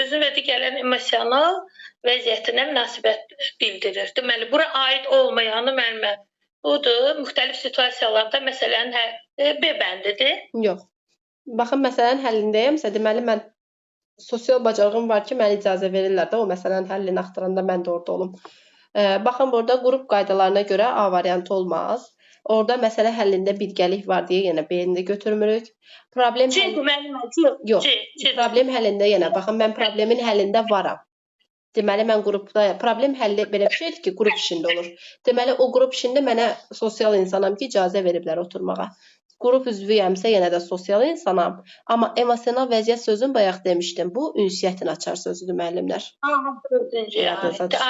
S10: özünü və digərlərin emosional vəziyyətinə münasibət bildirir. Deməli, bura aid olmayanı müəllimə budur, müxtəlif situasiyalarda məsələlərin B bəndidir.
S1: Yox. Baxın, məsələnin həllindəyəmsə, deməli, mən sosial bacarığım var ki, mənə icazə verirlər də o məsələnin həllini axtaranda mən də orada olum. Baxın, burada qrup qaydalarına görə A variantı olmaz. Orada məsələ həllində birgəlik var deyə yenə B-ni də götürmürük. Problem həllində yenə, baxın, mən problemin həllində varam. Deməli, mən qrupda, problem həlli belə bir şeydir ki, qrup işində olur. Deməli, o qrup işində mənə sosial insanam ki, icazə veriblər oturmağa. Qrup üzvüyəmsə yenə də sosial insanam. Amma emosional vəziyyət sözünü bayaq demişdim. Bu ünsiyyətin açar sözüdür, müəllimlər.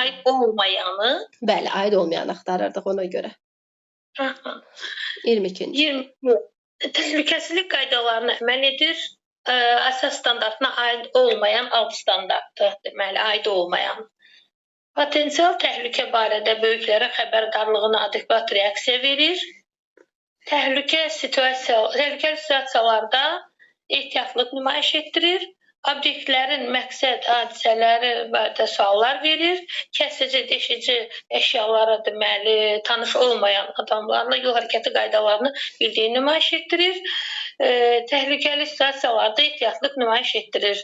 S10: Aid olmayanı.
S1: Bəli, aid olmayanı axtarırdıq ona görə. 22-ci.
S10: Təhlükəsizlik qaydalarına əməl edir. Əsas standartına aid olmayan alt standartdır. Deməli, aid olmayan. Potensial təhlükə barədə böyüklərə xəbərdarlığına adekvat reaksiya verir. Təhlükəli situasiyalarda ehtiyatlıq nümayiş etdirir. Obyektlərin məqsəd, hadisələri barədə suallar verir. Kəsici, deşici əşyalara deməli tanış olmayan adamlarla yol hərəkəti qaydalarını bildiyi nümayiş etdirir. Təhlükəli situasiyalarda ehtiyatlıq nümayiş etdirir.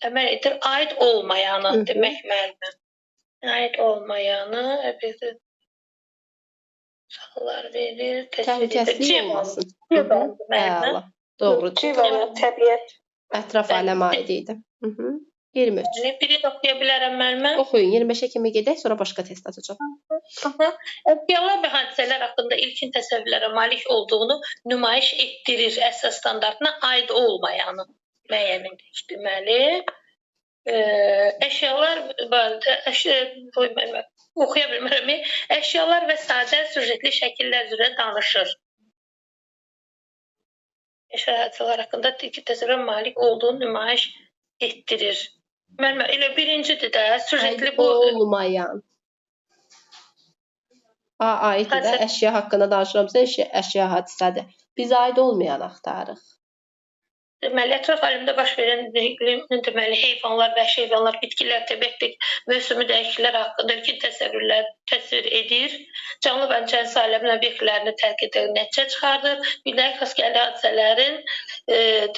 S10: Əməl edir, aid olmayanı demək müəllimə. Aid olmayanı suallar verir.
S1: Təhlükəsizlik olmasın.
S10: Müəllimə.
S1: Doğrudur.
S7: Təbiət.
S1: Ətraf aləmə aid idi. 23.
S10: Birini oxuya bilərəm müəllimə.
S1: Oxuyun, 25-ə kimi gedək, sonra başqa test atacağam.
S10: Əşyalar və hadisələr haqqında ilkin təsəvvürlərə malik olduğunu nümayiş etdirir. Əsas standartına aid olmayanı müəyyən edirik. Deməli, əşyalar barədə oxuya bilmirəm. Əşyalar və sadə süjetli şəkillər üzrə danışır. Əşya hadisələr haqqında ilkin təsəvvürə malik olduğunu nümayiş etdirir. Müəllimə, elə birincidir də, süjetli bu
S1: olmayan. Aiddir də, əşya haqqında danışıramsa, əşya hadisədir. Biz aid olmayan axtarırıq.
S10: Deməli, ətraf aləmdə baş verən deməli, heyvanlar, vəhşi heyvanlar, bitkilər, təbiətdəki mövsümi dəyişikliklər haqqında ilkin təsəvvürlər təsvir edir. Canlı və cənsəz aləmin obyektlərini tərk edən nəticə çıxardır. Gündəlik rast gələn hadisələrin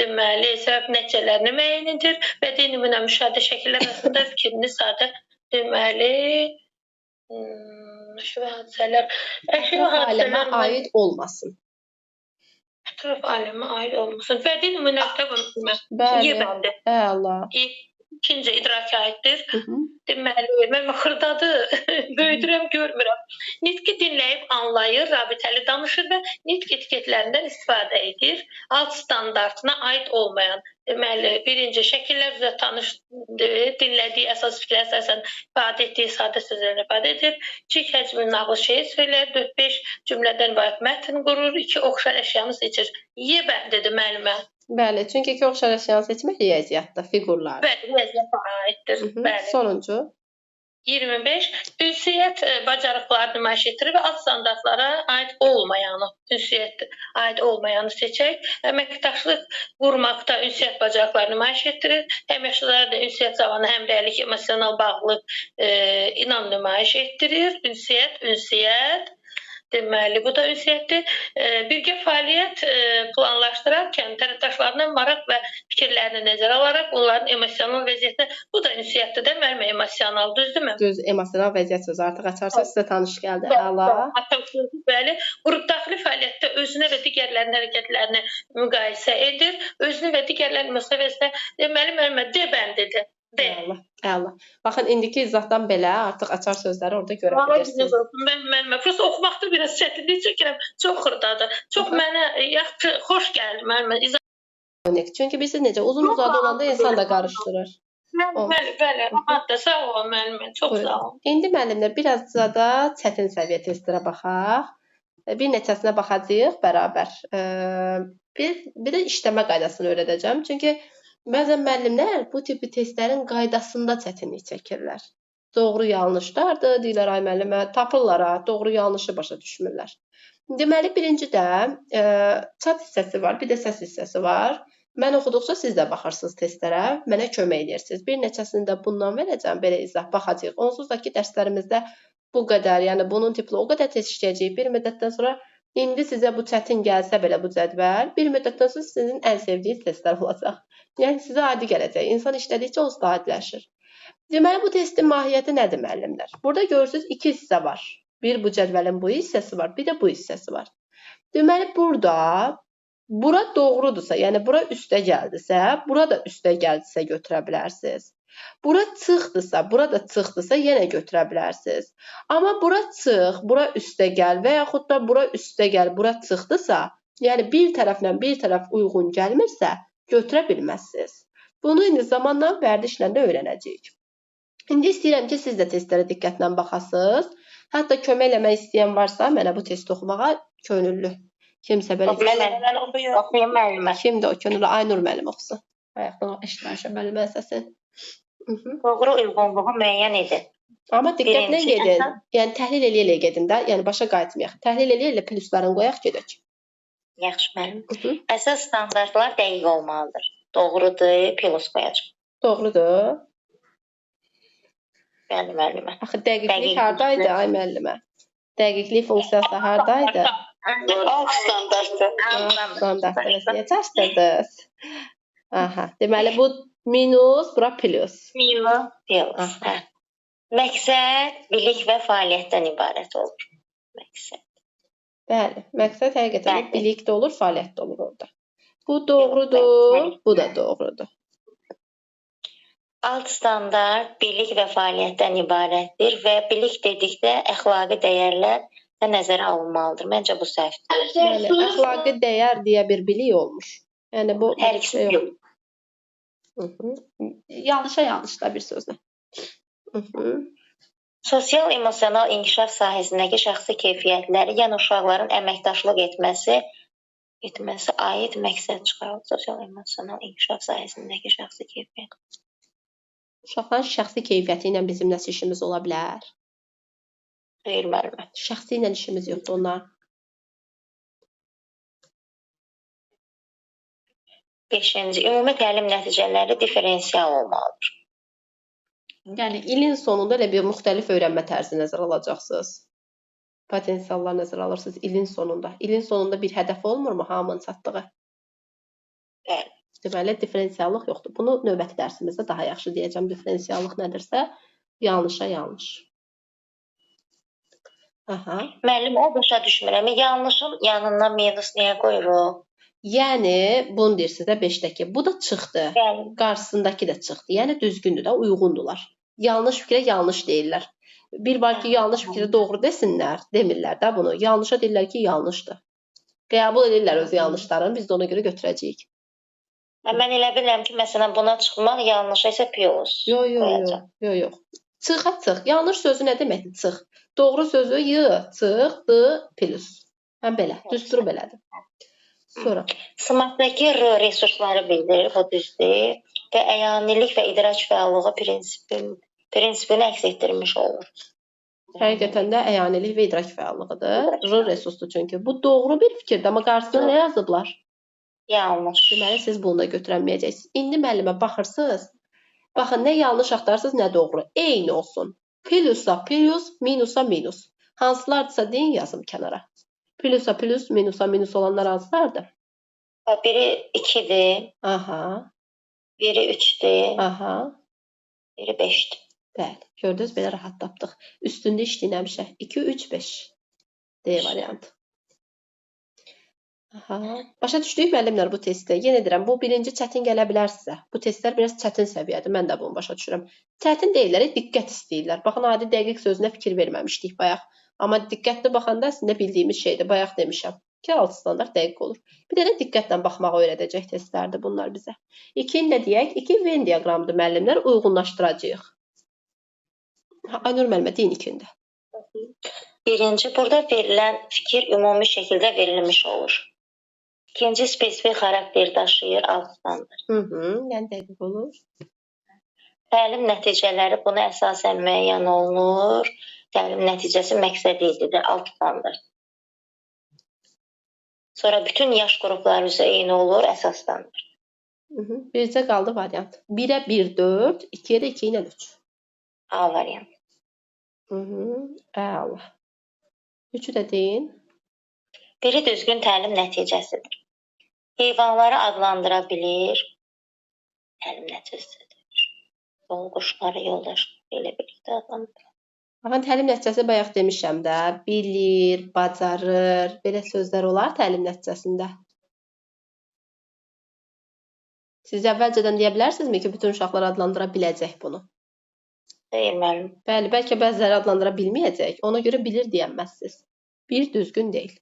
S10: deməli, səbəb nəticələrini müəyyən edir. Bədii nümunə müşahidə şəkillər arasında fikrini sadə deməli
S1: ətraf aləmə aid olmasın.
S10: Ətraf aləmə aid olmasın. Bədii nümunədə
S1: bəli, əla.
S10: İkinci idraki aiddir. Deməli, mən xırdadı böyüdürəm, görmürəm. Nitqi dinləyib anlayır, rabitəli danışır və nitq etiketlərindən istifadə edir. Alt standartına aid olmayan, deməli, birinci şəkillər üzrə tanış dinlədiyi əsas fikrə əsasən ifadə etdiyi sadə sözlərlə ifadə edir. 2 həcmli nağıl şeir söylər, 4-5 cümlədən ibarət mətn qurur, 2 oxşar əşyanı seçir. Y bəndidir müəllimə.
S1: Bəli, çünki 2 oxşar əşyanı seçmək riyaziyyatdır, figurlar.
S10: Bəli, riyaziyyata aiddir. Bəli.
S1: Sonuncu.
S10: 25. Ünsiyyət bacarıqları nümayiş etdirir və alt standartlara aid olmayanı, aid olmayanı seçək. Əməkdaşlıq qurmaqda ünsiyyət bacarıqları nümayiş etdirir. Həmyaşıdlara da ünsiyyət zamanı həmrəylik, emosional bağlılıq inan nümayiş etdirir. Ünsiyyət. Deməli, bu da ünsiyyətdir. Birgə fəaliyyət planlaşdırarkən tərəfdaşlarının maraq və fikirlərini nəzərə alaraq onların emosional vəziyyətinə, bu da ünsiyyətdir də, müəllimə, emosional, düzdürmü?
S1: Düz, emosional vəziyyət sözü artıq açarsa sizə tanış gəldi. Əla.
S10: Bəli, qrup daxili fəaliyyətdə özünə və digərlərinin hərəkətlərini müqayisə edir. Özünü və digərlərinin müstəviyyəsində, deməli, müəllimə, D bəndidir.
S1: Əla. Baxın, indiki izahdan belə artıq açar sözləri orada görə bilirsiniz.
S10: Mən prosta oxumaqda biraz çətinlik çəkirəm. Çox xırdadır. Çox mənə xoş gəldi müəllimə.
S1: Çünki bilirsiniz necə, uzun-uzadı olanda insan da qarışdırır.
S10: Bəli. Rahatdır. Sağ olun müəllimə. Çox sağ olun.
S1: İndi müəllimlər biraz da çətin səviyyə testlərə baxaq. Bir neçəsinə baxacağıq bərabər. Bir də işləmə qaydasını öyrədəcəm. Çünki bəzən müəllimlər bu tipi testlərin qaydasında çətinlik çəkirlər. Doğru yanlışlardır, deyirlər ay müəllimə, tapırlar, doğru yanlışı başa düşmürlər. Deməli, birinci də chat hissəsi var, bir də səs hissəsi var. Mən oxuduqca siz də baxırsınız testlərə, mənə kömək edirsiniz. Bir neçəsini də bundan verəcəm, belə izah baxacağıq. Onsuz da ki, dərslərimizdə bu qədər, yəni bunun tipli o qədər test işləyəcəyik. Bir müddətdən sonra indi sizə bu çətin gəlsə belə bu cədvəl, bir müddətdən sonra sizin ən sevdiyiniz testlər olacaq. Yəni sizə adi gələcək. İnsan işlədikcə onsuz da adiləşir. Deməli, bu testin mahiyyəti nədir müəllimlər? Burada görürsünüz 2 hissə var. Bir bu cədvəlin bu hissəsi var, bir də bu hissəsi var. Deməli, bura doğrudursa, yəni bura üstə gəldisə, bura da üstə gəldisə götürə bilərsiniz. Bura çıxdırsa, bura da çıxdırsa yenə götürə bilərsiniz. Amma bura çıx, bura üstə gəl və yaxud da bura üstə gəl, bura çıxdırsa, yəni bir tərəflə bir tərəf uyğun gəlmirsə, götürə bilməzsiniz. Bunu indi zamanla vərdişlə də öyrənəcəyik. İndi istəyirəm ki, siz də testlərə diqqətlə baxasınız. Hətta kömək eləmək istəyən varsa, mənə bu testi oxumağa könüllü. Kimsə belə...
S3: Oxuyum müəllimə.
S1: Kimdir o könüllü? Aynur müəllim oxusun. Ayaqdan eşitməmişəm müəllimə səsin.
S3: Doğru uyğunluğu müəyyən edin.
S1: Amma diqqətlə
S3: Birinci
S1: gedin.
S3: əsas-
S1: Yəni təhlil eləyə gedin də. Yəni başa qayıtmayaq. Təhlil eləyə plusların qoyaq gedək.
S3: Yaxşı müəllim.
S1: Mhm.
S3: Əsas standartlar dəqiq olmalıdır. Doğrudur, plus qoyacağam.
S1: Doğrudur.
S3: Bəli, müəllimə.
S1: Axı dəqiqlik
S3: Dəqiqlik.
S1: hardaydı ay müəllimə? Dəqiqlik funksiyası hardaydı?
S7: Alt standartı.
S1: Standartda niyə çaşdırdınız? Aha, deməli bu minus, bura plus.
S3: Minus, plus.
S1: Aha.
S3: Hə. Məqsəd bilik və fəaliyyətdən ibarət olur. Məqsəd.
S1: Bəli, məqsəd həqiqətən
S3: Bəli.
S1: bilik də olur, fəaliyyət də olur orada. Bu doğrudur, bu da doğrudur.
S3: Alt standart bilik və fəaliyyətdən ibarətdir və bilik dedikdə əxlaqi dəyərlər də nəzərə alınmalıdır. Məncə bu səhvdir.
S1: Yəni əxlaqi dəyər deyə bir bilik olmuş. Yəni bu
S3: Hər ikisi
S1: şey
S3: yox.
S1: Yanlışa yanlış da bir sözlə.
S3: Sosial emosional inkişaf sahəsindəki şəxsi keyfiyyətləri, yəni uşaqların əməkdaşlıq etməsi aid məqsəd çıxarılır. Sosial emosional inkişaf sahəsindəki şəxsi keyfiyyət.
S1: Uşaqların şəxsi keyfiyyəti ilə bizim nəsə işimiz ola bilər.
S3: Xeyr, müəllimə.
S1: Şəxsi ilə işimiz yoxdur onlar.
S3: 5-ci, ümumi təlim nəticələri diferensial olmalıdır.
S1: Yəni ilin sonunda elə bir müxtəlif öyrənmə tərzi nəzərə alacaqsınız. Potensiallar nəzərə alırsınız ilin sonunda. İlin sonunda bir hədəf olmurmu hamının çatdığı?
S3: Bəli.
S1: Deməli diferensiallıq yoxdur. Bunu növbəti dərsimizdə daha yaxşı deyəcəm. Diferensiallıq nədirsə, yanlışa yanlış. Aha.
S3: Müəllim, o başa düşmürəm. Yanlışın yanına minus niyə qoyuruq?
S1: Yəni bunu deyirsiniz də 5-dəki. Bu da çıxdı.
S3: Bəli.
S1: Qarşısındakı da çıxdı. Yəni düzgündür də, uyğundurlar. Yanlış fikrə yanlış deyirlər. Bir var ki, yanlış fikri doğru desinlər, demirlər də bunu. Yanlışa deyirlər ki, yanlışdır. Qəbul edirlər öz yanlışlarını, biz də ona görə götürəcəyik.
S3: Mən elə bilirəm ki, məsələn buna çıxmaq yanlışa isə plus.
S1: Yox. Çıxa çıx. Yanlış sözü nə deməkdir? Çıx. Doğru sözü çıxdı, plus. Həm belə, düstur belədir. Sonra
S3: SMART-dakı R resursları bildirir, bu düzdür və əyanilik və idrak fəallığı prinsipini əks etdirmiş olur.
S1: həqiqətən də əyanilik və idrak fəallığıdır. R resursdur çünki. Bu doğru bir fikirdir, amma qarşısına nə yazıblar?
S3: Yanlış.
S1: Deməli siz bunu da götürəməyəcəksiniz. İndi müəllimə baxırsınız. Baxın, nə yanlış axtarırsınız, nə doğru. Eyni olsun. Plusa plus, minusa minus. Hansılardırsa deyin yazım kənara. Plusa plus, minusa minus olanlar hansılardır?
S3: Biri 2-dir.
S1: Aha.
S3: Biri 3-dür.
S1: Aha.
S3: Biri 5-dir.
S1: Bəli. Gördünüz, belə rahat tapdıq. Üstündə işləyəmişə. 2, 3, 5. D variantı. Aha. Başa düşdük müəllimlər bu testdə. Yenə deyirəm, bu birinci çətin gələ bilər sizə. Bu testlər biraz çətin səviyyədir. Mən də bunu başa düşürəm. Çətin deyirlər, diqqət istəyirlər. Baxın, adi dəqiq sözünə fikir verməmişdik bayaq. Amma diqqətli baxanda əslində bildiyimiz şeydir. Bayaq demişəm ki, alt standart dəqiq olur. Bir də diqqətlə baxmağı öyrədəcək testlərdir bunlar bizə. 2-ni də deyək, 2 Venn diaqramıdır müəllimlər, uyğunlaşdıracağıq. Aynur müəllimə deyin 2-ni də.
S3: Birinci, burada verilən fikir ümumi şəkildə verilmiş olur. İkinci, spesifik xarakter daşıyır, alt standart.
S1: Yəni dəqiq olur.
S3: Təlim nəticələri buna əsasən müəyyən olunur. Təlim nəticəsi məqsədi ildir, alt standart. Sonra bütün yaş qrupları üzrə eyni olur, əsas standart.
S1: Bircə qaldı variant. 1-ə 1, 4, 2-yə də 2 ilə 3.
S3: A variant.
S1: Əla. 3-ü də deyin.
S3: Biri düzgün təlim nəticəsidir. Heyvanları adlandıra bilir. Təlim nəticəsidir. Yol quşları, yoldaşları ilə birlikdə adlandırır.
S1: Baxın, təlim nəticəsi bayaq demişəm də, bilir, bacarır, belə sözlər olar təlim nəticəsində. Siz əvvəlcədən deyə bilərsinizmi ki, bütün uşaqlar adlandıra biləcək bunu?
S3: Deyil, müəllim.
S1: Bəli, bəlkə bəziləri adlandıra bilməyəcək, ona görə bilir deyənməzsiniz. Bir düzgün deyil.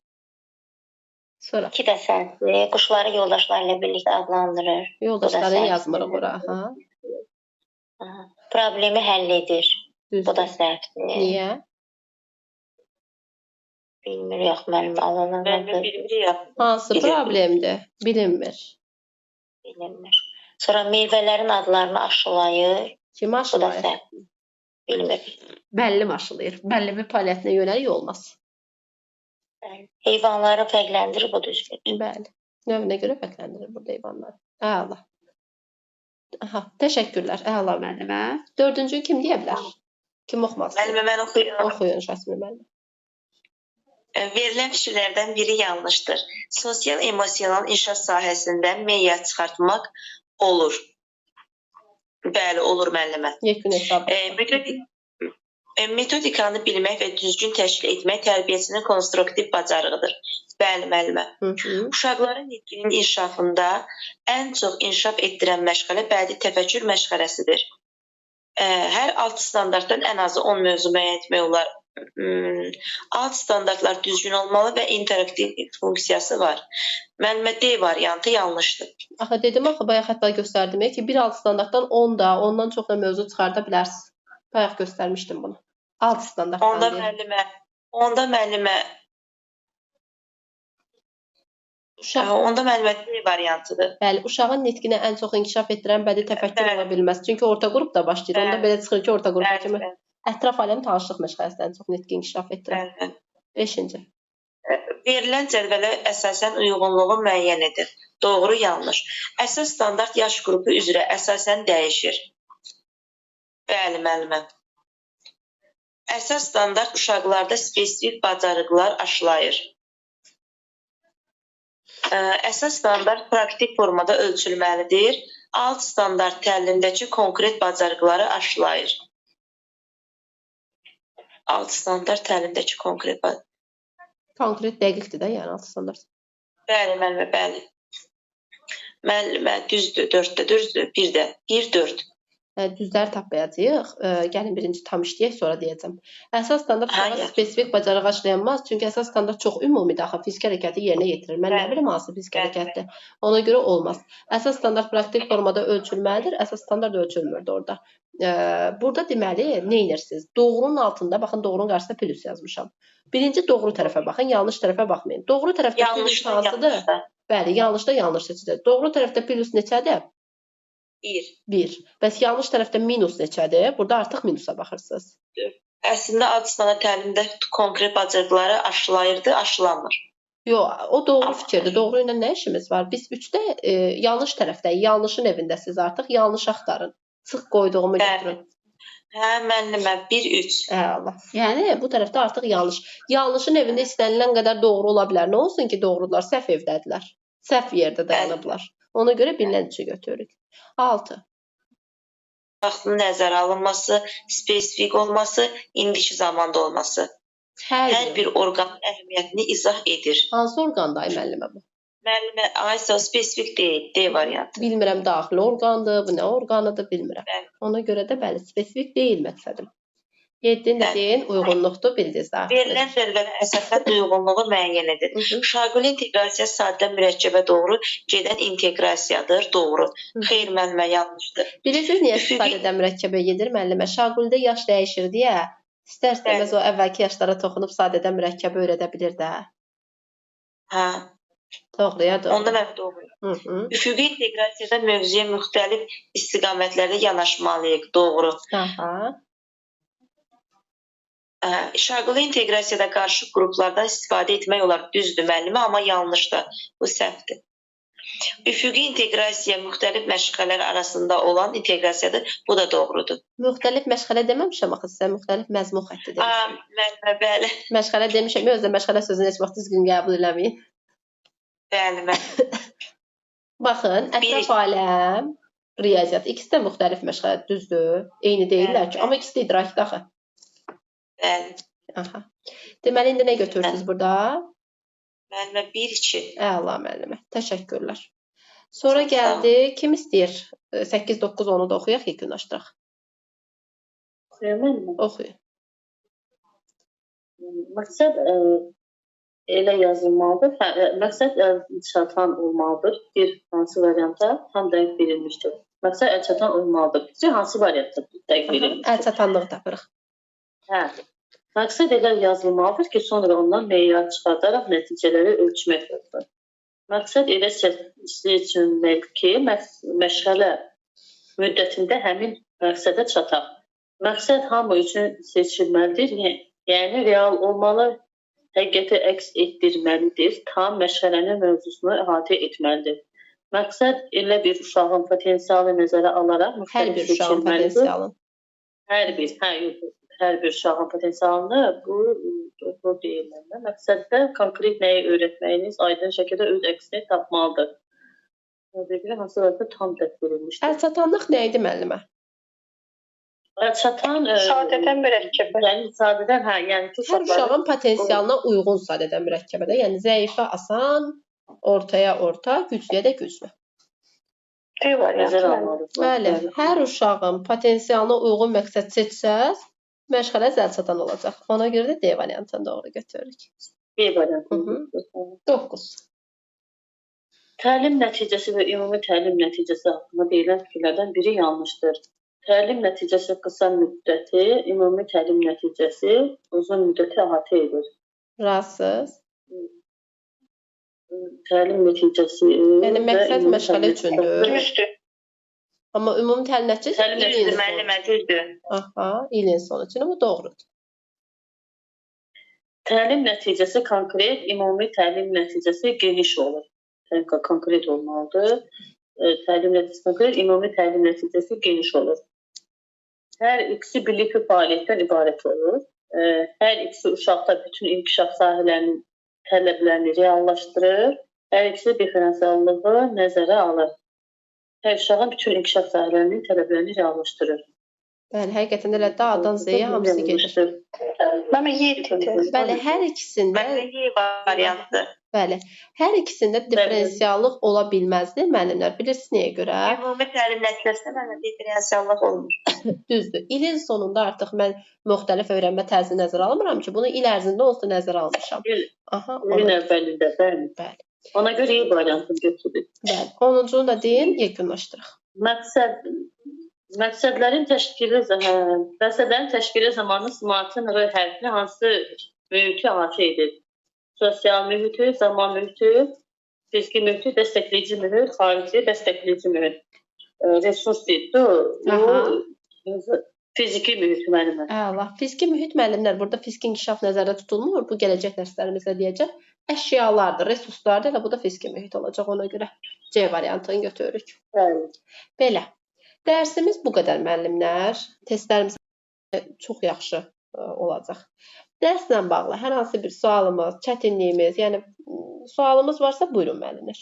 S1: Sonra.
S3: 2 də səhvdir. Quşları yoldaşları ilə birlikdə adlandırır.
S1: Yoldaşları yazmırıq ora.
S3: Problemi həll edir.
S1: Düzdür.
S3: Bu da səhvdir.
S1: Niyə?
S3: Bilmir, yox, müəllim.
S1: Hansı problemdir? Bilinmir.
S3: Bilinmir. Sonra meyvələrin adlarını aşılayır.
S1: Kim aşılayır?
S3: bilmirik.
S1: Müəllim aşılayır. Müəllimin fəaliyyətinə yönəlik olmaz.
S3: Heyvanları fərqləndirir bu düzgün.
S1: Bəli. Növünə görə fərqləndirir burada heyvanları. Əla. Aha, təşəkkürlər. Əla müəllimə. Dördüncü kim deyə bilər? Kim oxumaq istəyir?
S3: Müəllimə, mən oxuyuram.
S1: Oxuyun Şəsmi müəllim.
S3: Verilən fikirlərdən biri yanlışdır. Sosial-emosional inkişaf sahəsində meyyat çıxartmaq olur. Bəli, olur müəllimə.
S1: Yekun hesab.
S3: Metodikanı bilmək və düzgün təşkil etmək tərbiyəçinin konstruktiv bacarığıdır. Bəli, müəllimə. Uşaqların nitqinin inkişafında ən çox inkişaf etdirən məşğələ bədii təfəkkür məşğələsidir. Hər alt standartdan ən azı 10 mövzu müəyyən etmək olar. Alt standartlar düzgün olmalı və interaktiv funksiyası var. Müəllimə D variantı yanlışdır.
S1: Axı dedim axı bayaq hətta göstərdim ki, bir alt standartdan 10 da, ondan çox da mövzu çıxarda bilərsiniz. Bayaq göstərmişdim bunu. Alt standartdan.
S3: Onda müəllimə D variantıdır.
S1: Bəli, uşağın nitqini ən çox inkişaf etdirən bədii təfəkkür ola bilməz. Çünki orta qrupda başlayır. Onda belə çıxır ki, orta qrupda kimi ətraf aləm tanışlıq məşğələsində ən çox nitqi inkişaf etdirən. 5-ci.
S3: Verilən cədvələ əsasən uyğunluğu müəyyən edir. Doğru, yanlış. Əsas standart yaş qrupu üzrə əsasən dəyişir. Bəli, müəllimə. Əsas standart uşaqlarda spesifik bacarıqlar aşılayır. Əsas standart praktik formada ölçülməlidir. Alt standart təlimdəki konkret bacarıqları aşılayır. Alt standart təlimdəki konkret bacarıqları.
S1: Konkret dəqiqdir də, yəni alt standart.
S3: Bəli, müəllimə, bəli. Müəllimə, düzdür, 4-də düzdür, 1-də, 1-4.
S1: Düzləri tapmayacağıq. Gəlin birinci tam işləyək, sonra deyəcəm. Əsas standart uşağa spesifik bacarıq aşılayanmaz. Çünki əsas standart çox ümumidir. Axı fiziki hərəkəti yerinə yetirir. Mən nə bilim hansı fiziki hərəkətdir. Ona görə olmaz. Əsas standart praktik formada ölçülməlidir. Əsas standart ölçülmürdü orada. Burada deməli, nə edirsiniz? Doğrunun altında, baxın doğrunun qarşısında plus yazmışam. Birinci doğru tərəfə baxın, yanlış tərəfə baxmayın. Doğru tərəfdə plus hansıdır? Bəli, yanlışda yanlış seçilir. Doğru tərəfdə plus neçədir? 1. Bəs yanlış tərəfdə minus neçədir? Burada artıq minusa baxırsınız.
S3: Əslində alt standart təlimdə konkret bacarıqları aşılayırdı, aşılanmır.
S1: Yox, o doğru fikirdir. Doğru ilə nə işimiz var? Biz 3-də yanlış tərəfdəyik, yanlışın evindəsiz artıq. Yanlış axtarın. Sıx qoyduğumu götürün.
S3: Hə, müəllimə, 1-3.
S1: Allah. Yəni bu tərəfdə artıq yanlış. Yanlışın evində istənilən qədər doğru ola bilər. Nə olsun ki, doğrular səhv evdədirlər. Səhv yerdə dayanıblar. Ona görə bilinən 3-ü götürürük. 6.
S3: Vaxtın nəzərə alınması, spesifik olması, indiki zamanda olması. Hər bir orqanın əhəmiyyətini izah edir.
S1: Hansı orqandır müəllimə bu?
S3: Müəllimə, aysa spesifik deyil, D variantı.
S1: Bilmirəm, daxili orqandır, bu nə orqanıdır, bilmirəm. Ona görə də bəli, spesifik deyil məqsədim. 7-ci deyin, uyğunluqdur, bildiniz də.
S3: Verilən zərbələ əsasən uyğunluğu müəyyən edir. Şaquli inteqrasiya sadə mürəkkəbə doğru gedən inteqrasiyadır, doğru. Xeyr, müəllimə, yanlışdır.
S1: Bilirsiniz, niyə sadədə mürəkkəbə gedir müəllimə? Şaquldə yaş dəyişir deyə, istər-istəməz o əvvəlki yaşlara toxunub sadədə mürəkkəbə öyrədə bilir də.
S3: Hə.
S1: Doğruya doğru.
S3: Onda mən doğru. Üfüqi inteqrasiyada mövzuya müxtəlif istiqamətlərdə yanaşmalıyıq, doğru. Şaquli inteqrasiyada qarşı qruplardan istifadə etmək olar, düzdür müəllimə, amma yanlışdır, bu səhvdir. Üfüqi inteqrasiya müxtəlif məşğələlər arasında olan inteqrasiyadır, bu da doğrudur.
S1: Müxtəlif məşğələ deməmişəm axı sizə, müxtəlif məzmun xətti demişəm.
S3: Müəllimə, bəli.
S1: Məşğələ demişəm, özdə məşğələ sözünü heç vaxt düzgün qəbul eləməyin.
S3: Bəli, bəli.
S1: Baxın, ətraf aləm, riyaziyyat, ikisi də müxtəlif məşğələ, düzdür, eyni deyirlər ki, amma ikisi də idrakdır axı.
S3: Bəli.
S1: Aha. Deməli, indi nə götürürsünüz burada?
S3: Müəllimə, 1-2.
S1: Əla müəllimə, təşəkkürlər. Sonra gəldi, kim istəyir? 8, 9, 10-u da oxuyaq, yekunlaşdıraq.
S8: Oxuyayım.
S1: Oxuyun.
S8: Məqsəd elə yazılmalıdır. Məqsəd əlçatan olmalıdır. Bir hansı varianta tam dəqiq verilmişdir. Məqsəd əlçatan olmalıdır. Sizcə hansı variantda dəqiq verilmişdir?
S1: Əlçatanlığı tapırıq.
S8: Hə. Məqsəd elə yazılmalıdır ki, sonra ondan meyar çıxardaraq nəticələri ölçmək olur. Məqsəd elə seçilməlidir ki, məşğələ müddətində həmin məqsədə çataq. Məqsəd hamı üçün seçilməlidir. Yəni real olmalı, həqiqəti əks etdirməlidir, tam məşğələnin mövzusunu əhatə etməlidir. Məqsəd elə bir uşağın potensialı nəzərə alaraq
S1: Hər bir uşağın
S8: seçilməlidir.
S1: potensialı.
S8: Hər bir uşağın potensialını bu deyilməlidir. Məqsəddə konkret nəyi öyrətməyiniz aydın şəkildə öz əksini tapmalıdır. Belə hansılarsa tam tətbiq edilmişdir.
S1: Əlçatanlıq nə idi müəllimə?
S8: Əlçatan
S6: Sadədən mürəkkəbə.
S8: yəni sadədən yəni ki,
S1: Hər uşağın potensialına uyğun sadədən mürəkkəbədə. Yəni zəifə asan, ortaya orta, güclüyə də güclü.
S8: nəzərə almalıdır.
S1: Bəli, hər uşağın potensialına uyğun məqsəd seçsəz, məşğələ zəlçatan olacaq. Ona görə də D variantını doğru götürürük.
S8: B variantı.
S1: 9.
S8: Təlim nəticəsi və ümumi təlim nəticəsi haqqında deyilən fikirlərdən biri yanlışdır. Təlim nəticəsi qısa müddəti, ümumi təlim nəticəsi uzun müddəti əhatə edir.
S1: Razısınız?
S8: Təlim nəticəsi
S1: Yəni məqsəd məşğələ üçündür.
S6: Düzdür.
S1: Amma ümumi təlim nəticəsi
S3: Təlim nəticəsi müəllimə düzdür.
S1: Aha, ilin sonu üçün bu doğrudur.
S8: Təlim nəticəsi konkret, ümumi təlim nəticəsi geniş olur. Yəni konkret olmalıdır. Təlim nəticəsi konkret, ümumi təlim nəticəsi geniş olur. Hər ikisi birlikdə fəaliyyətdən ibarət olur. Hər ikisi uşaqda bütün inkişaf sahələrinin tələblərini reallaşdırır. Hər ikisi diferensiallığı nəzərə alır. Hər uşağın bütün inkişaf sahələrinin tələblərini reallaşdırır.
S1: Bəli, həqiqətən elə də A'dan Z-yə hamısı gedir.
S6: Məmə yetidir.
S1: Bəli, hər ikisində
S3: Mənə variantdır.
S1: bəli, hər ikisində diferensiallıq ola bilməzdi müəllimlər. Bilirsiniz nəyə görə?
S3: Ümumi təlim nəticəsində mənə diferensiallıq olmur.
S1: Düzdür. İlin sonunda artıq mən müxtəlif öyrənmə tərzini nəzərə almıram ki, bunu il ərzində onsuz da nəzərə almışam. Aha,
S8: İlin əvvəlində, bəli.
S1: Bəli.
S8: Ona görə iyi variantını götürdük.
S1: Bəli. 10-cunu da deyin, yekunlaşdıraq.
S8: Məqsədlərin təşkili zamanı smartın R hərfi hansı mühiti əhatə edir? Sosial mühiti, zaman mühiti, fiziki mühiti, dəstəkləyici mühit, xarici dəstəkləyici mühit. Resurs deyil. Fiziki mühit müəllimə.
S1: Əla. Fiziki mühit müəllimlər, burada fiziki inkişaf nəzərdə tutulmur. Bu gələcək dərslərimizdə deyəcək. Əşyalardır, resurslardır. Elə bu da fiziki mühit olacaq. Ona görə C variantını götürürük.
S8: Bəli.
S1: Belə. Dərsimiz bu qədər müəllimlər. Testlərimiz çox yaxşı olacaq. Dərslə bağlı hər hansı bir sualımız, çətinliyimiz, yəni sualımız varsa buyurun müəllimlər.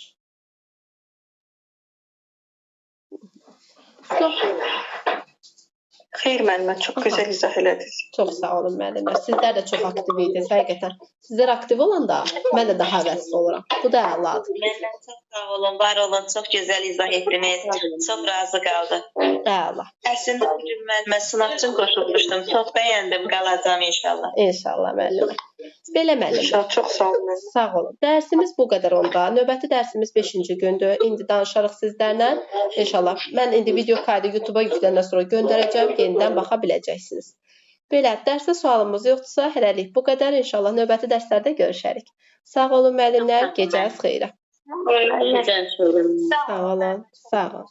S6: Xeyr müəllimə, çox gözəl izah elədiniz.
S1: Çox sağ olun müəllimlər. Sizlər də çox aktiv idiniz həqiqətən. Sizlər aktiv olanda mən də daha həvəsli oluram. Bu da əladır.
S3: Müəllimə çox sağ olun, var olun. Çox gözəl izah etdiniz. Çox razı qaldım.
S1: Əla.
S3: Əslində bugün müəllimə sınaq üçün qoşulmuşdum. Çox bəyəndim, qalacağam inşallah.
S1: İnşallah müəllimə. Belə müəllimlər.
S6: Çox sağ olun müəllimə.
S1: Sağ olun. Dərsimiz bu qədər onda. Növbəti dərsimiz 5-ci gündür. İndi danışarıq sizlərlə. İnşallah. Mən indi video kaydı YouTube-a yükləyəndən sonra göndərəcəm. Yenidən baxa biləcəksiniz. Belə, dərsə sualımız yoxdursa, hələlik bu qədər. İnşallah növbəti dərslərdə görüşərik. Sağ olun müəllimlər. Gecəniz xeyrə.
S8: Gecəniz xeyrə.
S1: Sağ olun. Sağ olun.